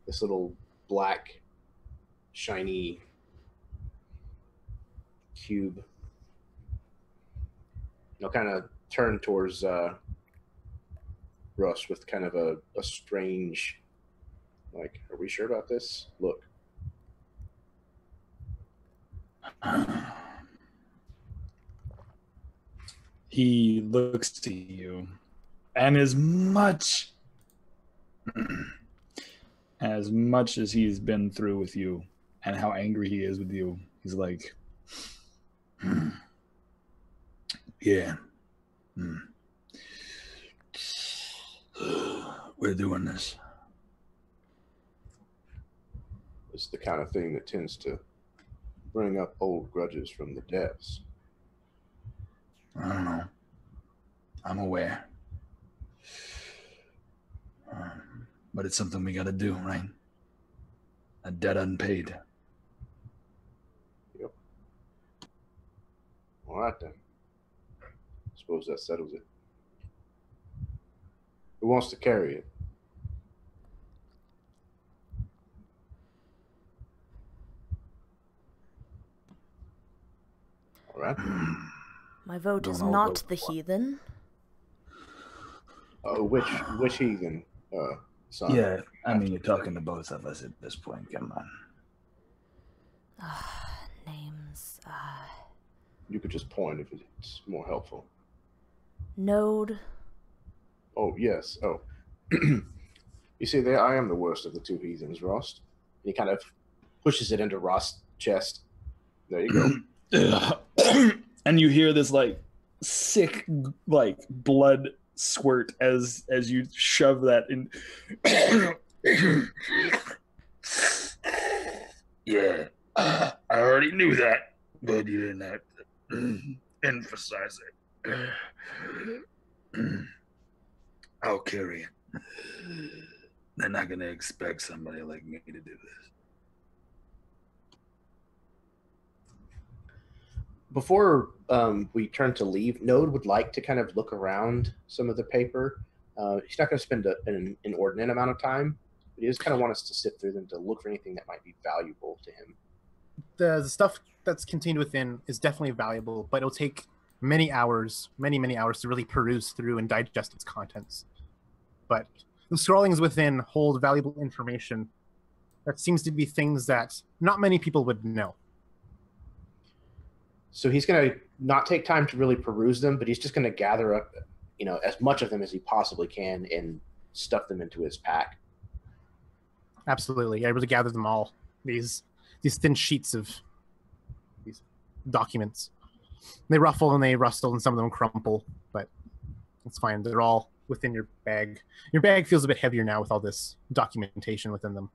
This little black, shiny cube. He'll kind of turn towards Russ with kind of a strange, like, are we sure about this? Look. He looks to you, and as much as he's been through with you and how angry he is with you, he's like, yeah. We're doing this. It's the kind of thing that tends to bring up old grudges from the depths. I don't know. I'm aware. But it's something we gotta do, right? A debt unpaid. Yep. All right, then. Suppose that settles it. Who wants to carry it? All right. My vote Don't is all not vote the for one. heathen. Which heathen, son? Yeah, I mean, you're talking to both of us at this point. Come on. Names. You could just point if it's more helpful. Node. Oh, yes. Oh. You see, there I am the worst of the two heathens, Rost. And he kind of pushes it into Rost's chest. There you go. And you hear this like sick like blood squirt as you shove that in. Yeah, I already knew that, but you didn't have to emphasize it. I'll carry it. They're not going to expect somebody like me to do this. Before we turn to leave, Node would like to kind of look around some of the paper. He's not going to spend an inordinate amount of time, but he just kind of want us to sift through them to look for anything that might be valuable to him. The stuff that's contained within is definitely valuable, but it'll take many hours, many hours to really peruse through and digest its contents. But the scrawlings within hold valuable information that seems to be things that not many people would know. So he's going to not take time to really peruse them, but he's just going to gather up, as much of them as he possibly can and stuff them into his pack. Absolutely. I really gather them all. These thin sheets of these documents. They ruffle and they rustle and some of them crumple, but it's fine. They're all within your bag. Your bag feels a bit heavier now with all this documentation within them.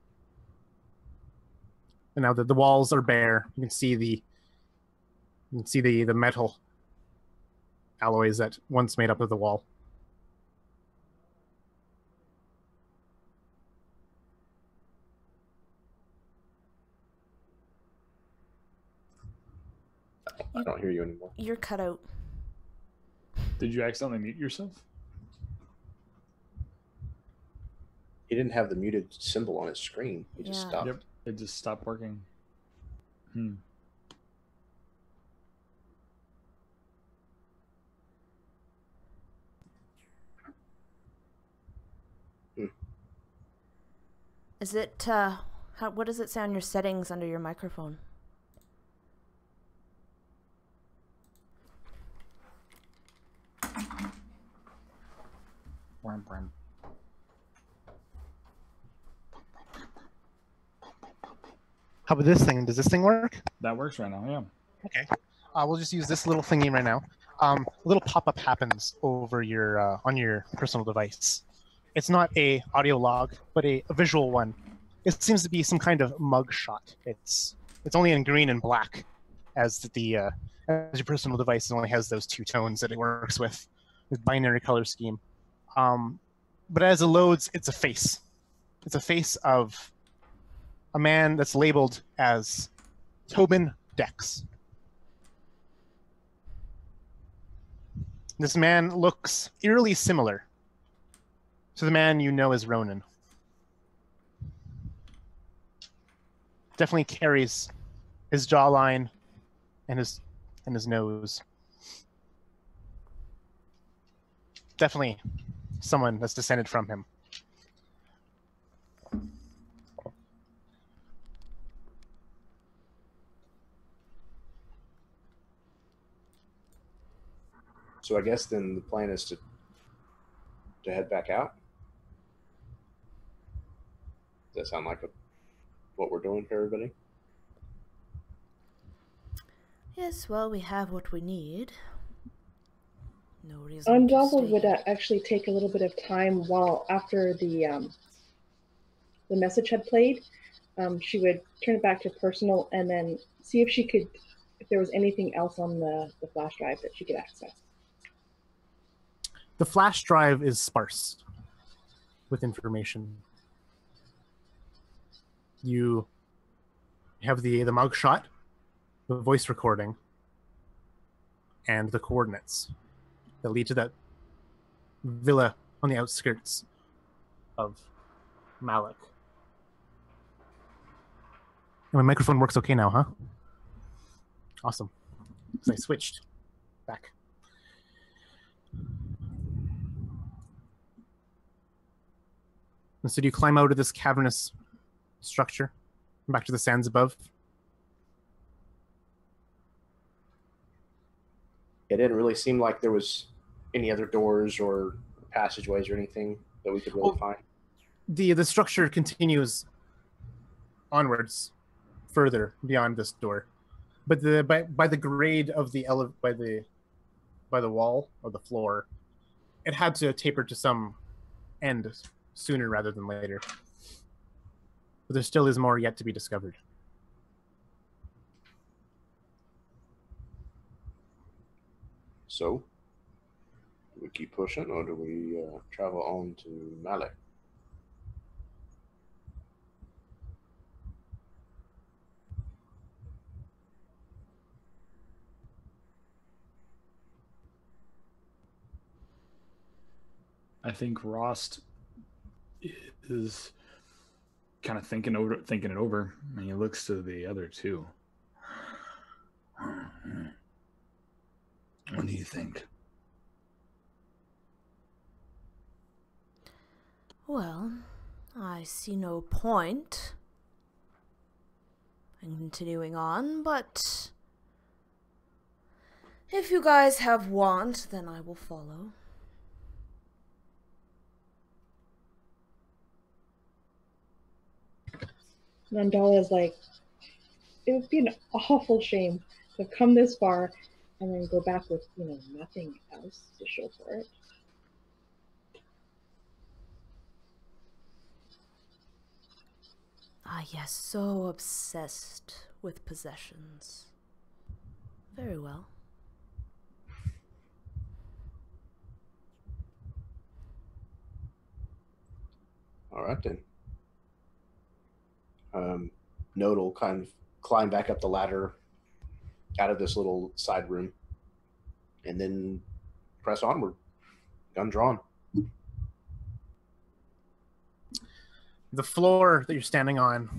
And now that the walls are bare, you can see the metal alloys that once made up of the wall. I don't hear you anymore. You're cut out. Did you accidentally mute yourself? He didn't have the muted symbol on his screen. He just Yeah. stopped. Yep, it just stopped working. Is it, what does it say on your settings under your microphone? How about this thing? Does this thing work? That works right now, yeah. Okay. We'll just use this little thingy right now. A little pop-up happens over your on your personal device. It's not a audio log, but a visual one. It seems to be some kind of mug shot. It's only in green and black, as your personal device only has those two tones that it works with binary color scheme. But as it loads, it's a face. It's a face of a man that's labeled as Tobin Dex. This man looks eerily similar to the man you know as Ronan. Definitely carries his jawline and his nose. Definitely someone that's descended from him. So I guess then the plan is to head back out. Does that sound like what we're doing for everybody? Yes, well, we have what we need. No reason to Undala stay would here. actually take a little bit of time after the message had played. She would turn it back to personal and then see if there was anything else on the flash drive that she could access. The flash drive is sparse with information. You have the mugshot, the voice recording, and the coordinates that lead to that villa on the outskirts of Malik. And my microphone works okay now, huh? Awesome. Because I switched back. And so do you climb out of this cavernous structure back to the sands above? It didn't really seem like there was any other doors or passageways or anything that we could really find. The structure continues onwards, further beyond this door, but by the grade of the by the wall or the floor, it had to taper to some end sooner rather than later. But there still is more yet to be discovered. So, do we keep pushing, or do we travel on to Malek? I think Rost is kind of thinking it over, and he looks to the other two. What do you think? Well, I see no point in continuing on, but if you guys have want, then I will follow. Nandala is like, it would be an awful shame to come this far and then go back with, nothing else to show for it. Ah, yes, so obsessed with possessions. Very well. All right, then. Node will kind of climb back up the ladder out of this little side room and then press onward, gun drawn. The floor that you're standing on,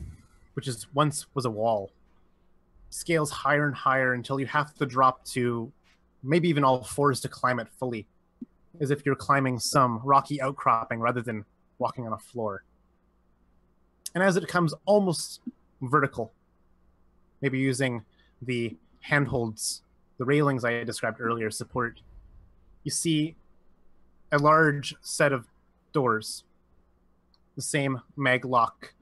which once was a wall, scales higher and higher until you have to drop to maybe even all fours to climb it fully, as if you're climbing some rocky outcropping rather than walking on a floor. And as it comes almost vertical, maybe using the handholds, the railings I described earlier support, you see a large set of doors, the same mag lock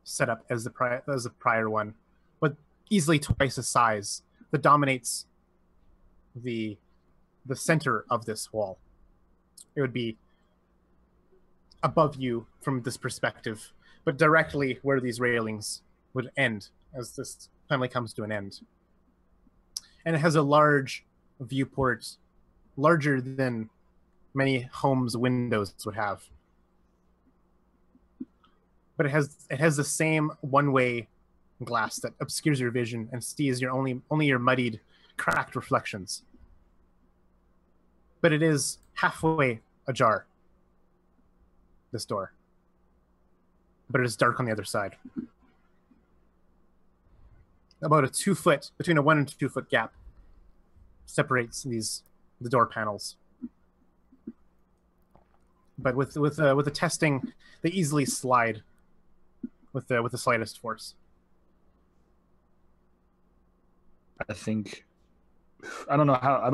setup as the prior one, but easily twice the size, that dominates the center of this wall. It would be above you from this perspective, but directly where these railings would end as this finally comes to an end. And it has a large viewport, larger than many homes' windows would have. But it has the same one-way glass that obscures your vision and sees your only your muddied, cracked reflections. But it is halfway ajar, this door. But it is dark on the other side. About between a 1 and 2 foot gap separates the door panels. But with the testing, they easily slide with the slightest force. I think I don't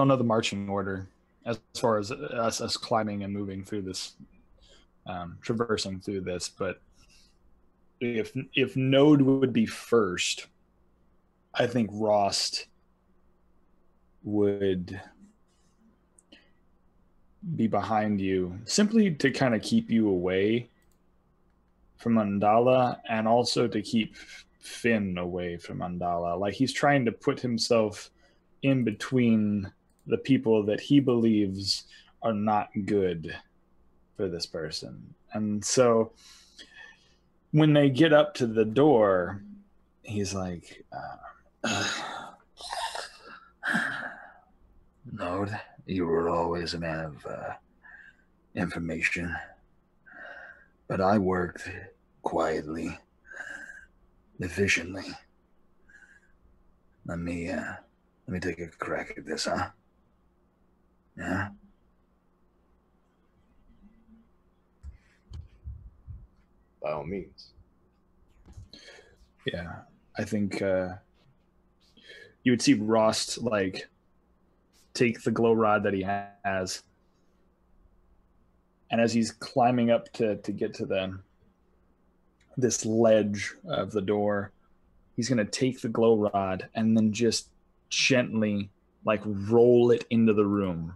know the marching order as far as us climbing and moving through this, traversing through this. But if Node would be first, I think Rost would be behind you, simply to kind of keep you away from Andala, and also to keep Finn away from Andala. Like, he's trying to put himself in between the people that he believes are not good for this person. And so when they get up to the door, he's like, Node, you were always a man of information, but I worked quietly, efficiently. Let me Let me take a crack at this, huh? Yeah? By all means. Yeah, I think you would see Rost like take the glow rod that he has, and as he's climbing up to get to this ledge of the door, he's gonna take the glow rod and then just gently like roll it into the room,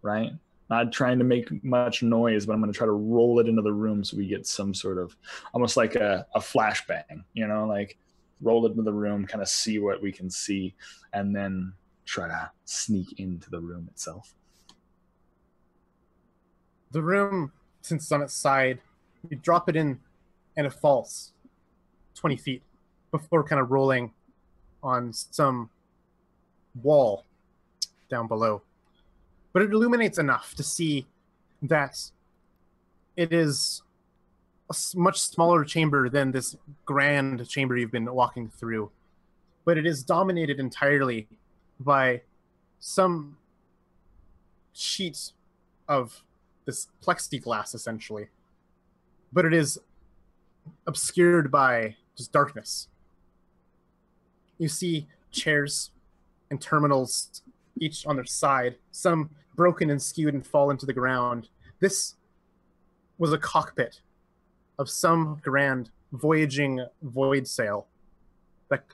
right? Not trying to make much noise, but I'm gonna try to roll it into the room so we get some sort of almost like a flashbang, you know, like roll it into the room, kind of see what we can see, and then try to sneak into the room itself. The room, since it's on its side, you drop it in and it falls 20 feet before kind of rolling on some wall down below. But it illuminates enough to see that it is a much smaller chamber than this grand chamber you've been walking through. But it is dominated entirely by some sheet of this plexiglass, essentially. But it is obscured by just darkness. You see chairs and terminals, each on their side, some broken and skewed and fall into the ground. This was a cockpit of some grand voyaging void sail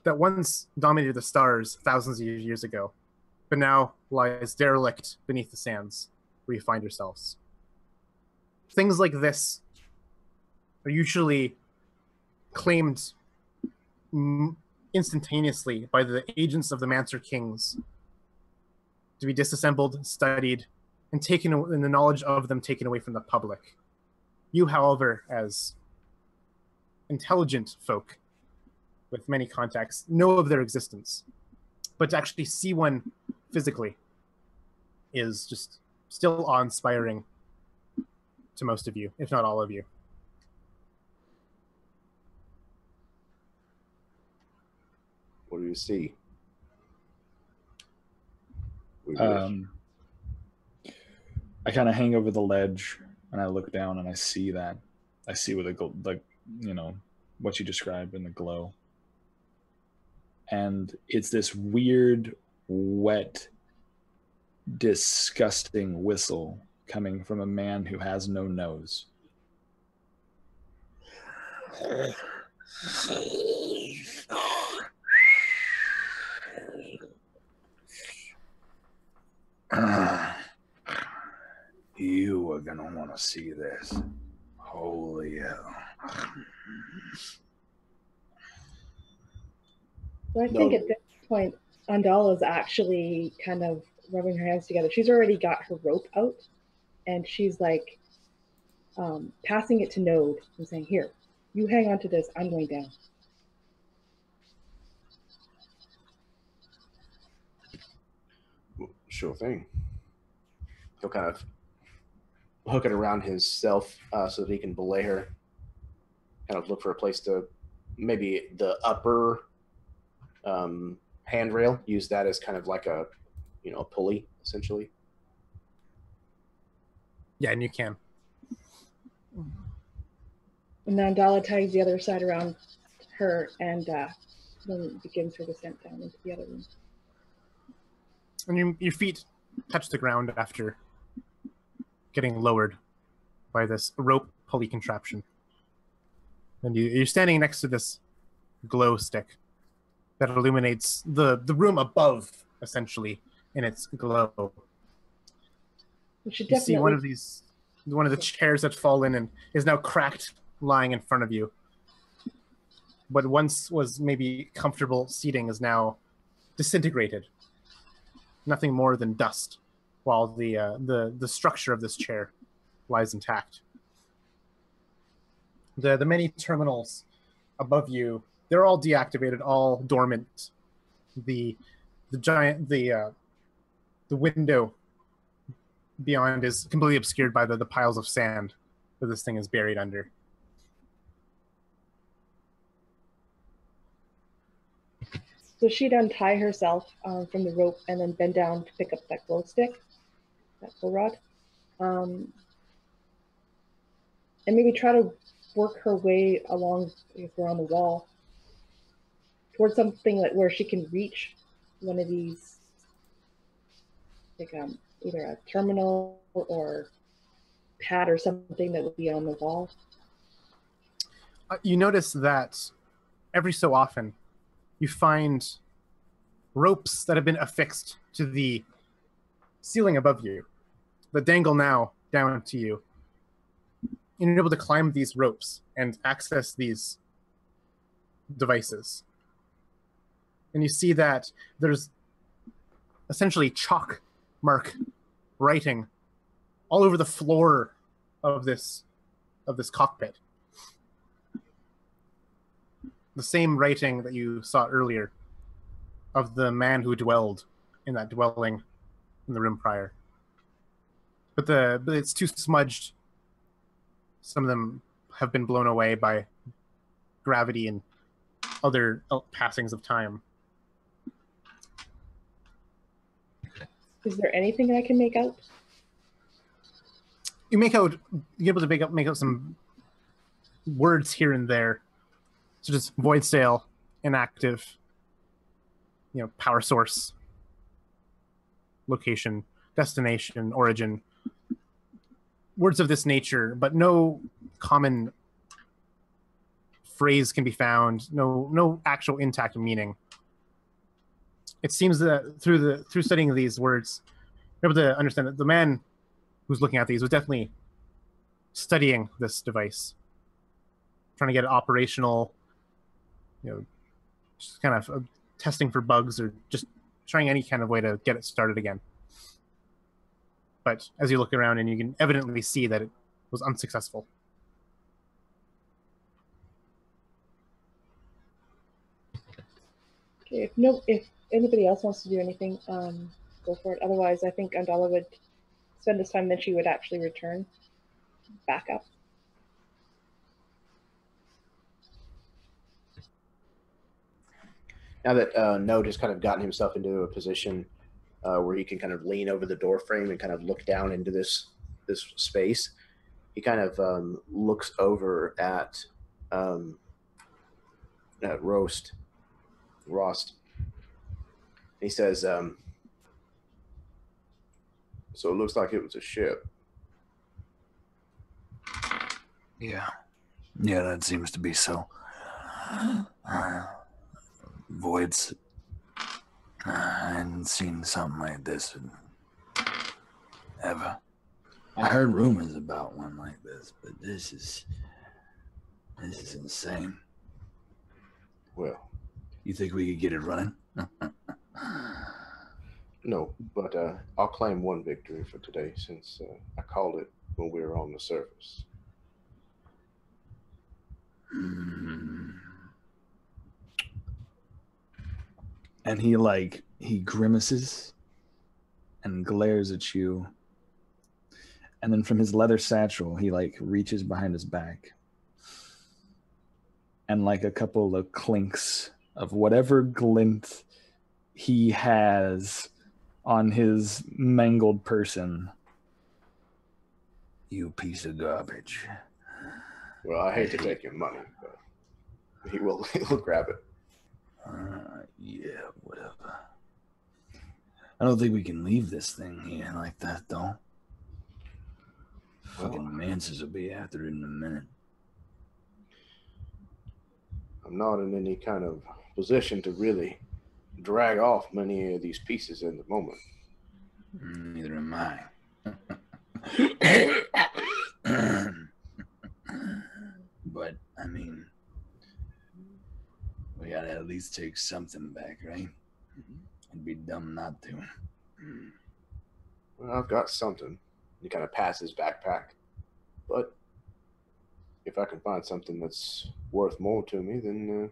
that once dominated the stars thousands of years ago, but now lies derelict beneath the sands where you find yourselves. Things like this are usually claimed instantaneously by the agents of the Mancer-Kings to be disassembled, studied, and taken, and the knowledge of them taken away from the public. You, however, as intelligent folk with many contacts, know of their existence. But to actually see one physically is just still awe-inspiring to most of you, if not all of you. What do you see? I kind of hang over the ledge and I look down and I see what what you described in the glow. And it's this weird, wet, disgusting whistle coming from a man who has no nose. You are gonna want to see this. Holy hell. So I think at this point, Andala's actually kind of rubbing her hands together. She's already got her rope out, and she's like passing it to Node and saying, "Here, you hang on to this. I'm going down." Sure thing. He'll kind of hook it around himself so that he can belay her. Kind of look for a place to, maybe the upper handrail, use that as kind of like a, a pulley, essentially. Yeah, and you can. And then Andala ties the other side around her and then begins her descent down into the other room. And your feet touch the ground after getting lowered by this rope pulley contraption. And you're standing next to this glow stick that illuminates the room above, essentially, in its glow. You see one of the chairs that's fallen and is now cracked, lying in front of you. What once was maybe comfortable seating is now disintegrated. Nothing more than dust, while the structure of this chair lies intact. The many terminals above you, they're all deactivated, all dormant. The window beyond is completely obscured by the piles of sand that this thing is buried under. So she'd untie herself from the rope and then bend down to pick up that glow stick, that glow rod, and maybe try to work her way along, if we're on the wall, towards something like where she can reach one of these, like either a terminal or pad or something that would be on the wall. You notice that every so often you find ropes that have been affixed to the ceiling above you that dangle now down to you. And you're able to climb these ropes and access these devices. And you see that there's essentially chalk mark writing all over the floor of this cockpit. The same writing that you saw earlier of the man who dwelled in that dwelling in the room prior. But it's too smudged. Some of them have been blown away by gravity and other passings of time. Is there anything I can make out? You're able to make out some words here and there, such as void sail, inactive, power source, location, destination, origin, words of this nature, but no common phrase can be found, no actual intact meaning. It seems that through studying these words, you're able to understand that the man who's looking at these was definitely studying this device, trying to get it operational, just kind of testing for bugs or just trying any kind of way to get it started again. But as you look around, and you can evidently see that it was unsuccessful. Okay, if anybody else wants to do anything, go for it. Otherwise, I think Andala would spend this time, then she would actually return back up. Now that Node has kind of gotten himself into a position where he can kind of lean over the door frame and kind of look down into this space, he kind of looks over at Rost. He says, so it looks like it was a ship. Yeah, that seems to be so. Voids. I hadn't seen something like this ever. I heard rumors about one like this, but this is insane. Well, you think we could get it running? No, but I'll claim one victory for today, since I called it when we were on the surface. And he grimaces and glares at you. And then from his leather satchel, he reaches behind his back. And a couple of clinks of whatever glint he has on his mangled person. You piece of garbage. Well, I hate to take your money, but he'll grab it. Yeah, whatever. I don't think we can leave this thing here like that, though. Fucking Mancers will be after it in a minute. I'm not in any kind of position to really drag off many of these pieces in the moment. Neither am I. But, I mean, we gotta at least take something back, right? It'd be dumb not to. Well, I've got something. He kind of passes his backpack. But if I can find something that's worth more to me, then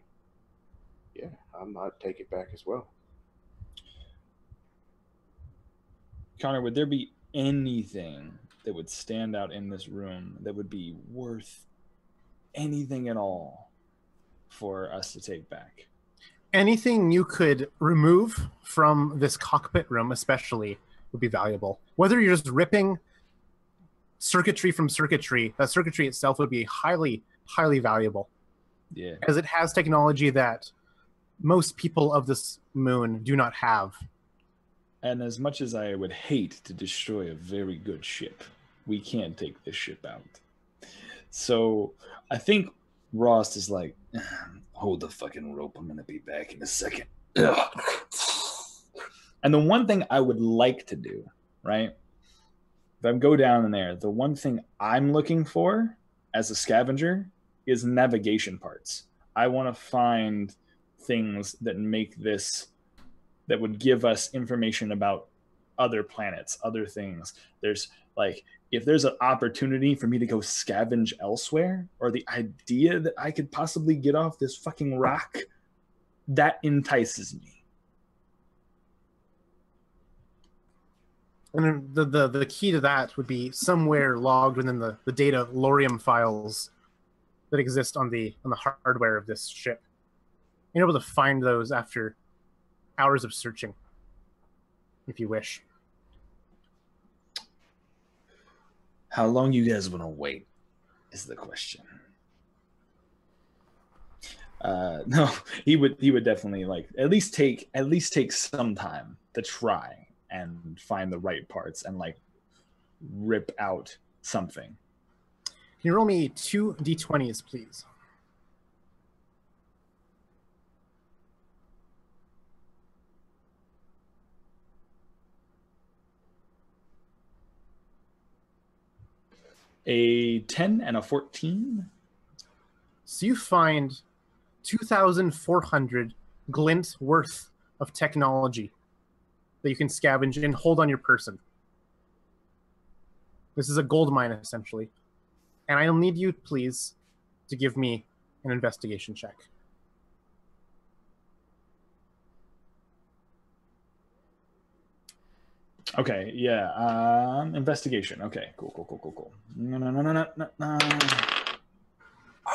yeah, I might take it back as well. Connor, would there be anything that would stand out in this room that would be worth anything at all for us to take back? anything you could remove from this cockpit room especially would be valuable. Whether you're just ripping circuitry from circuitry, that circuitry itself would be highly, highly valuable. Yeah. As it has technology that most people of this moon do not have. And as much as I would hate to destroy a very good ship, we can't take this ship out. So I think Rost is like, hold the fucking rope. I'm going to be back in a second. Ugh. And the one thing I would like to do, right? If I go down in there, the one thing I'm looking for as a scavenger is navigation parts. I want to find things that make this, that would give us information about other planets, other things. There's like, if there's an opportunity for me to go scavenge elsewhere, or the idea that I could possibly get off this fucking rock, that entices me. And the key to that would be somewhere logged within the data lorium files that exist on the hardware of this ship. You're able to find those after hours of searching, if you wish. How long you guys want to wait is the question. No, he would definitely like at least take some time to try and find the right parts and like rip out something. Can you roll me 2 d20s, please? A 10 and a 14. So you find 2,400 glint worth of technology that you can scavenge and hold on your person. This is a gold mine, essentially. And I'll need you, please, to give me an investigation check. Okay, yeah. Investigation. Okay, cool. No.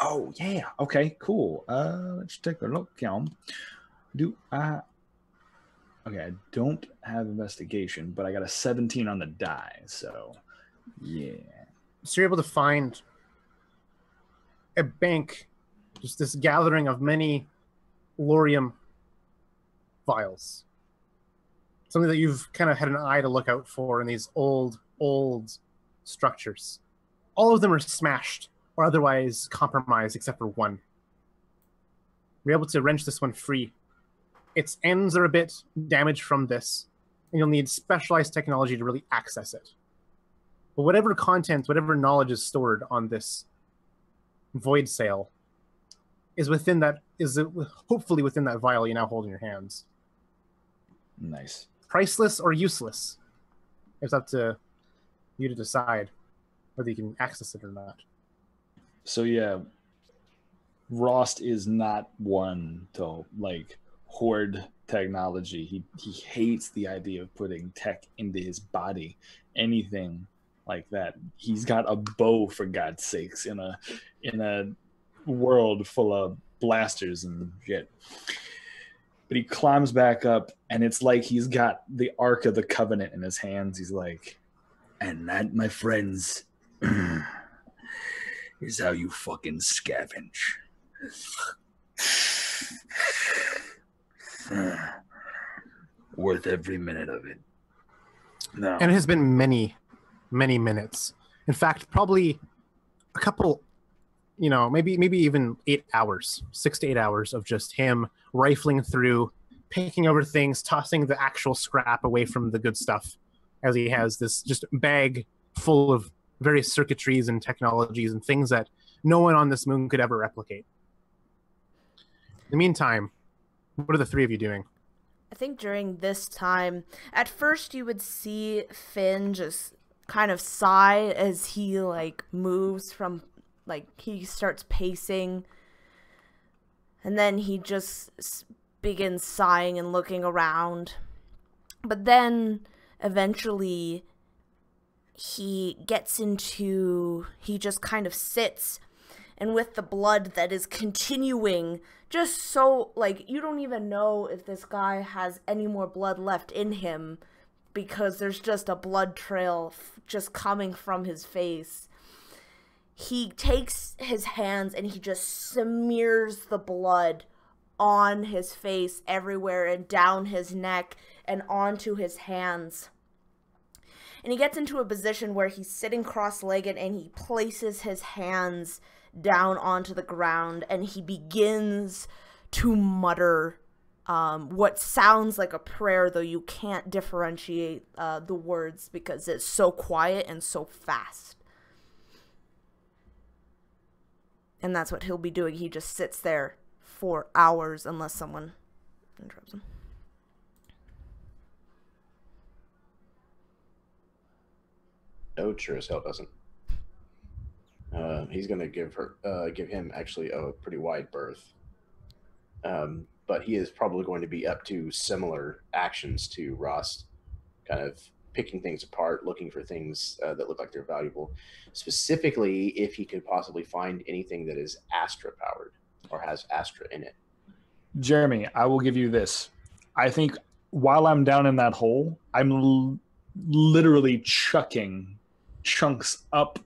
Oh, yeah. Okay, cool. Let's take a look. Okay, I don't have investigation, but I got a 17 on the die, so yeah. So you're able to find a bank, just this gathering of many lorium vials. Something that you've kind of had an eye to look out for in these old structures. All of them are smashed or otherwise compromised except for one. You're able to wrench this one free. Its ends are a bit damaged from this, and you'll need specialized technology to really access it. But whatever content, whatever knowledge is stored on this void sail is hopefully within that vial you now hold in your hands. Nice. Priceless or useless. It's up to you to decide whether you can access it or not. So yeah, Rost is not one to like hoard technology. He hates the idea of putting tech into his body. Anything like that. He's got a bow, for God's sakes, in a world full of blasters and shit. But he climbs back up, and it's like he's got the Ark of the Covenant in his hands. He's like, and that, my friends, is how you fucking scavenge. Worth every minute of it. No. And it has been many, many minutes. In fact, probably a couple, maybe even 8 hours, 6 to 8 hours of just him rifling through, picking over things, tossing the actual scrap away from the good stuff, as he has this just bag full of various circuitries and technologies and things that no one on this moon could ever replicate. In the meantime, what are the three of you doing? I think during this time, at first you would see Finn just kind of sigh as he moves from, he starts pacing, and then he just begins sighing and looking around. But then eventually he just kind of sits and with the blood that is continuing, just so, like, you don't even know if this guy has any more blood left in him, because there's just a blood trail just coming from his face. He takes his hands and he just smears the blood on his face everywhere and down his neck and onto his hands. And he gets into a position where he's sitting cross-legged and he places his hands down onto the ground and he begins to mutter what sounds like a prayer, though you can't differentiate the words because it's so quiet and so fast. And that's what he'll be doing. He just sits there for hours unless someone interrupts him. No, sure as hell doesn't. He's going to give him actually a pretty wide berth. But he is probably going to be up to similar actions to Ross, kind of picking things apart, looking for things that look like they're valuable. Specifically, if he could possibly find anything that is Astra powered or has Astra in it. Jeremy, I will give you this. I think while I'm down in that hole, I'm literally chucking chunks up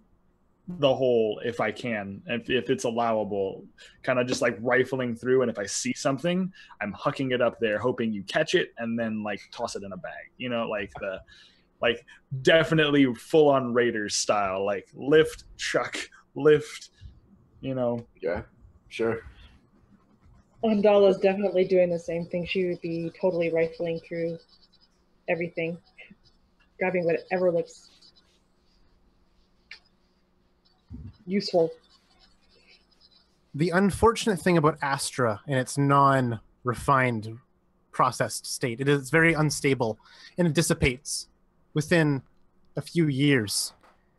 the hole if I can, if it's allowable, kind of just like rifling through, and if I see something, I'm hucking it up there, hoping you catch it and then like toss it in a bag, you know, like definitely full on Raiders style, like lift, chuck, lift, you know. Yeah, sure. Dala's definitely doing the same thing. She would be totally rifling through everything, grabbing whatever looks useful. The unfortunate thing about Astra in its non-refined processed state, it is very unstable and it dissipates within a few years.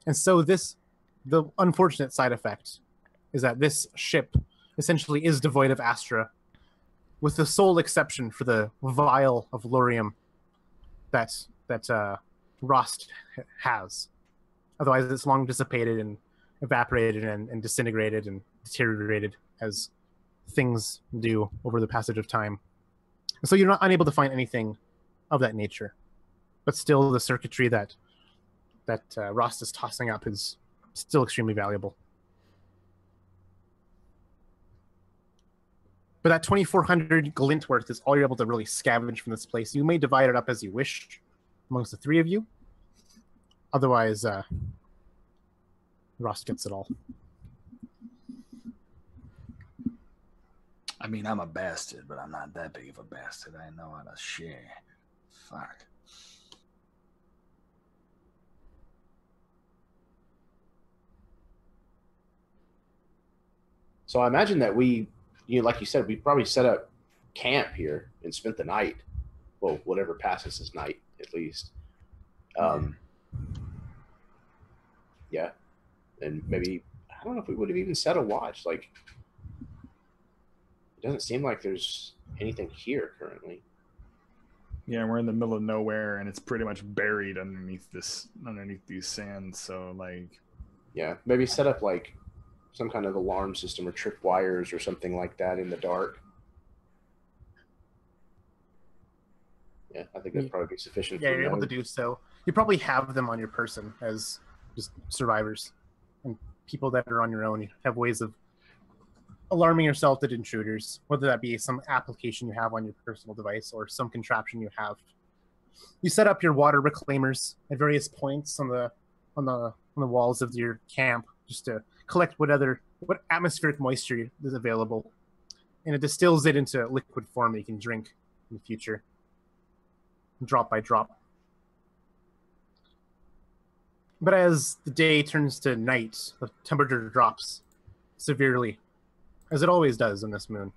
And so the unfortunate side effect is that this ship essentially is devoid of Astra, with the sole exception for the vial of Lorium that Rost has. Otherwise, it's long dissipated and evaporated and disintegrated and deteriorated as things do over the passage of time. And so you're not unable to find anything of that nature. But still, the circuitry that Rost is tossing up is still extremely valuable. But that 2,400 glint worth is all you're able to really scavenge from this place. You may divide it up as you wish amongst the three of you. Otherwise, Rost gets it all. I mean, I'm a bastard, but I'm not that big of a bastard. I know how to share. Fuck. So I imagine that like you said, we probably set up camp here and spent the night. Well, whatever passes as night, at least. Yeah. And maybe, I don't know if we would have even set a watch. Like, it doesn't seem like there's anything here currently. Yeah, we're in the middle of nowhere, and it's pretty much buried underneath these sands. So, like, yeah, maybe set up like some kind of alarm system or trip wires or something like that in the dark. Yeah, I think that'd probably be sufficient. Yeah, you're able to do so. You probably have them on your person as just survivors and people that are on your own. You have ways of alarming yourself to intruders, whether that be some application you have on your personal device or some contraption you have. You set up your water reclaimers at various points on the walls of your camp just to collect what atmospheric moisture is available, and it distills it into liquid form that you can drink in the future, drop by drop. But as the day turns to night, the temperature drops severely, as it always does on this moon.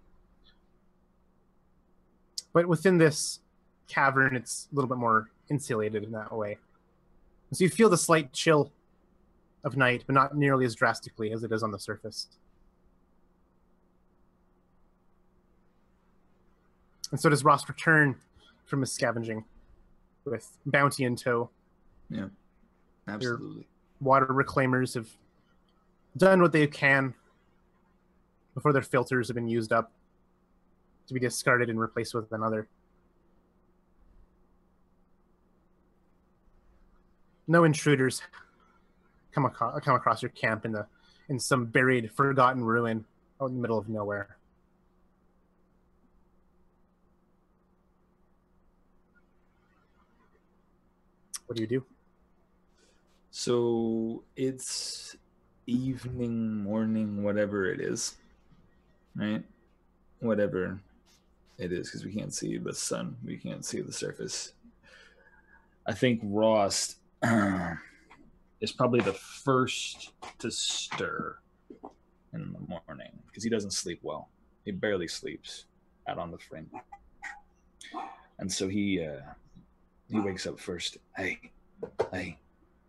But within this cavern, it's a little bit more insulated in that way. So you feel the slight chill of night, but not nearly as drastically as it is on the surface. And so does Ross return from his scavenging with bounty in tow. Yeah, absolutely. Your water reclaimers have done what they can before their filters have been used up to be discarded and replaced with another. No intruders come across your camp in some buried, forgotten ruin out in the middle of nowhere. What do you do? So it's evening, morning, whatever it is, right? Whatever it is, because we can't see the sun. We can't see the surface. I think Rost is probably the first to stir in the morning because he doesn't sleep well. He barely sleeps out on the frame. And so he wakes up first. Hey.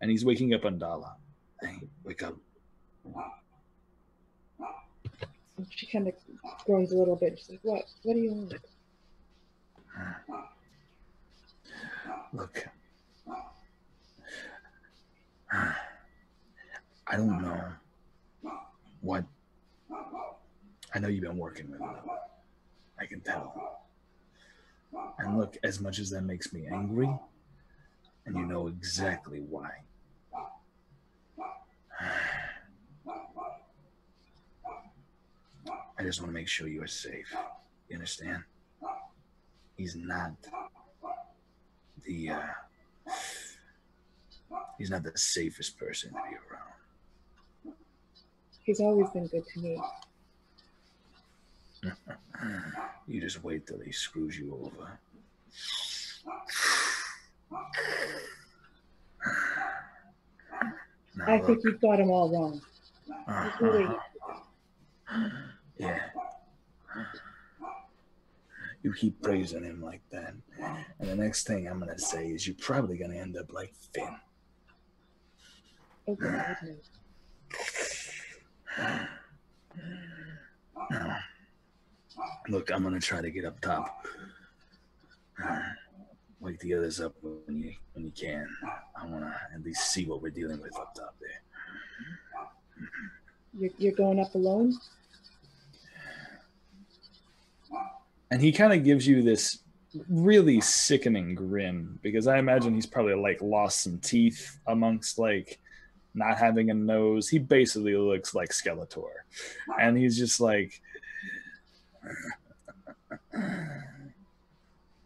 And he's waking up Andala. Hey, wake up. And she kind of groans a little bit. She's like, what? What do you want? Look. I don't know what. I know you've been working with them. I can tell. And look, as much as that makes me angry, and you know exactly why. I just want to make sure you are safe. You understand? He's not the safest person to be around. He's always been good to me. You just wait till he screws you over. Now, I think you've got him all wrong. Really. Yeah. You keep praising him like that, and the next thing I'm gonna say is you're probably gonna end up like Finn. Oh, God, no. Now, look, I'm gonna try to get up top. Wake the others up when you can. I wanna at least see what we're dealing with up top there. You're going up alone? And he kind of gives you this really sickening grin because I imagine he's probably like lost some teeth amongst like not having a nose. He basically looks like Skeletor. And he's just like,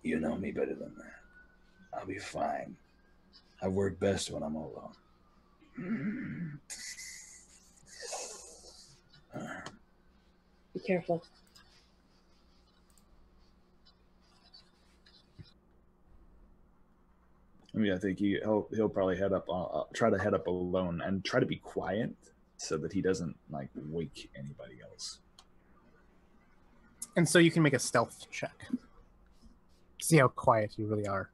you know me better than that. I'll be fine. I work best when I'm alone. Be careful. I mean, I think he'll probably head up, try to head up alone and try to be quiet so that he doesn't like wake anybody else. And so you can make a stealth check. See how quiet you really are.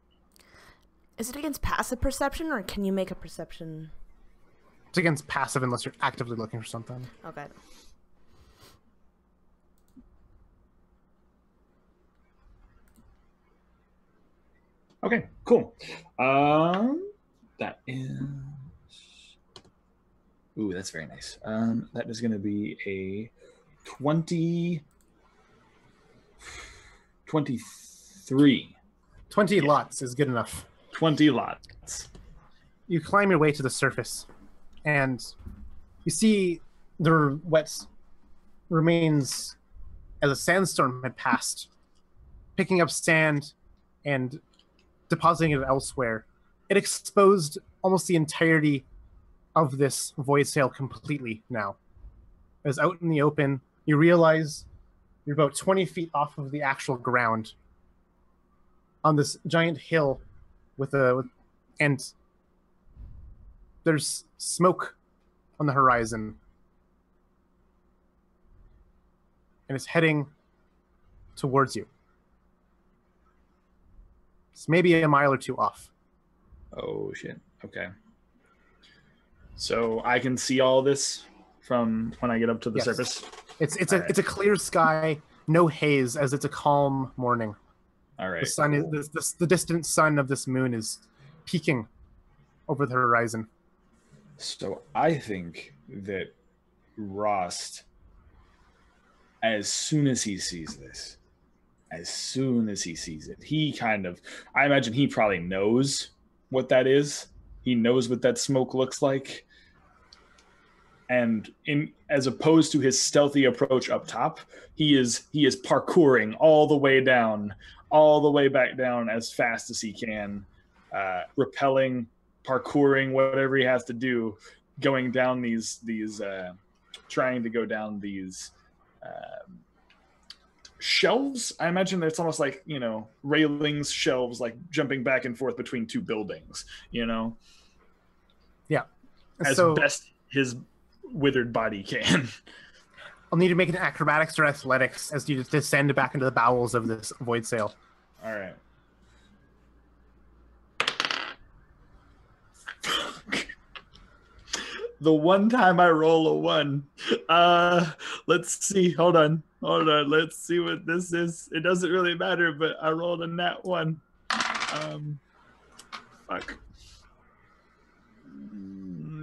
Is it against passive perception, or can you make a perception? It's against passive unless you're actively looking for something. Okay. Okay, cool. That is... Ooh, that's very nice. That is going to be a 23. 20 lots is good enough. 20 lots. You climb your way to the surface, and you see the wet remains as a sandstorm had passed, picking up sand and depositing it elsewhere. It exposed almost the entirety of this void sail completely now. As out in the open, you realize you're about 20 feet off of the actual ground on this giant hill and there's smoke on the horizon. And it's heading towards you. It's maybe a mile or two off. Oh, shit. Okay. So I can see all this from when I get up to the Yes. surface? It's a clear sky, no haze, as it's a calm morning. All right. The sun is the distant sun of this moon is peeking over the horizon. So I think that Rost as soon as he sees this, he kind of, I imagine he probably knows what that is. He knows what that smoke looks like. And as opposed to his stealthy approach up top, he is parkouring all the way back down as fast as he can, rappelling, parkouring, whatever he has to do, going down these trying to go down these shelves. I imagine it's almost like, railings, shelves, like jumping back and forth between two buildings, Yeah. as best his withered body can. I'll need to make an acrobatics or athletics as you descend back into the bowels of this void sail. All right. The one time I roll a 1. Let's see. Hold on. Let's see what this is. It doesn't really matter, but I rolled a nat 1. Fuck.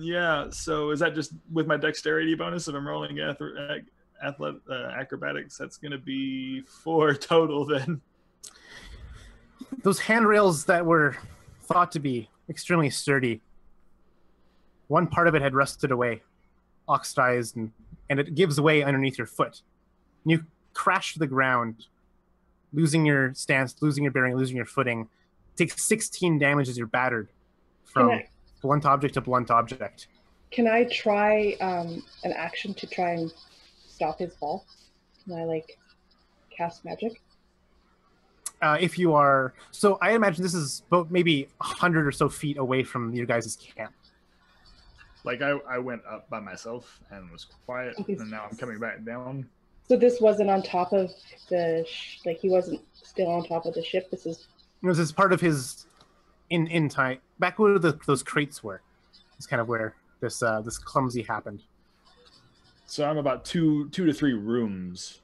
Yeah, so is that just with my dexterity bonus? If I'm rolling acrobatics, that's going to be 4 total then. Those handrails that were thought to be extremely sturdy, one part of it had rusted away, oxidized, and it gives way underneath your foot. And you crash to the ground, losing your stance, losing your bearing, losing your footing. Take 16 damage as you're battered from blunt object to blunt object. Can I try an action to try and stop his fall? Can I cast magic? If you are, so I imagine this is about maybe 100 or so feet away from your guys' camp. I went up by myself and was quiet, and now I'm coming back down. So this wasn't on top of the he wasn't still on top of the ship. This is part of his in time back where those crates were. It's kind of where this clumsy happened. So I'm about two to 3 rooms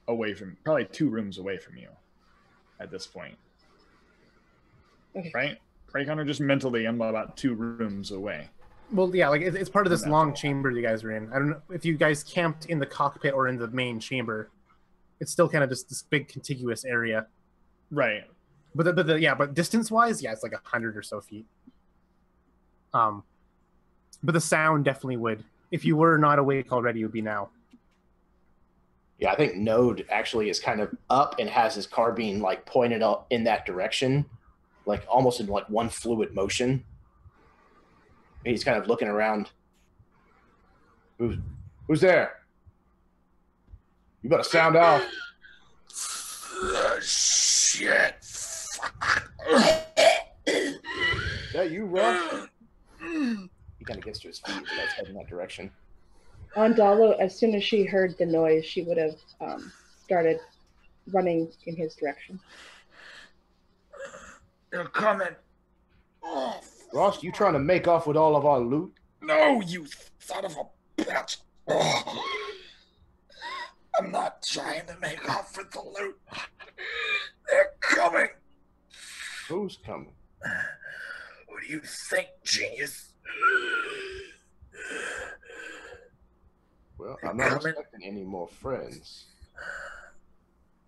away from, probably 2 rooms away from you at this point. Okay. Right, Connor? Just mentally, I'm about 2 rooms away. Well, yeah, it's part of this long chamber you guys are in. I don't know if you guys camped in the cockpit or in the main chamber. It's still kind of just this big contiguous area. Right. But distance-wise, it's 100 or so feet. But the sound definitely would. If you were not awake already, it would be now. Yeah, I think Node actually is kind of up and has his carbine pointed up in that direction, almost in one fluid motion. He's kind of looking around. Who's there? You better sound off. Shit. Yeah, you run. He kind of gets to his feet and starts heading that direction. Andalo, as soon as she heard the noise, she would have started running in his direction. They're coming. Oh, Ross, you trying to make off with all of our loot? No, you son of a bitch. Oh. I'm not trying to make off with the loot. They're coming. Who's coming? Who do you think, genius? Well, I'm not expecting any more friends.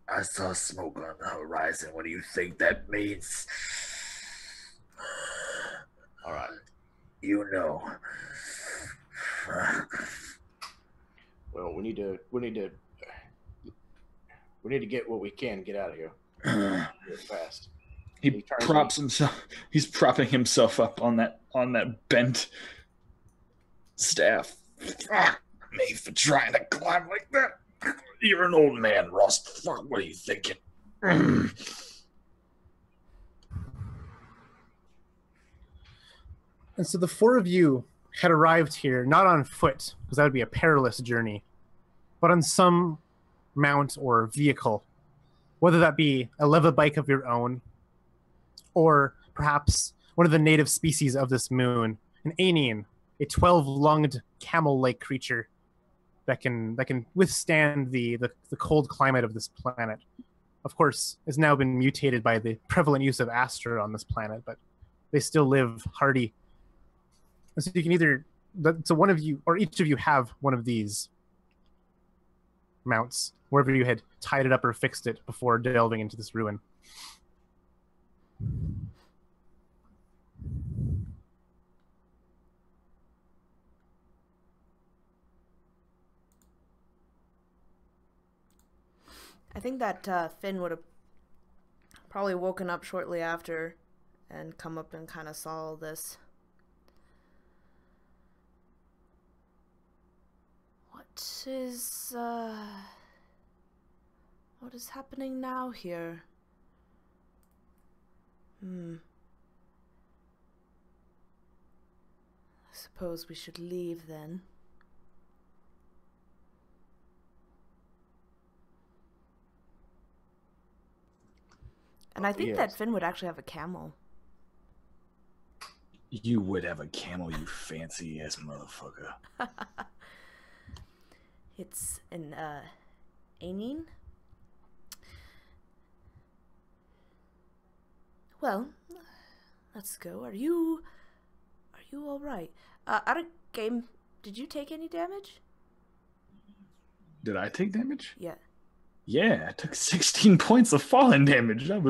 I saw smoke on the horizon. What do you think that means? All right. You know. Well, we need to get what we can get out of here. Real fast. He props himself. He's propping himself up on that bent staff. Fuck me for trying to climb like that. You're an old man, Rust. Fuck, what are you thinking? And so the 4 of you had arrived here, not on foot, because that would be a perilous journey, but on some mount or vehicle, whether that be a levibike of your own, or perhaps one of the native species of this moon, an Aenean, a 12-lunged camel-like creature that can withstand the cold climate of this planet. Of course, it's now been mutated by the prevalent use of Astra on this planet, but they still live hardy. And so you can so one of you or each of you have one of these. mounts, wherever you had tied it up or fixed it before delving into this ruin. I think that Finn would have probably woken up shortly after and come up and kind of saw all this. What is happening now here? I suppose we should leave then. And I think that Finn would actually have a camel. You would have a camel, you fancy ass motherfucker. It's an Anin. Well, let's go. Are you all right? Out of game, did you take any damage? Did I take damage? Yeah. Yeah, I took 16 points of falling damage. I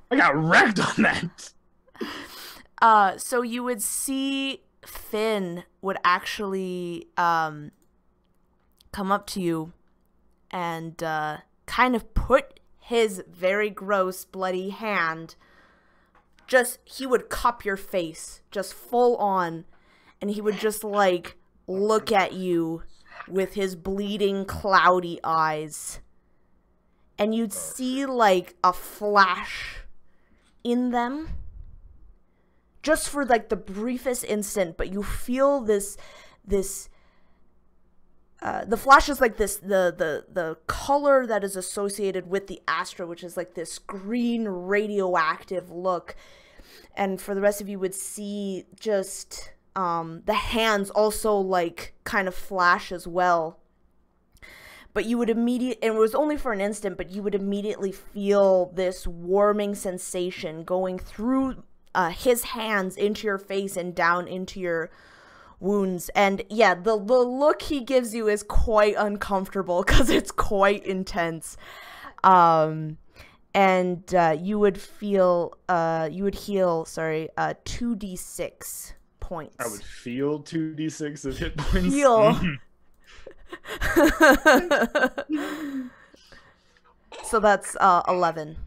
got wrecked on that. So you would see Finn would actually come up to you and kind of put his very gross bloody hand, he would cup your face just full on, and he would just like look at you with his bleeding cloudy eyes, and you'd see like a flash in them just for like the briefest instant, but you feel this the flash is like this, the color that is associated with the Astra, which is like this green radioactive look. And for the rest of you would see just the hands also like kind of flash as well. But you would and it was only for an instant, but you would immediately feel this warming sensation going through his hands into your face and down into your wounds. And yeah, the look he gives you is quite uncomfortable because it's quite intense. And you would heal 2d6 points. I would feel 2d6 of hit points. Heal. So that's 11.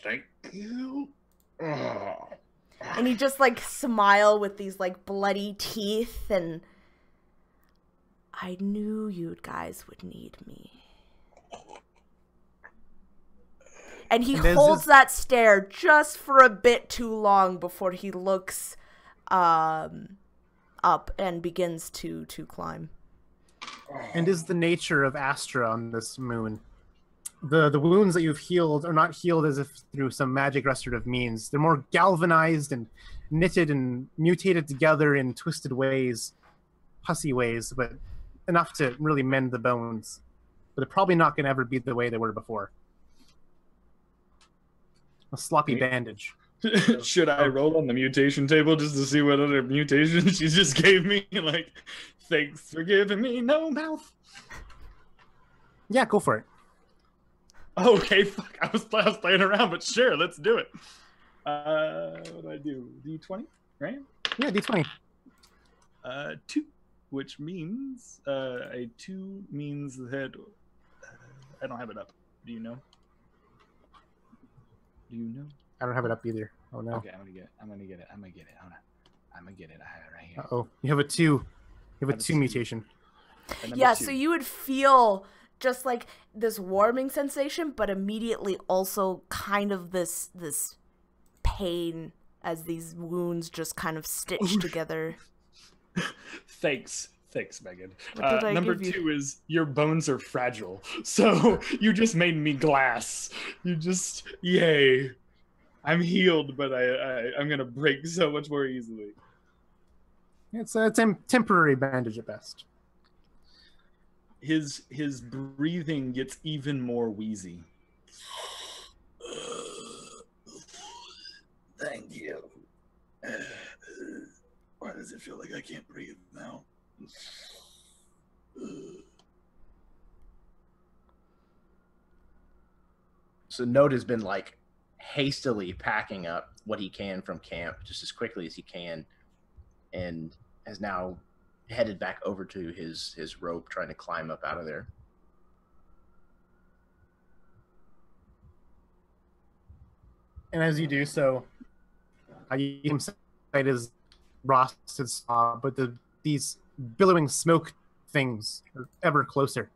Thank you. And you just like smile with these like bloody teeth, and I knew you guys would need me. And he holds that stare just for a bit too long before he looks up and begins to climb. And is the nature of Astra on this moon? The wounds that you've healed are not healed as if through some magic restorative means. They're more galvanized and knitted and mutated together in twisted ways, pussy ways, but enough to really mend the bones. But they're probably not going to ever be the way they were before. A sloppy bandage. Should I roll on the mutation table just to see what other mutations she just gave me? Like, thanks for giving me no mouth. Yeah, go for it. Okay, fuck. I was playing around, but sure, let's do it. What do I do? D20, right? Yeah, D20. 2, which means a 2 means that I don't have it up. Do you know? I don't have it up either. Oh no. Okay, I'm gonna get it. I'm gonna get it. I have it right here. Uh-oh. You have a 2. You have a 2 mutation. Yeah, so you would feel just like this warming sensation, but immediately also kind of this pain as these wounds just kind of stitch together. Thanks, Megan. What did I Number give you? 2 is your bones are fragile. So you just made me glass. You just, yay. I'm healed, but I'm going to break so much more easily. It's a temporary bandage at best. His breathing gets even more wheezy. Thank you. does it feel like I can't breathe now? So Node has been like hastily packing up what he can from camp just as quickly as he can, and has now headed back over to his rope, trying to climb up out of there. And as you do so, you can sight his rusted saw, but these billowing smoke things are ever closer.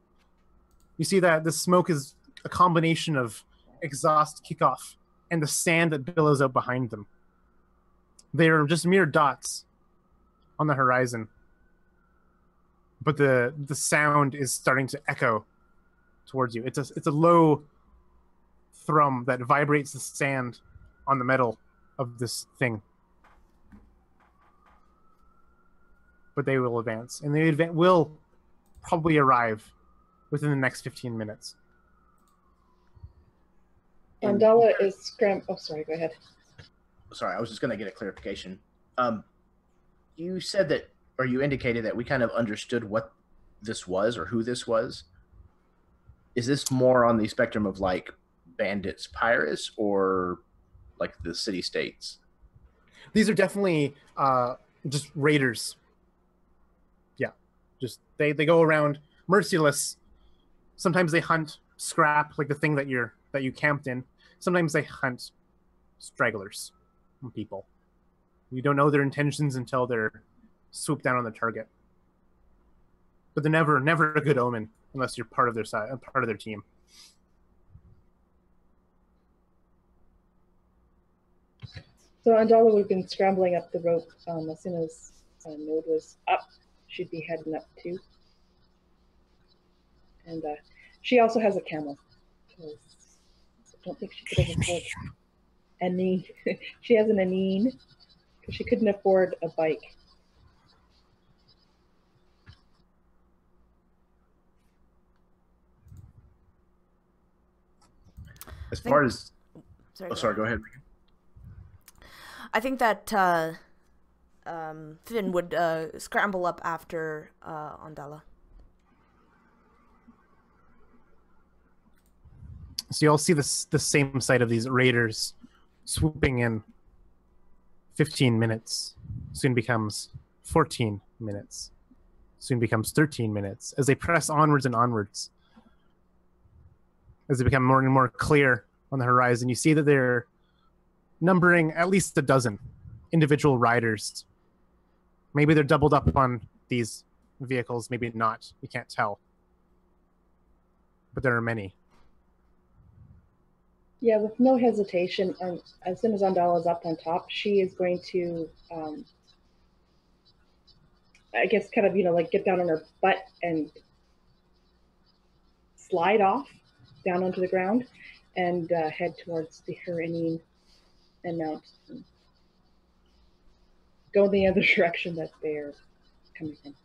You see that the smoke is a combination of exhaust kickoff and the sand that billows out behind them. They're just mere dots on the horizon, but the sound is starting to echo towards you. It's a low thrum that vibrates the sand on the metal of this thing. But they will advance, and they will probably arrive within the next 15 minutes. Andala is Oh, sorry. Go ahead. Sorry, I was just going to get a clarification. You said that, or you indicated that we kind of understood what this was or who this was. Is this more on the spectrum of like bandits, pirates, or like the city-states? These are definitely just raiders. Yeah, just they go around merciless. Sometimes they hunt scrap, like the thing that you camped in. Sometimes they hunt stragglers and people. You don't know their intentions until they're swooped down on the target. But they're never a good omen unless you're part of their side, part of their team. So Andala would have been scrambling up the rope as soon as Node was up. She'd be heading up too. And she also has a camel. I don't think she could have afforded Anine. She has an Anine because she couldn't afford a bike. As far as... Sorry, go ahead. I think that Finn would scramble up after Andala. So you'll see the same sight of these raiders swooping in. 15 minutes soon becomes 14 minutes, soon becomes 13 minutes, as they press onwards and onwards. As they become more and more clear on the horizon, you see that they're numbering at least a dozen individual riders. Maybe they're doubled up on these vehicles, maybe not. You can't tell. But there are many. Yeah, with no hesitation, as soon as Andala is up on top, she is going to, I guess, kind of, like get down on her butt and slide off down onto the ground and head towards her Anine and mount. And go in the other direction that they're coming from.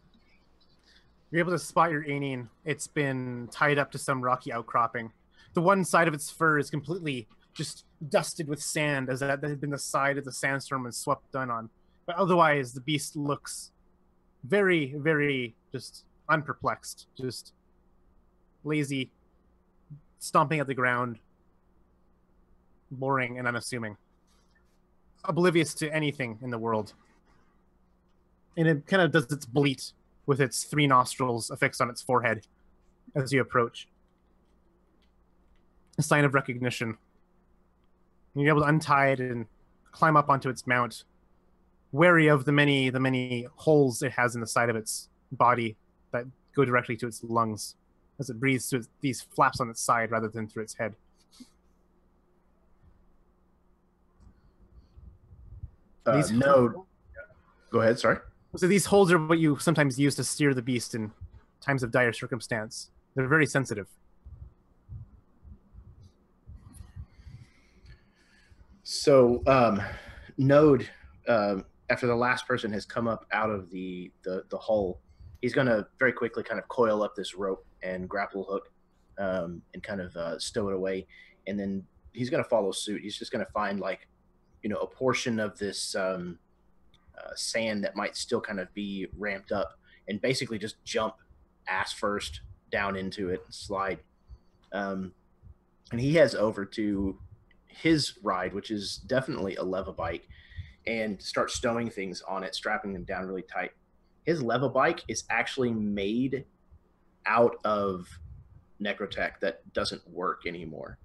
You're able to spot your Anine. It's been tied up to some rocky outcropping. The one side of its fur is completely just dusted with sand, as that had been the side of the sandstorm and swept down on. But otherwise, the beast looks very, very just unperplexed, just lazy, stomping at the ground, boring and unassuming, oblivious to anything in the world. And it kind of does its bleat with its 3 nostrils affixed on its forehead as you approach. A sign of recognition. You're able to untie it and climb up onto its mount, wary of the many holes it has in the side of its body that go directly to its lungs as it breathes through these flaps on its side rather than through its head. No. Go ahead, sorry. So these holes are what you sometimes use to steer the beast in times of dire circumstance. They're very sensitive. So, Node, after the last person has come up out of the hole, he's going to very quickly kind of coil up this rope and grapple hook and kind of stow it away. And then he's going to follow suit. He's just going to find, like, a portion of this sand that might still kind of be ramped up, and basically just jump ass first down into it and slide. And he heads over to his ride, which is definitely a levibike, and starts stowing things on it, strapping them down really tight. His levibike is actually made out of necrotech that doesn't work anymore,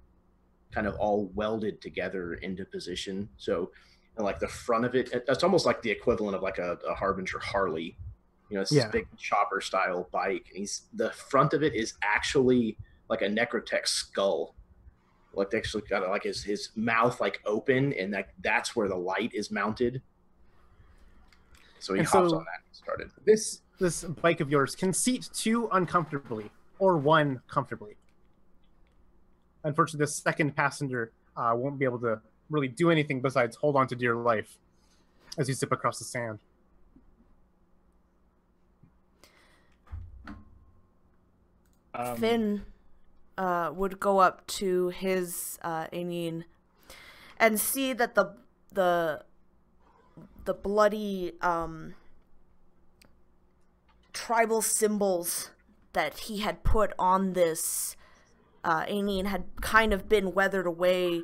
kind of all welded together into position. So like the front of it, it's almost like the equivalent of like a Harbinger Harley. You know, it's this big chopper style bike. And the front of it is actually like a necrotech skull. Like they actually got like his mouth like open, and that's where the light is mounted. So he hops on that and started. This bike of yours can seat 2 uncomfortably or 1 comfortably. Unfortunately, the second passenger won't be able to really do anything besides hold on to dear life as you zip across the sand. Finn would go up to his Anin and see that the bloody tribal symbols that he had put on this Anin had kind of been weathered away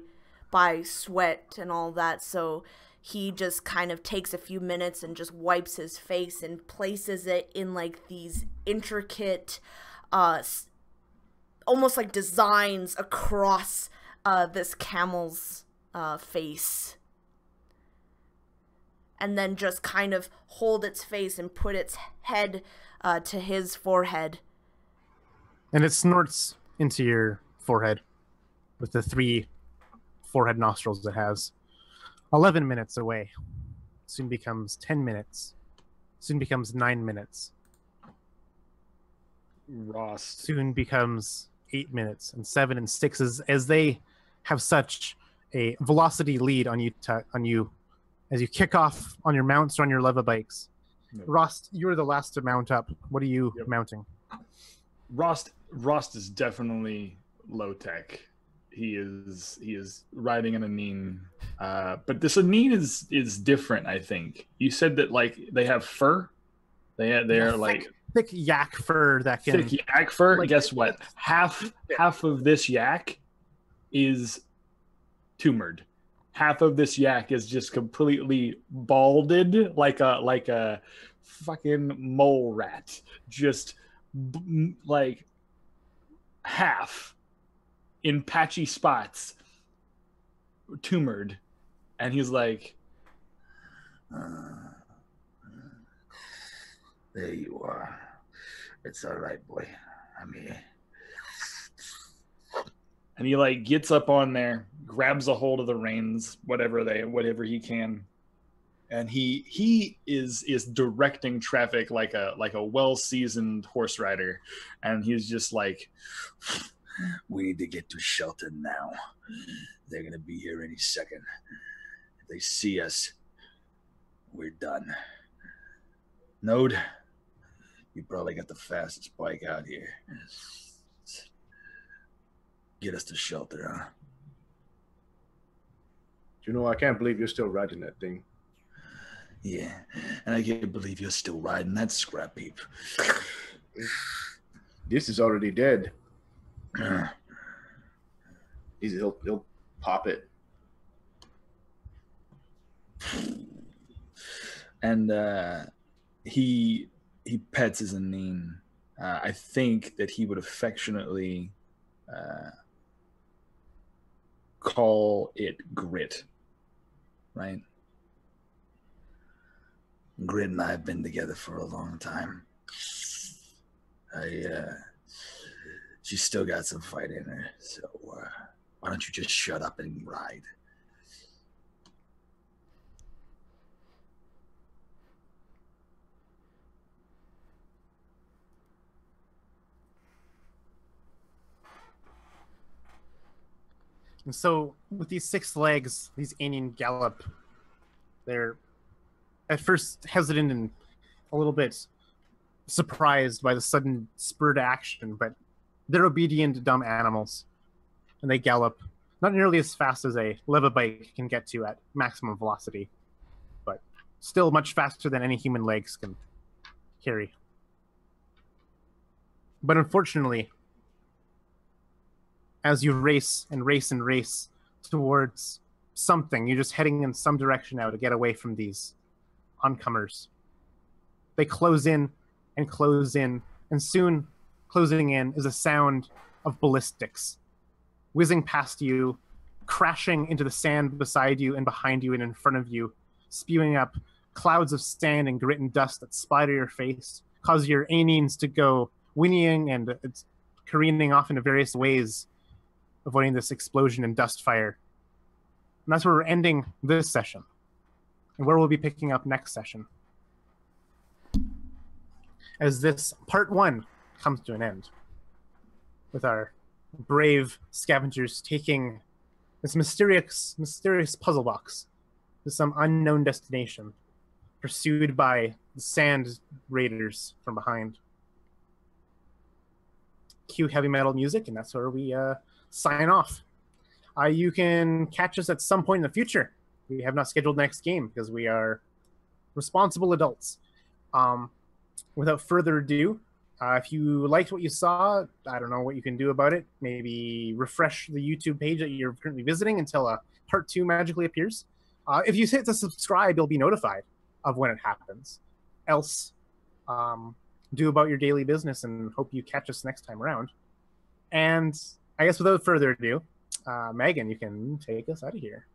by sweat and all that, so he just kind of takes a few minutes and just wipes his face and places it in like these intricate almost like designs across this camel's face, and then just kind of hold its face and put its head to his forehead. And it snorts into your forehead with the 3 forehead nostrils it has. 11 minutes away. Soon becomes 10 minutes. Soon becomes 9 minutes. Rost. Soon becomes 8 minutes and 7 and 6 as they have such a velocity lead on you as you kick off on your mounts or on your levibikes. Yep. Rost, you're the last to mount up. What are you mounting? Rost is definitely low tech. He is riding an Anin, but this Anin is different. I think you said that like they have fur. They are like thick yak fur that can. Thick yak fur. Like, guess what? Half of this yak is tumoured. Half of this yak is just completely balded, like a fucking mole rat. Just like half in patchy spots, tumoured, and he's like, there you are. It's all right, boy. I'm here. And he like gets up on there, grabs a hold of the reins, whatever he can, and he is directing traffic like a well-seasoned horse rider, and he's just like, we need to get to shelter now. They're gonna be here any second. If they see us, we're done. Node, you probably got the fastest bike out here. Get us to shelter, huh? You know, I can't believe you're still riding that thing. Yeah, and I can't believe you're still riding that scrap heap. This is already dead. He'll pop it. And he pets his Anin. I think that he would affectionately call it Grit, right? Grit and I have been together for a long time. She's still got some fight in her, so why don't you just shut up and ride? And so, with these 6 legs, these Anin gallop. They're at first hesitant and a little bit surprised by the sudden spur to action, but they're obedient, dumb animals. And they gallop not nearly as fast as a levibike can get to at maximum velocity, but still much faster than any human legs can carry. But unfortunately, as you race and race and race towards something, you're just heading in some direction now to get away from these oncomers. They close in, and soon closing in is a sound of ballistics whizzing past you, crashing into the sand beside you and behind you and in front of you, spewing up clouds of sand and grit and dust that splatter your face, cause your anines to go whinnying and it's careening off into various ways, avoiding this explosion and dust fire. And that's where we're ending this session, and where we'll be picking up next session, as this part 1 comes to an end, with our brave scavengers taking this mysterious puzzle box to some unknown destination, pursued by the sand raiders from behind. Cue heavy metal music, and that's where we sign off. You can catch us at some point in the future. We have not scheduled next game because we are responsible adults. Without further ado, if you liked what you saw, I don't know what you can do about it. Maybe refresh the YouTube page that you're currently visiting until part 2 magically appears. If you hit the subscribe, you'll be notified of when it happens. Else, do about your daily business and hope you catch us next time around. And I guess without further ado, Megan, you can take us out of here.